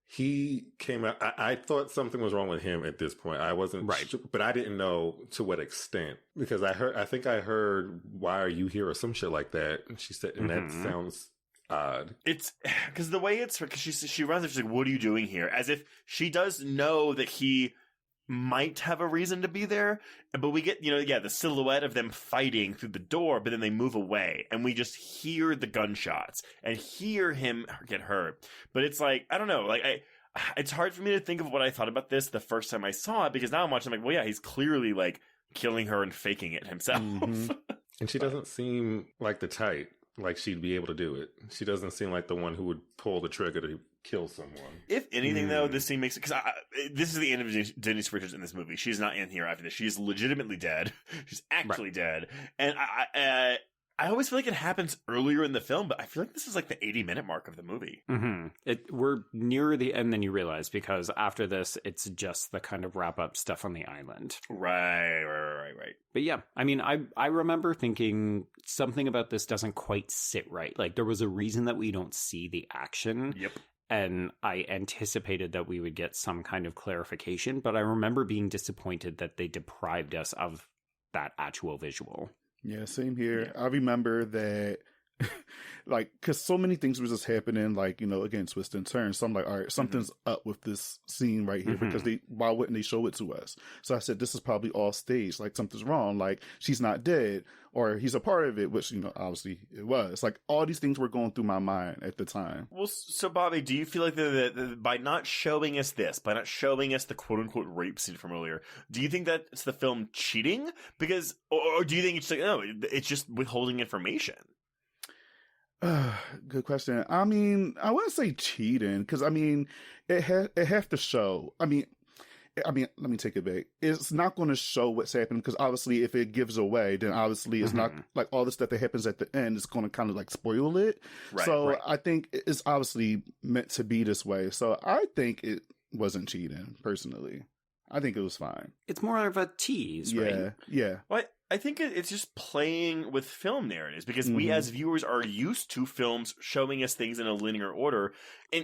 [SPEAKER 5] He came out. I thought something was wrong with him at this point. I wasn't
[SPEAKER 3] right,
[SPEAKER 5] but I didn't know to what extent, because I think I heard, "Why are you here?" or some shit like that. And she said, and that sounds odd.
[SPEAKER 4] It's because the way it's because she runs, she's like, "What are you doing here?" As if she does know that he might have a reason to be there, but we get, the silhouette of them fighting through the door, but then they move away, and we just hear the gunshots and hear him get hurt. But it's like, I don't know, like it's hard for me to think of what I thought about this the first time I saw it, because now I'm watching, I'm like, well, yeah, he's clearly like killing her and faking it himself.
[SPEAKER 5] And she doesn't seem like the type, like she'd be able to do it. She doesn't seem like the one who would pull the trigger to kill someone. If
[SPEAKER 4] anything, though, this scene makes it, because this is the end of Denise Richards in this movie. She's not in here after this. She's legitimately dead. She's actually dead. And I always feel like it happens earlier in the film, but I feel like this is like the 80-minute mark of the movie.
[SPEAKER 3] We're nearer the end than you realize, because after this, it's just the kind of wrap-up stuff on the island.
[SPEAKER 4] Right.
[SPEAKER 3] But yeah, I mean, I remember thinking something about this doesn't quite sit right. Like, there was a reason that we don't see the action.
[SPEAKER 4] Yep.
[SPEAKER 3] And I anticipated that we would get some kind of clarification, but I remember being disappointed that they deprived us of that actual visual.
[SPEAKER 6] Yeah, same here. Yeah. I remember that, like, because so many things were just happening, like, again, twists and turns. So I'm like, all right, something's up with this scene right here, because why wouldn't they show it to us? So I said, this is probably all staged. Like, something's wrong. Like, she's not dead, or he's a part of it, which, obviously it was. Like, all these things were going through my mind at the time.
[SPEAKER 4] Well, so Bobby, do you feel like that by not showing us this, by not showing us the quote unquote rape scene from earlier, do you think that it's the film cheating? Because, or do you think it's like, no, it's just withholding information?
[SPEAKER 6] Good question. I mean, I wouldn't say cheating, because it have to show. I mean, let me take it back. It's not going to show what's happening, because obviously, if it gives away, then obviously it's not like all the stuff that happens at the end is going to kind of like spoil it. Right. I think it's obviously meant to be this way. So I think it wasn't cheating, personally. I think it was fine.
[SPEAKER 3] It's more of a tease, right?
[SPEAKER 6] Yeah.
[SPEAKER 4] What? I think it's just playing with film narratives because we as viewers are used to films showing us things in a linear order,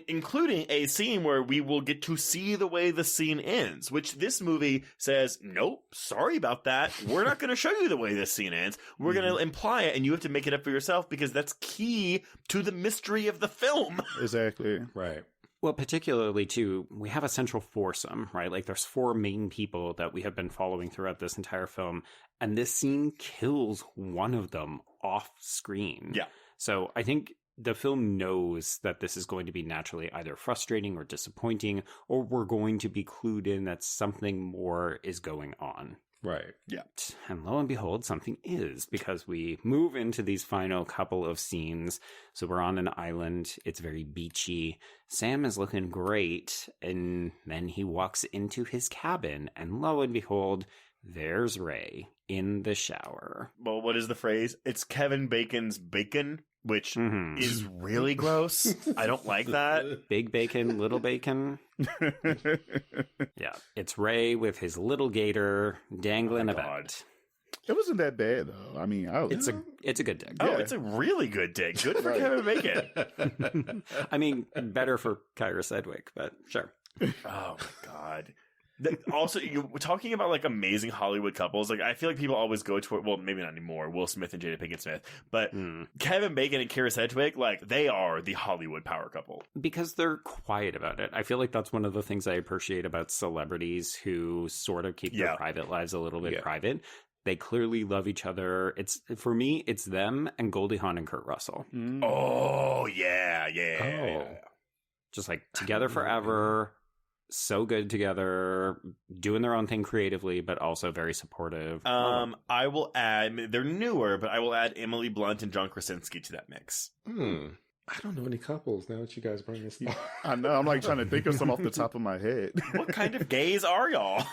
[SPEAKER 4] including a scene where we will get to see the way the scene ends, which this movie says, nope, sorry about that. We're not going to show you the way this scene ends. We're going to imply it, and you have to make it up for yourself because that's key to the mystery of the film.
[SPEAKER 6] Exactly.
[SPEAKER 5] Right.
[SPEAKER 3] Well, particularly, too, we have a central foursome, right? Like, there's 4 main people that we have been following throughout this entire film, and this scene kills one of them off screen.
[SPEAKER 4] Yeah.
[SPEAKER 3] So I think the film knows that this is going to be naturally either frustrating or disappointing, or we're going to be clued in that something more is going on.
[SPEAKER 5] Right.
[SPEAKER 4] Yeah.
[SPEAKER 3] And lo and behold, something is, because we move into these final couple of scenes. So we're on an island. It's very beachy. Sam is looking great. And then he walks into his cabin. And lo and behold, there's Ray in the shower.
[SPEAKER 4] Well, what is the phrase? It's Kevin Bacon's bacon, which is really gross. I don't like that.
[SPEAKER 3] Big bacon, little bacon. Yeah, it's Ray with his little gator dangling about.
[SPEAKER 6] It wasn't that bad though. I mean,
[SPEAKER 3] It's a good dick.
[SPEAKER 4] Oh, it's a really good dick. Good for Kevin Bacon.
[SPEAKER 3] I mean, better for Kyra Sedgwick, but sure.
[SPEAKER 4] Oh my god. Also, you talking about like amazing Hollywood couples. Like, I feel like people always go to, well, maybe not anymore, Will Smith and Jada Pinkett Smith, but Kevin Bacon and Kyra Sedgwick, like, they are the Hollywood power couple
[SPEAKER 3] because they're quiet about it. I feel like that's one of the things I appreciate about celebrities who sort of keep their private lives a little bit private. They clearly love each other. It's, for me, it's them and Goldie Hawn and Kurt Russell.
[SPEAKER 4] Oh yeah.
[SPEAKER 3] Just like together forever. So good together, doing their own thing creatively, but also very supportive.
[SPEAKER 4] I will add, they're newer, but I will add Emily Blunt and John Krasinski to that mix.
[SPEAKER 5] I don't know any couples now that you guys bring this up.
[SPEAKER 6] I know. I'm like trying to think of some off the top of my head.
[SPEAKER 4] What kind of gays are y'all?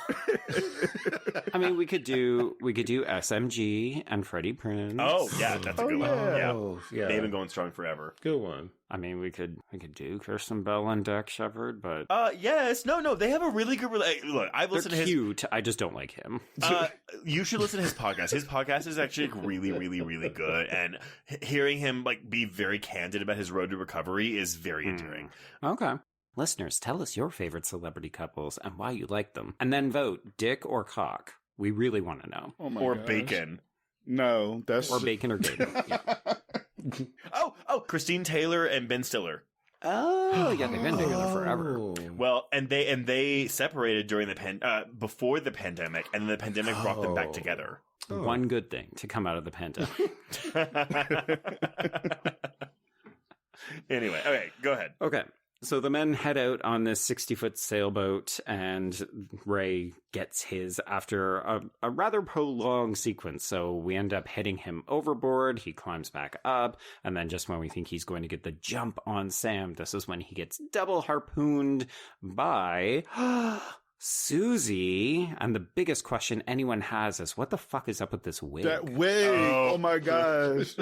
[SPEAKER 3] I mean, we could do SMG and Freddie Prinze.
[SPEAKER 4] Oh yeah, that's a good one.
[SPEAKER 5] Oh, yeah.
[SPEAKER 4] They've been going strong forever.
[SPEAKER 5] Good one.
[SPEAKER 3] I mean, we could do Kirsten Bell and Dak Shepard, but
[SPEAKER 4] yes, no, they have a really good look. I've listened to his.
[SPEAKER 3] Cute. I just don't like him.
[SPEAKER 4] You should listen to his podcast. His podcast is actually really, really, really good, and hearing him like be very candid about his road to recovery is very endearing.
[SPEAKER 3] Okay. Listeners, tell us your favorite celebrity couples and why you like them. And then vote dick or cock. We really want to know.
[SPEAKER 6] Oh my
[SPEAKER 4] or
[SPEAKER 6] gosh.
[SPEAKER 4] bacon.
[SPEAKER 6] No, that's
[SPEAKER 3] Or bacon or bacon. Yeah.
[SPEAKER 4] Oh, Christine Taylor and Ben Stiller.
[SPEAKER 3] Oh, yeah, they've been together forever.
[SPEAKER 4] Well, and they separated during the before the pandemic, and then the pandemic brought them back together.
[SPEAKER 3] One good thing to come out of the pandemic.
[SPEAKER 4] Anyway, okay, go ahead.
[SPEAKER 3] Okay. So the men head out on this 60-foot sailboat, and Ray gets his after a rather prolonged sequence. So we end up hitting him overboard. He climbs back up, and then just when we think he's going to get the jump on Sam, this is when he gets double harpooned by Susie. And the biggest question anyone has is, what the fuck is up with this wig?
[SPEAKER 6] that wig. Oh my gosh.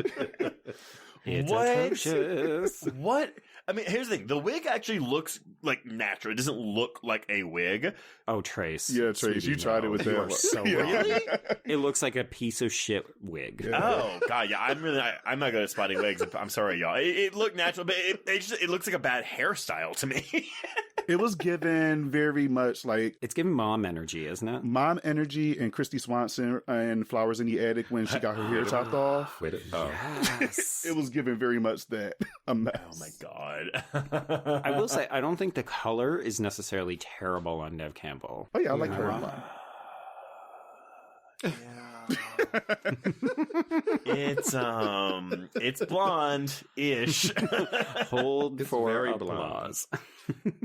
[SPEAKER 3] It's
[SPEAKER 4] What?
[SPEAKER 3] atrocious.
[SPEAKER 4] What? I mean, here's the thing. The wig actually looks like natural. It doesn't look like a wig.
[SPEAKER 3] Oh, Trace.
[SPEAKER 6] Yeah, Trace, you tried it with
[SPEAKER 3] You
[SPEAKER 6] that
[SPEAKER 3] are
[SPEAKER 6] one.
[SPEAKER 3] so
[SPEAKER 6] Yeah.
[SPEAKER 3] wrong.
[SPEAKER 4] Really?
[SPEAKER 3] It looks like a piece of shit wig.
[SPEAKER 6] Yeah.
[SPEAKER 4] Oh god, yeah. I'm not good at spotting wigs. I'm sorry, y'all. It looked natural, but it looks like a bad hairstyle to me.
[SPEAKER 6] It was given very much like
[SPEAKER 3] It's giving mom energy, isn't it?
[SPEAKER 6] mom energy and Christy Swanson and Flowers in the Attic when she got her hair chopped off.
[SPEAKER 3] Yes.
[SPEAKER 6] It was given very much that. A mess.
[SPEAKER 4] Oh my god.
[SPEAKER 3] I will say, I don't think the color is necessarily terrible on Neve Campbell.
[SPEAKER 6] Oh yeah, I like her a lot.
[SPEAKER 4] It's blonde-ish.
[SPEAKER 3] Hold
[SPEAKER 5] It's
[SPEAKER 3] for
[SPEAKER 5] very
[SPEAKER 3] applause.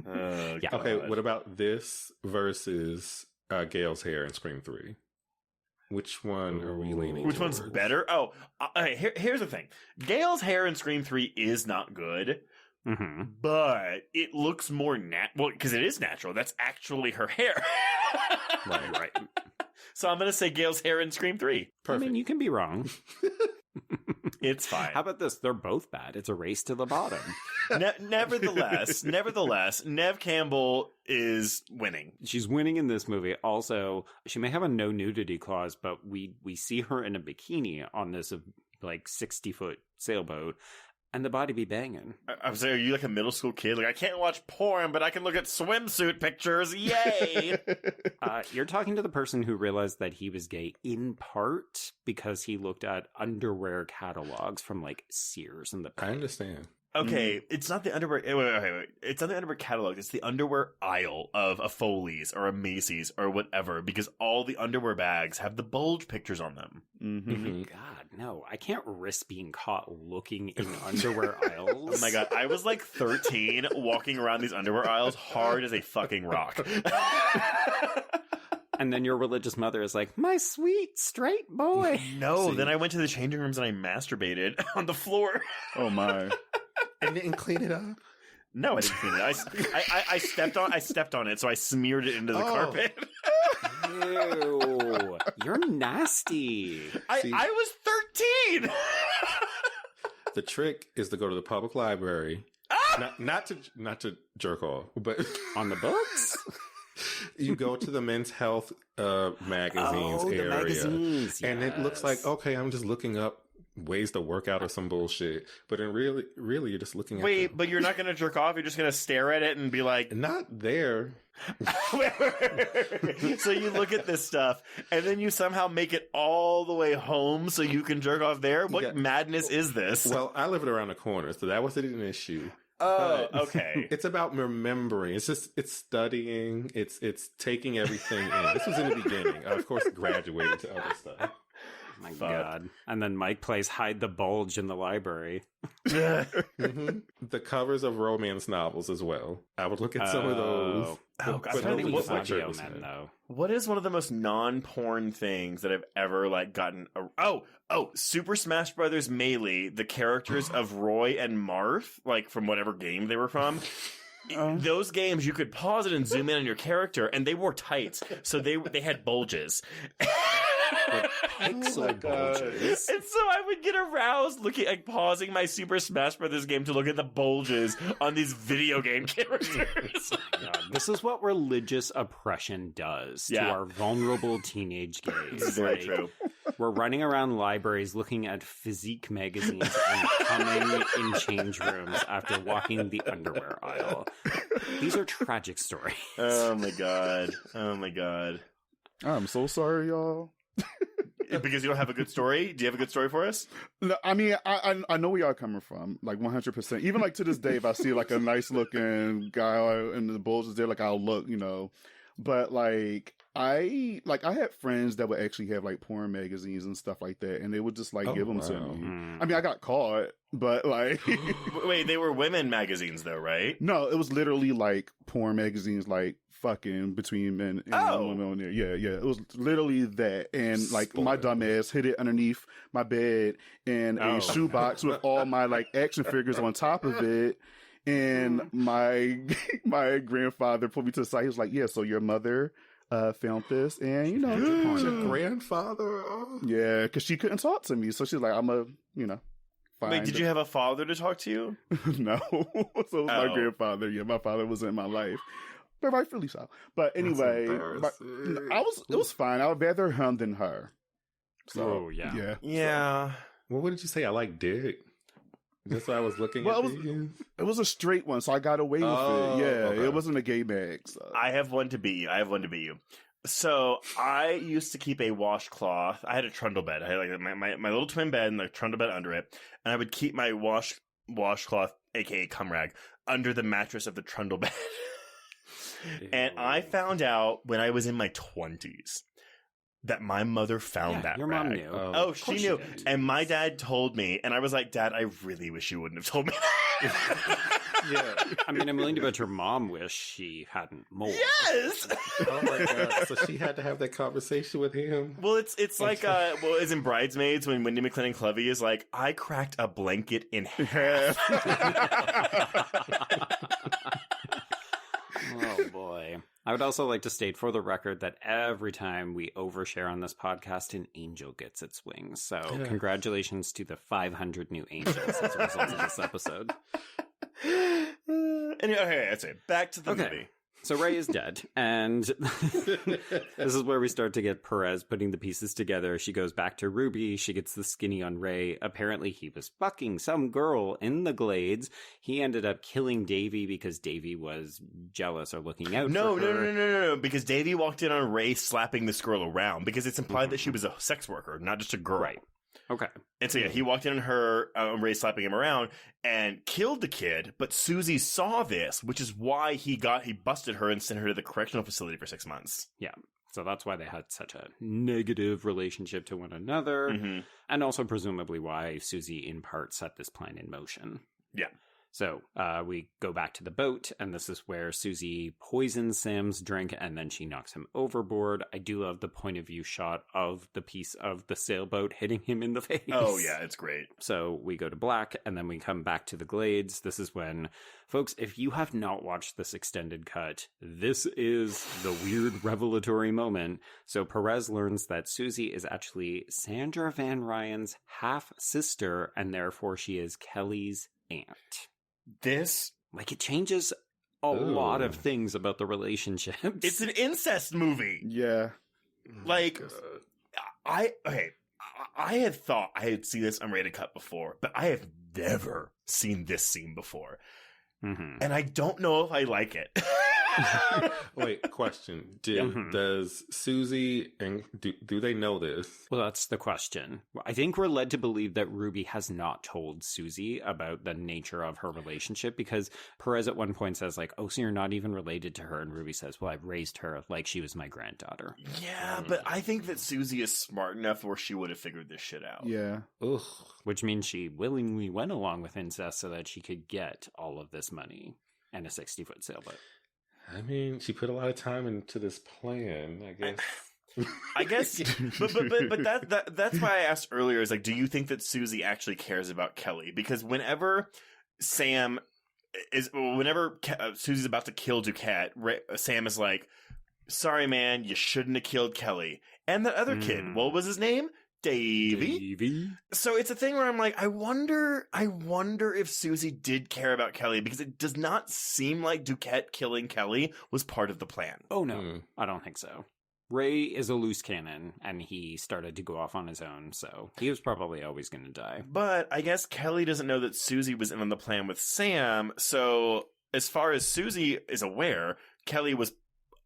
[SPEAKER 4] Oh,
[SPEAKER 3] Yeah.
[SPEAKER 5] Okay,
[SPEAKER 4] God.
[SPEAKER 5] what about this versus Gail's hair in Scream 3? Which one are we leaning
[SPEAKER 4] Which one's
[SPEAKER 5] towards?
[SPEAKER 4] better? Oh, here's the thing. Gail's hair in Scream 3 is not good,
[SPEAKER 3] Mm-hmm.
[SPEAKER 4] but it looks more well, because it is natural. That's actually her hair.
[SPEAKER 3] Right.
[SPEAKER 4] So I'm going to say Gail's hair in Scream 3.
[SPEAKER 3] I mean, you can be wrong.
[SPEAKER 4] It's fine.
[SPEAKER 3] How about this? They're both bad. It's a race to the bottom.
[SPEAKER 4] Nevertheless, Neve Campbell is winning.
[SPEAKER 3] She's winning in this movie. Also, she may have a no nudity clause, but we see her in a bikini on this 60-foot sailboat, and the body be banging.
[SPEAKER 4] I'm saying, are you like a middle school kid? Like, I can't watch porn, but I can look at swimsuit pictures. Yay!
[SPEAKER 3] You're talking to the person who realized that he was gay in part because he looked at underwear catalogs from like Sears and the.
[SPEAKER 5] I understand.
[SPEAKER 4] Okay, it's not the underwear. Wait. It's not the underwear catalog. It's the underwear aisle of a Foley's or a Macy's or whatever, because all the underwear bags have the bulge pictures on them.
[SPEAKER 5] Mm-hmm.
[SPEAKER 3] God, no! I can't risk being caught looking in underwear aisles.
[SPEAKER 4] Oh my god, I was like 13, walking around these underwear aisles hard as a fucking rock.
[SPEAKER 3] And then your religious mother is like, my sweet straight boy.
[SPEAKER 4] No, then I went to the changing rooms and I masturbated on the floor.
[SPEAKER 6] Oh my.
[SPEAKER 5] And didn't clean it up?
[SPEAKER 4] No, I didn't clean it. I stepped on it, so I smeared it into the carpet.
[SPEAKER 3] Ew. You're nasty.
[SPEAKER 4] I was 13.
[SPEAKER 5] The trick is to go to the public library. Not to jerk off, but
[SPEAKER 3] on the books?
[SPEAKER 5] You go to the men's health magazines area.
[SPEAKER 3] The magazines,
[SPEAKER 5] and it looks like, okay, I'm just looking up ways to work out or some bullshit. But in really you're just looking at
[SPEAKER 4] Wait, but you're not going to jerk off? You're just going to stare at it and be like...
[SPEAKER 5] Not there.
[SPEAKER 4] So you look at this stuff, and then you somehow make it all the way home so you can jerk off there? What madness is this?
[SPEAKER 5] Well, I live around the corner, so that wasn't an issue.
[SPEAKER 4] Oh, okay.
[SPEAKER 5] It's about remembering. It's studying. It's taking everything in. This was in the beginning. I, of course, graduated to other stuff.
[SPEAKER 3] Oh my God. And then Mike plays Hide the Bulge in the library.
[SPEAKER 5] Mm-hmm. The covers of romance novels as well. I would look at some of those.
[SPEAKER 4] Oh, God.
[SPEAKER 3] I think
[SPEAKER 4] What-
[SPEAKER 3] Fabio Men, though.
[SPEAKER 4] What is one of the most non-porn things that I've ever gotten? Super Smash Brothers Melee. The characters of Roy and Marth, from whatever game they were from. Those games, you could pause it and zoom in on your character, and they wore tights, so they had bulges.
[SPEAKER 3] Pixel bulges.
[SPEAKER 4] And so I would get aroused pausing my Super Smash Brothers game to look at the bulges on these video game characters.
[SPEAKER 3] God, this is what religious oppression does to our vulnerable teenage gays.
[SPEAKER 4] This is very true.
[SPEAKER 3] We're running around libraries looking at physique magazines and coming in change rooms after walking the underwear aisle. These are tragic stories.
[SPEAKER 4] Oh my god.
[SPEAKER 6] I'm so sorry, y'all.
[SPEAKER 4] Because you don't have a good story? Do you have a good story for us?
[SPEAKER 6] No, I mean, I know where y'all coming from, 100%. Even to this day, if I see a nice looking guy and the bulge is there, I'll look, But I had friends that would actually have porn magazines and stuff like that, and they would just give them to me. I mean, I got caught, but
[SPEAKER 4] Wait, they were women magazines though, right?
[SPEAKER 6] No, it was literally porn magazines, fucking between men and women on there. Yeah. It was literally that. And my dumb ass hid it underneath my bed in a shoebox with all my action figures on top of it. And my grandfather pulled me to the side. He was like, yeah, so your mother found this, and
[SPEAKER 5] your grandfather?
[SPEAKER 6] Yeah, because she couldn't talk to me. So she's like, I'm a, fine.
[SPEAKER 4] Wait, did you have a father to talk to you?
[SPEAKER 6] No. So it was my grandfather. Yeah, my father was in my life. But rightfully so. But anyway, it was fine. I would rather him than her. So,
[SPEAKER 5] yeah. Well, what did you say? I like dick. That's why I was looking at
[SPEAKER 6] it was a straight one, so I got away with it. Yeah, okay. It wasn't a gay mag. So.
[SPEAKER 4] I have one to beat you. So I used to keep a washcloth. I had a trundle bed. I had my little twin bed and the trundle bed under it. And I would keep my washcloth, aka cum rag, under the mattress of the trundle bed. And I found out when I was in my 20s that my mother found that
[SPEAKER 3] your
[SPEAKER 4] rag.
[SPEAKER 3] mom knew.
[SPEAKER 4] Oh, she knew. And my dad told me, and I was like, Dad, I really wish you wouldn't have told me that.
[SPEAKER 3] Yeah. I mean, I'm willing to bet your mom wished she hadn't more.
[SPEAKER 4] Yes!
[SPEAKER 5] Oh my God. So she had to have that conversation with him.
[SPEAKER 4] Well, it's as in Bridesmaids when Wendy McLennan-Clevey is like, I cracked a blanket in half.
[SPEAKER 3] Oh boy. I would also like to state for the record that every time we overshare on this podcast, an angel gets its wings. So congratulations to the 500 new angels as a result of this episode.
[SPEAKER 4] Anyway, okay, that's it. Back to the movie.
[SPEAKER 3] So Ray is dead, and this is where we start to get Perez putting the pieces together. She goes back to Ruby. She gets the skinny on Ray. Apparently, he was fucking some girl in the Glades. He ended up killing Davy because Davy was jealous or looking out for her.
[SPEAKER 4] No. Because Davy walked in on Ray slapping this girl around because it's implied that she was a sex worker, not just a girl.
[SPEAKER 3] Right. Okay.
[SPEAKER 4] And so, he walked in on her, Ray slapping him around, and killed the kid, but Susie saw this, which is why he busted her and sent her to the correctional facility for 6 months.
[SPEAKER 3] Yeah. So that's why they had such a negative relationship to one another, and also presumably why Susie, in part, set this plan in motion.
[SPEAKER 4] Yeah.
[SPEAKER 3] So we go back to the boat, and this is where Susie poisons Sam's drink, and then she knocks him overboard. I do love the point of view shot of the piece of the sailboat hitting him in the face.
[SPEAKER 4] Oh, yeah, it's great.
[SPEAKER 3] So we go to black, and then we come back to the Glades. This is when, folks, if you have not watched this extended cut, this is the weird revelatory moment. So Perez learns that Susie is actually Sandra Van Ryan's half-sister, and therefore she is Kelly's aunt.
[SPEAKER 4] This,
[SPEAKER 3] like, it changes a lot of things about the relationships.
[SPEAKER 4] It's an incest movie.
[SPEAKER 6] Yeah.
[SPEAKER 4] Like, I had thought I had seen this unrated cut before, but I have never seen this scene before. And I don't know if I like it.
[SPEAKER 5] Wait, question. Does Susie and do they know this?
[SPEAKER 3] Well, that's the question. I think we're led to believe that Ruby has not told Susie about the nature of her relationship, because Perez at one point says, like, oh, so you're not even related to her. And Ruby says, well, I've raised her like she was my granddaughter.
[SPEAKER 4] Yeah, but I think that Susie is smart enough where she would have figured this shit out.
[SPEAKER 6] Yeah.
[SPEAKER 5] Ugh.
[SPEAKER 3] Which means she willingly went along with incest so that she could get all of this money and a 60-foot sailboat.
[SPEAKER 5] I mean, she put a lot of time into this plan, I guess.
[SPEAKER 4] I guess, but that's why I asked earlier, is like, do you think that Susie actually cares about Kelly? Because whenever Susie's about to kill Duquette, Sam is like, sorry, man, you shouldn't have killed Kelly. And that other kid, what was his name? Davy. So it's a thing where I'm like, I wonder if Susie did care about Kelly, because it does not seem like Duquette killing Kelly was part of the plan.
[SPEAKER 3] Oh, no. I don't think so. Ray is a loose cannon, and he started to go off on his own, so he was probably always going to die.
[SPEAKER 4] But I guess Kelly doesn't know that Susie was in on the plan with Sam, so as far as Susie is aware, Kelly was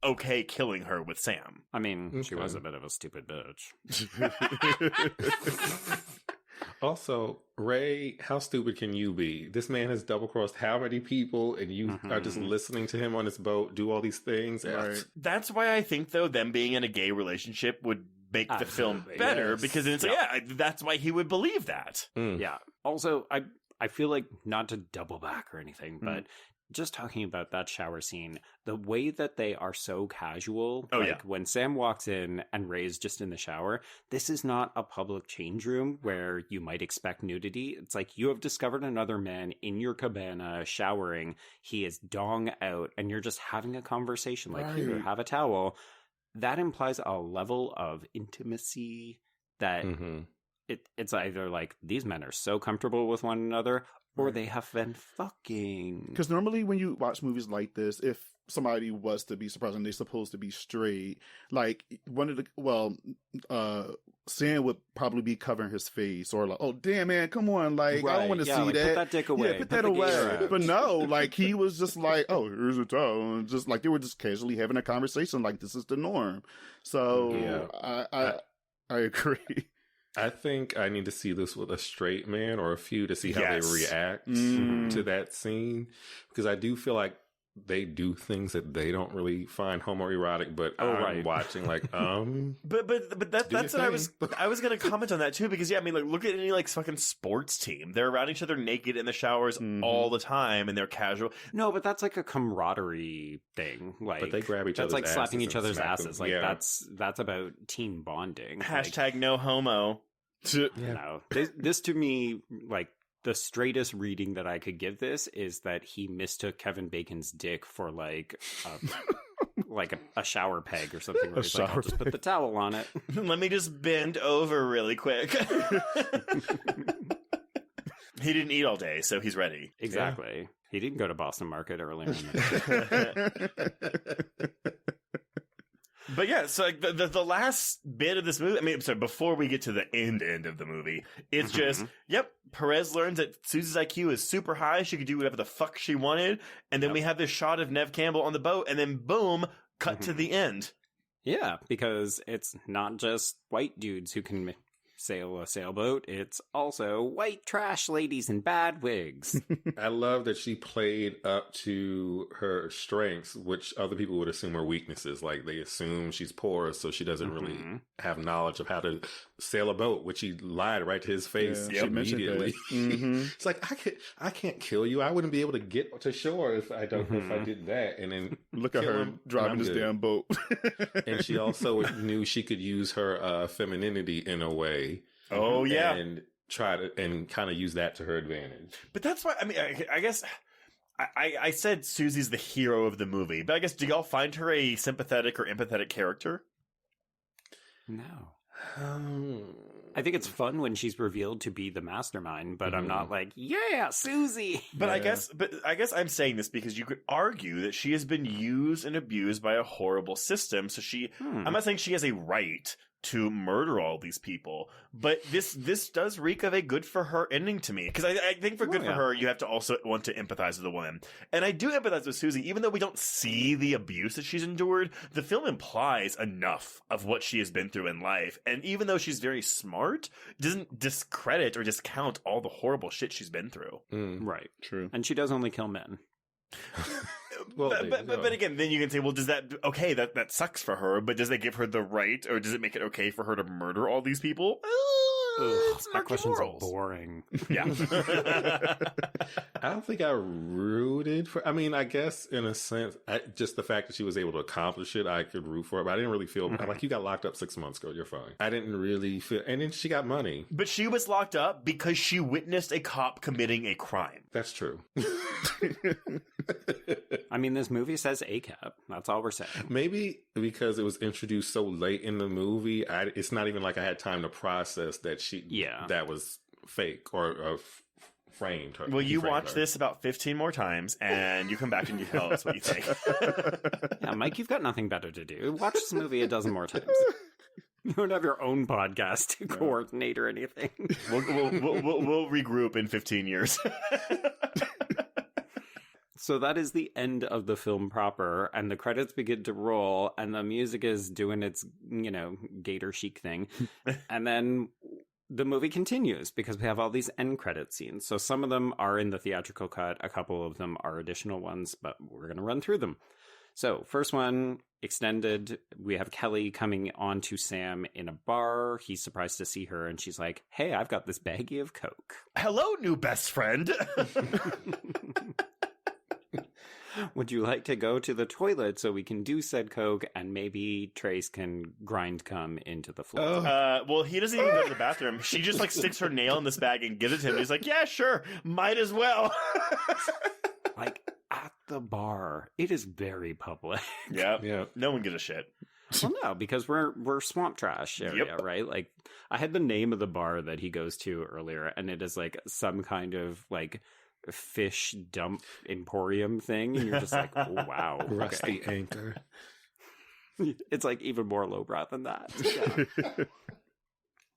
[SPEAKER 4] okay killing her with Sam.
[SPEAKER 3] I mean, she was a bit of a stupid bitch.
[SPEAKER 5] Also, Ray, how stupid can you be? This man has double-crossed how many people, and you are just listening to him on his boat do all these things?
[SPEAKER 4] Right. That's why I think, though, them being in a gay relationship would make the film better, because it's that's why he would believe that.
[SPEAKER 3] Yeah. Also, I feel like, not to double back or anything, but just talking about that shower scene, the way that they are so casual, when Sam walks in and Ray's just in the shower, this is not a public change room where you might expect nudity. It's like, you have discovered another man in your cabana showering. He is dong out, and you're just having a conversation like, here, have a towel. That implies a level of intimacy that it's either like, these men are so comfortable with one another, or they have been fucking.
[SPEAKER 6] Because normally when you watch movies like this, if somebody was to be surprised and they're supposed to be straight, like Sam would probably be covering his face, or like, oh damn man, come on, like I don't want to see
[SPEAKER 3] like,
[SPEAKER 6] that.
[SPEAKER 3] Put that dick away.
[SPEAKER 6] Yeah, put that away. But no, like he was just like, oh, here's a towel, and just like they were just casually having a conversation, like this is the norm. So I agree.
[SPEAKER 5] I think I need to see this with a straight man or a few to see how they react to that scene, because I do feel like they do things that they don't really find homoerotic, but I'm watching like,
[SPEAKER 4] But that's what I was going to comment on that too, because I mean, like, look at any like fucking sports team. They're around each other naked in the showers all the time, and they're casual.
[SPEAKER 3] No, but that's like a camaraderie thing. Like,
[SPEAKER 5] but they grab each other's
[SPEAKER 3] asses. That's like slapping each other's asses.
[SPEAKER 5] Them.
[SPEAKER 3] Like that's about team bonding.
[SPEAKER 4] Hashtag no homo.
[SPEAKER 3] No, this to me, like, the straightest reading that I could give this is that he mistook Kevin Bacon's dick for like like a shower peg or something. Where
[SPEAKER 6] A
[SPEAKER 3] he's like, I'll
[SPEAKER 6] shower
[SPEAKER 3] just put the towel on it.
[SPEAKER 4] Let me just bend over really quick. He didn't eat all day, so he's ready.
[SPEAKER 3] Exactly. Yeah. He didn't go to Boston Market earlier in the day.
[SPEAKER 4] But yeah, so like the last bit of this movie, I mean, sorry, before we get to the end of the movie, it's just, yep, Perez learns that Susie's IQ is super high. She could do whatever the fuck she wanted. And then we have this shot of Neve Campbell on the boat, and then boom, cut to the end.
[SPEAKER 3] Yeah, because it's not just white dudes who can sail a sailboat. It's also white trash ladies in bad wigs.
[SPEAKER 5] I love that she played up to her strengths, which other people would assume are weaknesses. Like they assume she's poor, so she doesn't really have knowledge of how to sail a boat, which she lied right to his face immediately. It's like, I can't kill you. I wouldn't be able to get to shore if I did that. And then
[SPEAKER 6] look at her driving this damn boat.
[SPEAKER 5] And she also knew she could use her femininity in a way.
[SPEAKER 4] Oh yeah,
[SPEAKER 5] and try to and kind of use that to her advantage.
[SPEAKER 4] But that's why, I mean, I guess I said Susie's the hero of the movie, but I guess, do y'all find her a sympathetic or empathetic character?
[SPEAKER 3] No. I think it's fun when she's revealed to be the mastermind, but I'm not like, yeah, Susie.
[SPEAKER 4] But I guess I'm saying this because you could argue that she has been used and abused by a horrible system. So I'm not saying she has a right to murder all these people, but this does reek of a good for her ending to me, because I think for good for her, you have to also want to empathize with the woman, and I do empathize with Susie, even though we don't see the abuse that she's endured. The film implies enough of what she has been through in life, and even though she's very smart, doesn't discredit or discount all the horrible shit she's been through.
[SPEAKER 3] Right,
[SPEAKER 6] true,
[SPEAKER 3] and she does only kill men.
[SPEAKER 4] Well, but again, then you can say, well, does that that sucks for her, but does that give her the right, or does it make it okay for her to murder all these people?
[SPEAKER 3] That question's boring.
[SPEAKER 4] Yeah.
[SPEAKER 5] I don't think I rooted for. I mean, I guess in a sense, just the fact that she was able to accomplish it, I could root for it. But I didn't really feel like, you got locked up 6 months, girl. You're fine. I didn't really feel, and then she got money.
[SPEAKER 4] But she was locked up because she witnessed a cop committing a crime.
[SPEAKER 5] That's true.
[SPEAKER 3] I mean, this movie says ACAB. That's all we're saying.
[SPEAKER 5] Maybe because it was introduced so late in the movie, it's not even like I had time to process that that was fake or framed her.
[SPEAKER 4] Well, you watch this about 15 more times, and you come back and you tell us what you think.
[SPEAKER 3] Yeah, Mike, you've got nothing better to do. Watch this movie a dozen more times. You don't have your own podcast to coordinate or anything.
[SPEAKER 4] We'll regroup in 15 years.
[SPEAKER 3] So that is the end of the film proper, and the credits begin to roll, and the music is doing its, gator chic thing. And then the movie continues because we have all these end credit scenes. So some of them are in the theatrical cut, a couple of them are additional ones, but we're going to run through them. So first one, extended, we have Kelly coming on to Sam in a bar. He's surprised to see her, and she's like, hey, I've got this baggie of Coke.
[SPEAKER 4] Hello, new best friend.
[SPEAKER 3] Would you like to go to the toilet so we can do said Coke, and maybe Trace can grind cum into the floor?
[SPEAKER 4] Well, he doesn't even go to the bathroom. She just sticks her nail in this bag and gives it to him. He's like, yeah, sure, might as well.
[SPEAKER 3] Like, at the bar, it is very public.
[SPEAKER 4] Yeah. No one gives a shit.
[SPEAKER 3] Well, no, because we're swamp trash area, right? Like, I had the name of the bar that he goes to earlier, and it is like some kind of fish dump emporium thing, and you're just like, oh, wow,
[SPEAKER 5] rusty anchor.
[SPEAKER 3] It's like even more lowbrow than that. Yeah.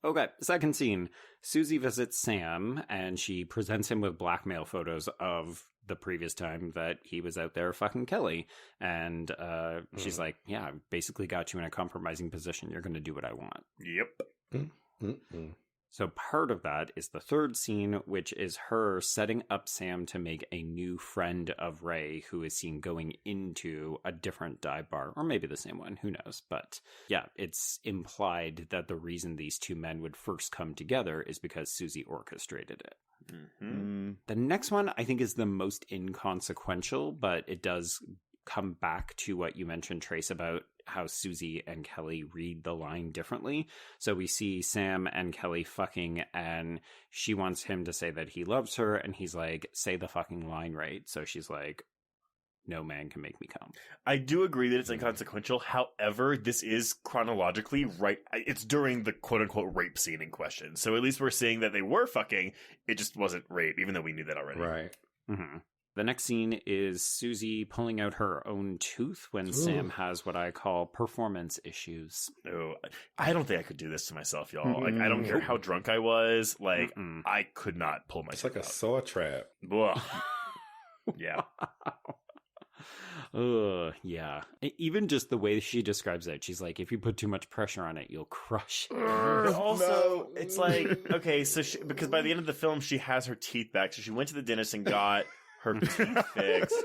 [SPEAKER 3] Okay, second scene. Susie visits Sam, and she presents him with blackmail photos of the previous time that he was out there fucking Kelly. And she's like, yeah, I basically got you in a compromising position. You're going to do what I want.
[SPEAKER 4] Yep.
[SPEAKER 3] So part of that is the third scene, which is her setting up Sam to make a new friend of Ray, who is seen going into a different dive bar, or maybe the same one, who knows. But yeah, it's implied that the reason these two men would first come together is because Susie orchestrated it. The next one I think is the most inconsequential, but it does come back to what you mentioned, Trace, about how Susie and Kelly read the line differently. So we see Sam and Kelly fucking, and she wants him to say that he loves her, and he's like, say the fucking line right. So she's like, no man can make me come.
[SPEAKER 4] I do agree that it's inconsequential. However, this is chronologically right. It's during the quote-unquote rape scene in question. So at least we're seeing that they were fucking. It just wasn't rape, even though we knew that already.
[SPEAKER 5] Right.
[SPEAKER 3] Mm-hmm. The next scene is Susie pulling out her own tooth when Sam has what I call performance issues.
[SPEAKER 4] Oh, I don't think I could do this to myself, y'all. Like, I don't care how drunk I was. Like, I could not pull myself
[SPEAKER 5] It's like a
[SPEAKER 4] out.
[SPEAKER 5] saw trap.
[SPEAKER 4] Ugh. Yeah.
[SPEAKER 3] Yeah. Even just the way she describes it, she's like, if you put too much pressure on it, you'll crush it.
[SPEAKER 4] But also, it's like, okay, so because by the end of the film, she has her teeth back. So she went to the dentist and got her teeth fixed.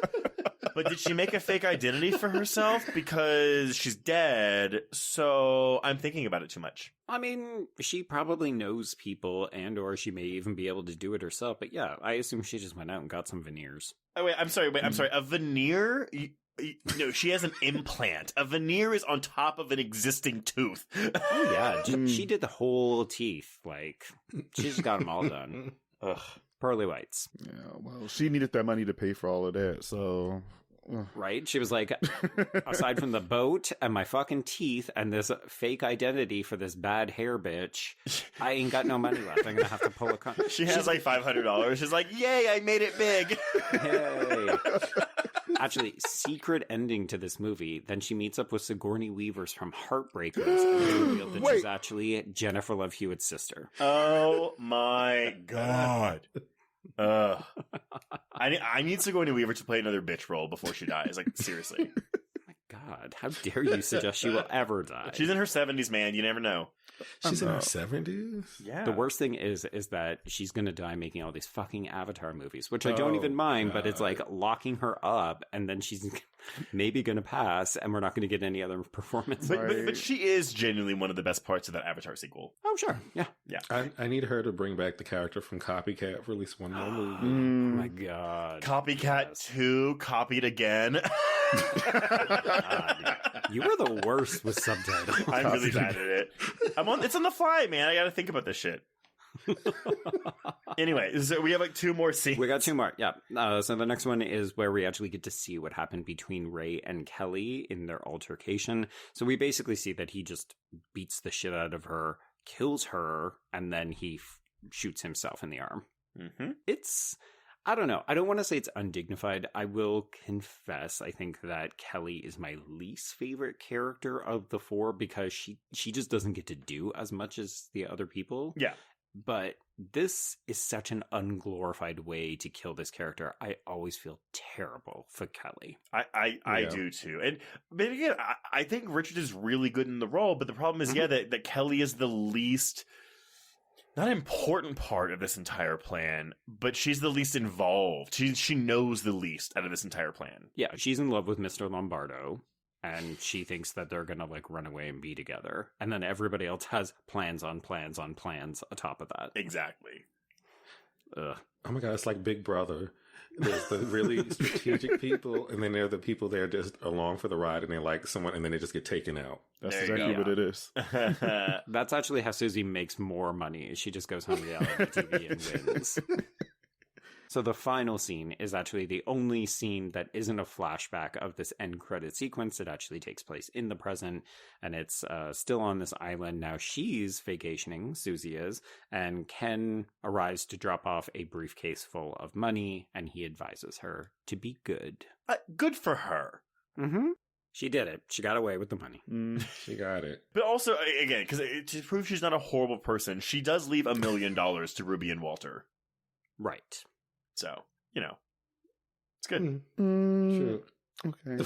[SPEAKER 4] But did she make a fake identity for herself? Because she's dead. So I'm thinking about it too much.
[SPEAKER 3] I mean, she probably knows people and or she may even be able to do it herself. But yeah, I assume she just went out and got some veneers.
[SPEAKER 4] Oh, wait, I'm sorry. A veneer? No, she has an implant. A veneer is on top of an existing tooth.
[SPEAKER 3] Oh, yeah. She did the whole teeth. Like, she just got them all done. Ugh. Pearly whites.
[SPEAKER 6] Yeah, well, she needed that money to pay for all of that, so...
[SPEAKER 3] Right? She was like, aside from the boat and my fucking teeth and this fake identity for this bad hair bitch, I ain't got no money left. I'm going to have to pull a con.
[SPEAKER 4] She's like $500. She's like, yay, I made it big.
[SPEAKER 3] Yay. Actually, secret ending to this movie. Then she meets up with Sigourney Weaver's from Heartbreakers and revealed that she's actually Jennifer Love Hewitt's sister.
[SPEAKER 4] Oh my God. I need Sigourney Weaver to play another bitch role before she dies. Like, seriously.
[SPEAKER 3] My God, how dare you suggest she will ever die?
[SPEAKER 4] She's in her 70s, man. You never know.
[SPEAKER 5] She's in her 70s?
[SPEAKER 4] Yeah.
[SPEAKER 3] The worst thing is that she's going to die making all these fucking Avatar movies, which I don't even mind, but it's like locking her up, and then she's maybe going to pass, and we're not going to get any other performance.
[SPEAKER 4] But she is genuinely one of the best parts of that Avatar sequel.
[SPEAKER 3] Oh, sure. Yeah.
[SPEAKER 4] Yeah.
[SPEAKER 5] I need her to bring back the character from Copycat for at least one more movie.
[SPEAKER 3] Oh, my God.
[SPEAKER 4] Copycat 2, copied again.
[SPEAKER 3] You were the worst with subtitles.
[SPEAKER 4] I'm really bad at it. It's on the fly, man. I got to think about this shit. Anyway, so we have like 2 more scenes.
[SPEAKER 3] We got 2 more, yeah. So the next one is where we actually get to see what happened between Ray and Kelly in their altercation. So we basically see that he just beats the shit out of her, kills her, and then he shoots himself in the arm.
[SPEAKER 4] Mm-hmm.
[SPEAKER 3] It's... I don't know. I don't want to say it's undignified. I will confess, I think that Kelly is my least favorite character of the 4 because she just doesn't get to do as much as the other people.
[SPEAKER 4] Yeah.
[SPEAKER 3] But this is such an unglorified way to kill this character. I always feel terrible for Kelly.
[SPEAKER 4] I do too. But again, I think Richard is really good in the role, but the problem is, that Kelly is the least... not important part of this entire plan, but she's the least involved. She knows the least out of this entire plan.
[SPEAKER 3] Yeah, she's in love with Mr. Lombardo, and she thinks that they're gonna like run away and be together. And then everybody else has plans on plans on plans atop of that.
[SPEAKER 4] Exactly.
[SPEAKER 3] Ugh.
[SPEAKER 5] Oh my God, it's like Big Brother. There's the really strategic people, and then there are the people that are just along for the ride, and they like someone, and then they just get taken out.
[SPEAKER 6] That's
[SPEAKER 4] There you
[SPEAKER 6] exactly
[SPEAKER 4] go.
[SPEAKER 6] what it is.
[SPEAKER 3] That's actually how Susie makes more money. She just goes on reality TV and wins. So the final scene is actually the only scene that isn't a flashback of this end credit sequence. It actually takes place in the present, and it's still on this island. Now she's vacationing, Susie is, and Ken arrives to drop off a briefcase full of money, and he advises her to be good.
[SPEAKER 4] Good for her.
[SPEAKER 3] Mm-hmm. She did it. She got away with the money.
[SPEAKER 5] She got it.
[SPEAKER 4] But also, again, because to prove she's not a horrible person, she does leave $1 million to Ruby and Walter.
[SPEAKER 3] Right.
[SPEAKER 4] So, it's good.
[SPEAKER 5] Sure.
[SPEAKER 6] Okay.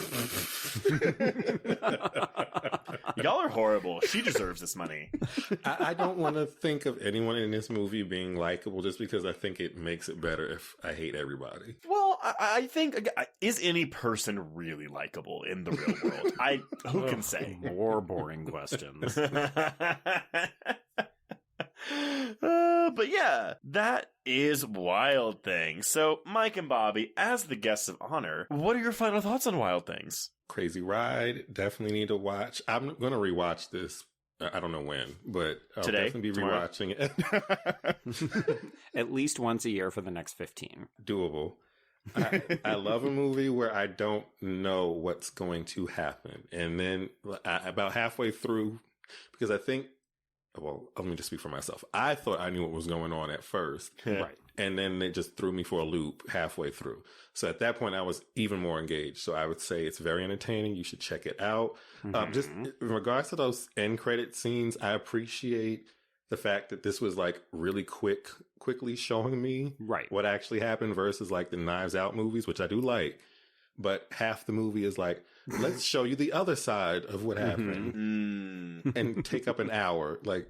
[SPEAKER 4] Y'all are horrible. She deserves this money.
[SPEAKER 5] I don't want to think of anyone in this movie being likable just because I think it makes it better if I hate everybody.
[SPEAKER 4] Well, I think, is any person really likable in the real world? Who can say?
[SPEAKER 3] More boring questions.
[SPEAKER 4] But yeah, that is Wild Things. So, Mike and Bobby, as the guests of honor, what are your final thoughts on Wild Things?
[SPEAKER 5] Crazy ride. Definitely need to watch. I'm going to rewatch this. I don't know when, but I'll
[SPEAKER 4] Today?
[SPEAKER 5] definitely be
[SPEAKER 4] Tomorrow?
[SPEAKER 5] rewatching it.
[SPEAKER 3] At least once a year for the next 15.
[SPEAKER 5] Doable. I love a movie where I don't know what's going to happen. And then about halfway through, because I think, well, let me just speak for myself. I thought I knew what was going on at first.
[SPEAKER 3] Right.
[SPEAKER 5] And then they just threw me for a loop halfway through. So at that point, I was even more engaged. So I would say it's very entertaining. You should check it out. Just in regards to those end credit scenes, I appreciate the fact that this was like really quickly showing me what actually happened versus like the Knives Out movies, which I do like. But half the movie is like, let's show you the other side of what happened and take up an hour. Like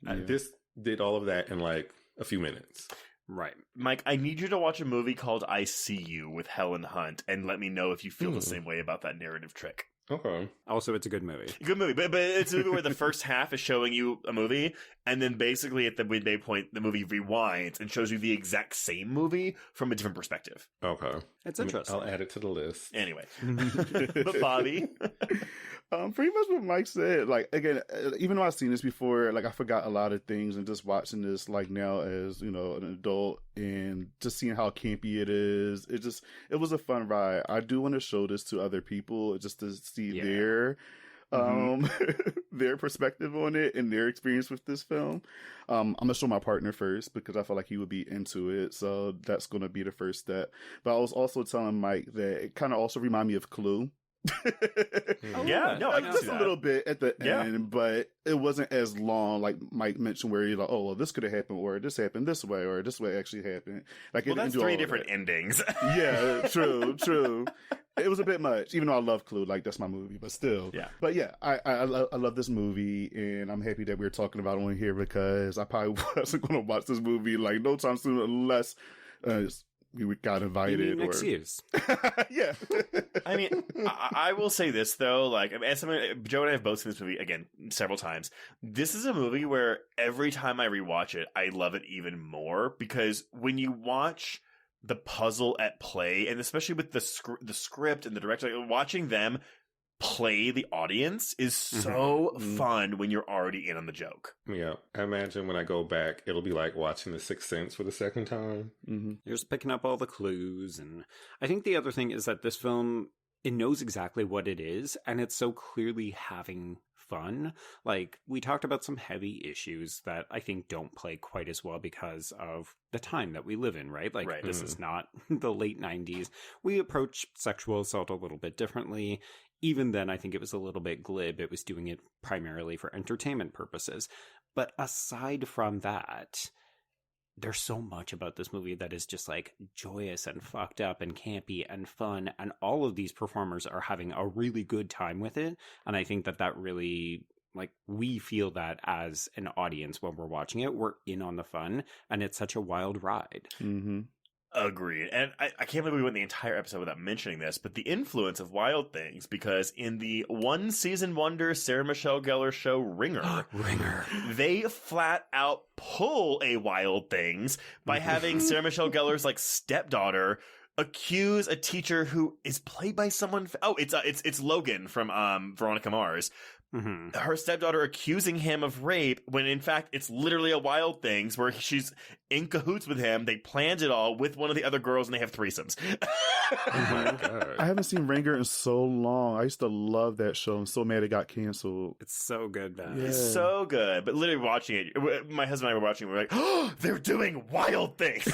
[SPEAKER 5] this did all of that in like a few minutes.
[SPEAKER 3] Right.
[SPEAKER 4] Mike, I need you to watch a movie called I See You with Helen Hunt and let me know if you feel the same way about that narrative trick.
[SPEAKER 5] Okay.
[SPEAKER 3] Also, it's a good movie.
[SPEAKER 4] Good movie, but it's a movie where the first half is showing you a movie, and then basically at the midway point, the movie rewinds and shows you the exact same movie from a different perspective.
[SPEAKER 5] Okay.
[SPEAKER 3] It's interesting.
[SPEAKER 5] I'll add it to the list.
[SPEAKER 4] Anyway. But Bobby?
[SPEAKER 6] Pretty much what Mike said. Like, again, even though I've seen this before, like, I forgot a lot of things, and just watching this, like, now as, you know, an adult and just seeing how campy it is, it was a fun ride. I do want to show this to other people just to see their their perspective on it and their experience with this film. I'm gonna show my partner first because I feel like he would be into it, so that's gonna be the first step. But I was also telling Mike that it kind of also reminded me of Clue.
[SPEAKER 4] Yeah, no, I can
[SPEAKER 6] just
[SPEAKER 4] see
[SPEAKER 6] a
[SPEAKER 4] that.
[SPEAKER 6] little bit at the end, but it wasn't as long. Like Mike mentioned, where you're like, "Oh, well, this could have happened, or this happened this way, or this way actually happened." Like,
[SPEAKER 4] well, that's 3 different endings.
[SPEAKER 6] Yeah, true. It was a bit much, even though I love Clue. Like, that's my movie, but still.
[SPEAKER 4] Yeah.
[SPEAKER 6] But yeah, I love this movie, and I'm happy that we're talking about it on here because I probably wasn't going to watch this movie like no time soon unless we got invited.
[SPEAKER 3] Next year's.
[SPEAKER 6] Yeah.
[SPEAKER 4] I mean, I will say this though, like, as someone, Joe and I have both seen this movie again several times. This is a movie where every time I rewatch it, I love it even more because when you watch the puzzle at play, and especially with the script and the director, like, watching them play the audience is so fun when you're already in on the joke.
[SPEAKER 5] Yeah, I imagine when I go back, it'll be like watching The Sixth Sense for the second time.
[SPEAKER 3] You're just picking up all the clues, and I think the other thing is that this film, it knows exactly what it is, and it's so clearly having fun. Like, we talked about some heavy issues that I think don't play quite as well because of the time that we live in, right? Like, this is not the late 90s. We approach sexual assault a little bit differently. Even then, I think it was a little bit glib. It was doing it primarily for entertainment purposes. But aside from that, there's so much about this movie that is just like joyous and fucked up and campy and fun. And all of these performers are having a really good time with it. And I think that really, like, we feel that as an audience when we're watching it. We're in on the fun. And it's such a wild ride.
[SPEAKER 4] Agreed. And I can't believe we went the entire episode without mentioning this, but the influence of Wild Things, because in the one season wonder Sarah Michelle Gellar show Ringer, they flat out pull a Wild Things by having Sarah Michelle Gellar's like stepdaughter accuse a teacher who is played by someone. It's Logan from Veronica Mars. Her stepdaughter accusing him of rape when in fact it's literally a Wild Things where she's in cahoots with him. They planned it all with one of the other girls and they have threesomes.
[SPEAKER 5] Oh my God.
[SPEAKER 6] I haven't seen Ringer in so long. I used to love that show. I'm so mad it got canceled.
[SPEAKER 3] It's so good, man.
[SPEAKER 6] Yeah.
[SPEAKER 4] It's so good. But literally watching it, my husband and I were watching it, we were like, oh, they're doing Wild Things.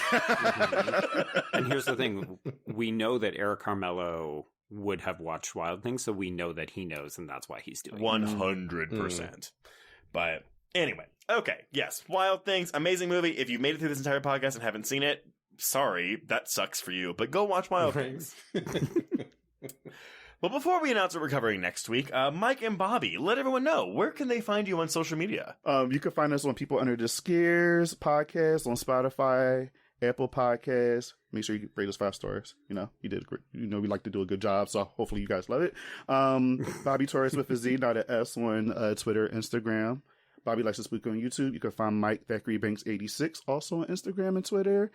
[SPEAKER 3] And here's the thing. We know that Eric Carmelo would have watched Wild Things, so we know that he knows, and that's why he's doing
[SPEAKER 4] 100%. But anyway, okay, yes, Wild Things, amazing movie. If you've made it through this entire podcast and haven't seen it, sorry, that sucks for you, but go watch Wild Things. Well, before we announce what we're covering next week, Mike and Bobby, let everyone know, where can they find you on social media? You
[SPEAKER 6] can find us on People Under the Scares podcast on Spotify, Apple Podcasts. Make sure you rate us 5 stars. You know, you did great. You know, we like to do a good job, so hopefully you guys love it. Bobby Torrez with a Z, not an S, on Twitter, Instagram. Bobby Likes to Spook on YouTube. You can find Mike Thackeray Banks 86 also on Instagram and Twitter.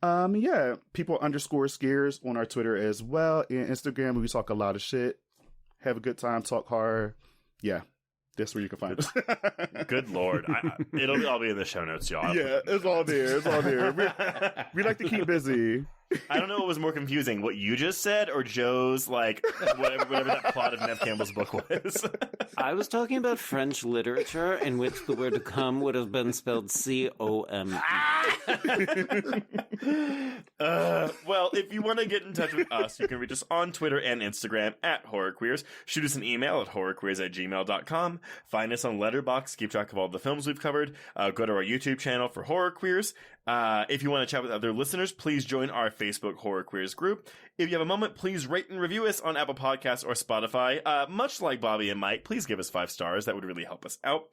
[SPEAKER 6] Yeah, People _ Scares on our Twitter as well, and Instagram. We talk a lot of shit, have a good time, talk hard. Yeah, That's where you can find us.
[SPEAKER 4] Good Lord. It'll all be in the show notes, y'all.
[SPEAKER 6] Yeah, it's all there. It's all there. We like to keep busy.
[SPEAKER 4] I don't know what was more confusing, what you just said or Joe's, like, whatever that plot of Neve Campbell's book was.
[SPEAKER 3] I was talking about French literature in which the word "come" would have been spelled C-O-M-E.
[SPEAKER 4] Well, if you want to get in touch with us, you can reach us on Twitter and Instagram at HorrorQueers. Shoot us an email at horrorqueers@gmail.com. Find us on Letterboxd. Keep track of all the films we've covered. Go to our YouTube channel for Horror Queers. If you want to chat with other listeners, please join our Facebook Horror Queers group. If you have a moment, please rate and review us on Apple Podcasts or Spotify. Much like Bobby and Mike, please give us 5 stars. That would really help us out.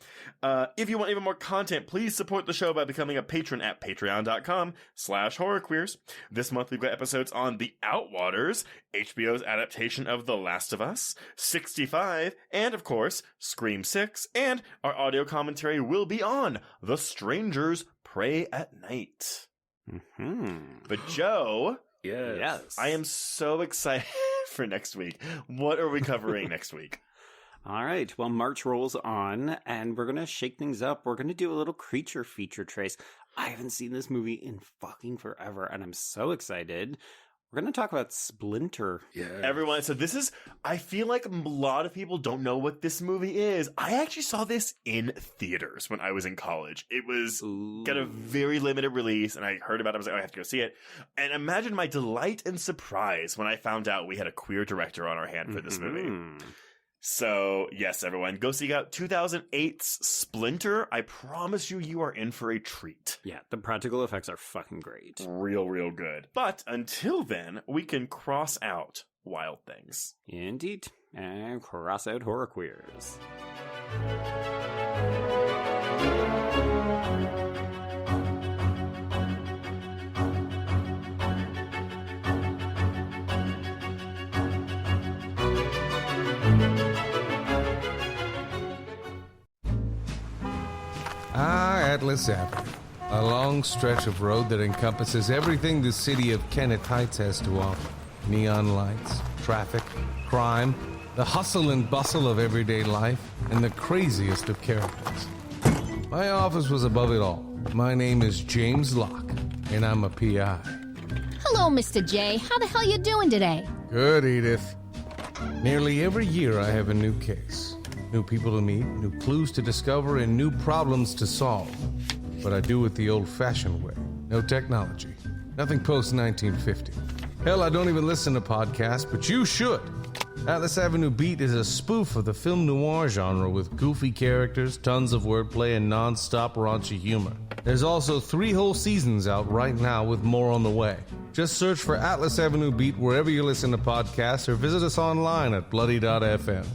[SPEAKER 4] If you want even more content, please support the show by becoming a patron at patreon.com/horrorqueers. This month, we've got episodes on The Outwaters, HBO's adaptation of The Last of Us, 65, and of course, Scream 6, and our audio commentary will be on The Strangers Pray at Night.
[SPEAKER 3] Mm-hmm.
[SPEAKER 4] But Joe,
[SPEAKER 3] Yes.
[SPEAKER 4] I am so excited for next week. What are we covering next week?
[SPEAKER 3] All right. Well, March rolls on, and we're going to shake things up. We're going to do a little creature feature, Trace. I haven't seen this movie in fucking forever, and I'm so excited. We're going to talk about Splinter.
[SPEAKER 5] Yeah.
[SPEAKER 4] Everyone, so this is, I feel like a lot of people don't know what this movie is. I actually saw this in theaters when I was in college. It was got a very limited release, and I heard about it. I was like, oh, I have to go see it. And imagine my delight and surprise when I found out we had a queer director on our hand for this movie. So, yes, everyone, go seek out 2008's Splinter. I promise you, you are in for a treat.
[SPEAKER 3] Yeah, the practical effects are fucking great.
[SPEAKER 4] Real, real good. But until then, we can cross out Wild Things.
[SPEAKER 3] Indeed. And cross out Horror Queers.
[SPEAKER 7] Atlas Avenue, a long stretch of road that encompasses everything the city of Kennett Heights has to offer. Neon lights, traffic, crime, the hustle and bustle of everyday life, and the craziest of characters. My office was above it all. My name is James Locke, and I'm a PI.
[SPEAKER 8] Hello, Mr. J. How the hell you doing today?
[SPEAKER 7] Good, Edith. Nearly every year I have a new case. New people to meet, new clues to discover, and new problems to solve. But I do it the old-fashioned way. No technology. Nothing post-1950. Hell, I don't even listen to podcasts, but you should. Atlas Avenue Beat is a spoof of the film noir genre with goofy characters, tons of wordplay, and non-stop raunchy humor. There's also 3 whole seasons out right now with more on the way. Just search for Atlas Avenue Beat wherever you listen to podcasts or visit us online at bloody.fm.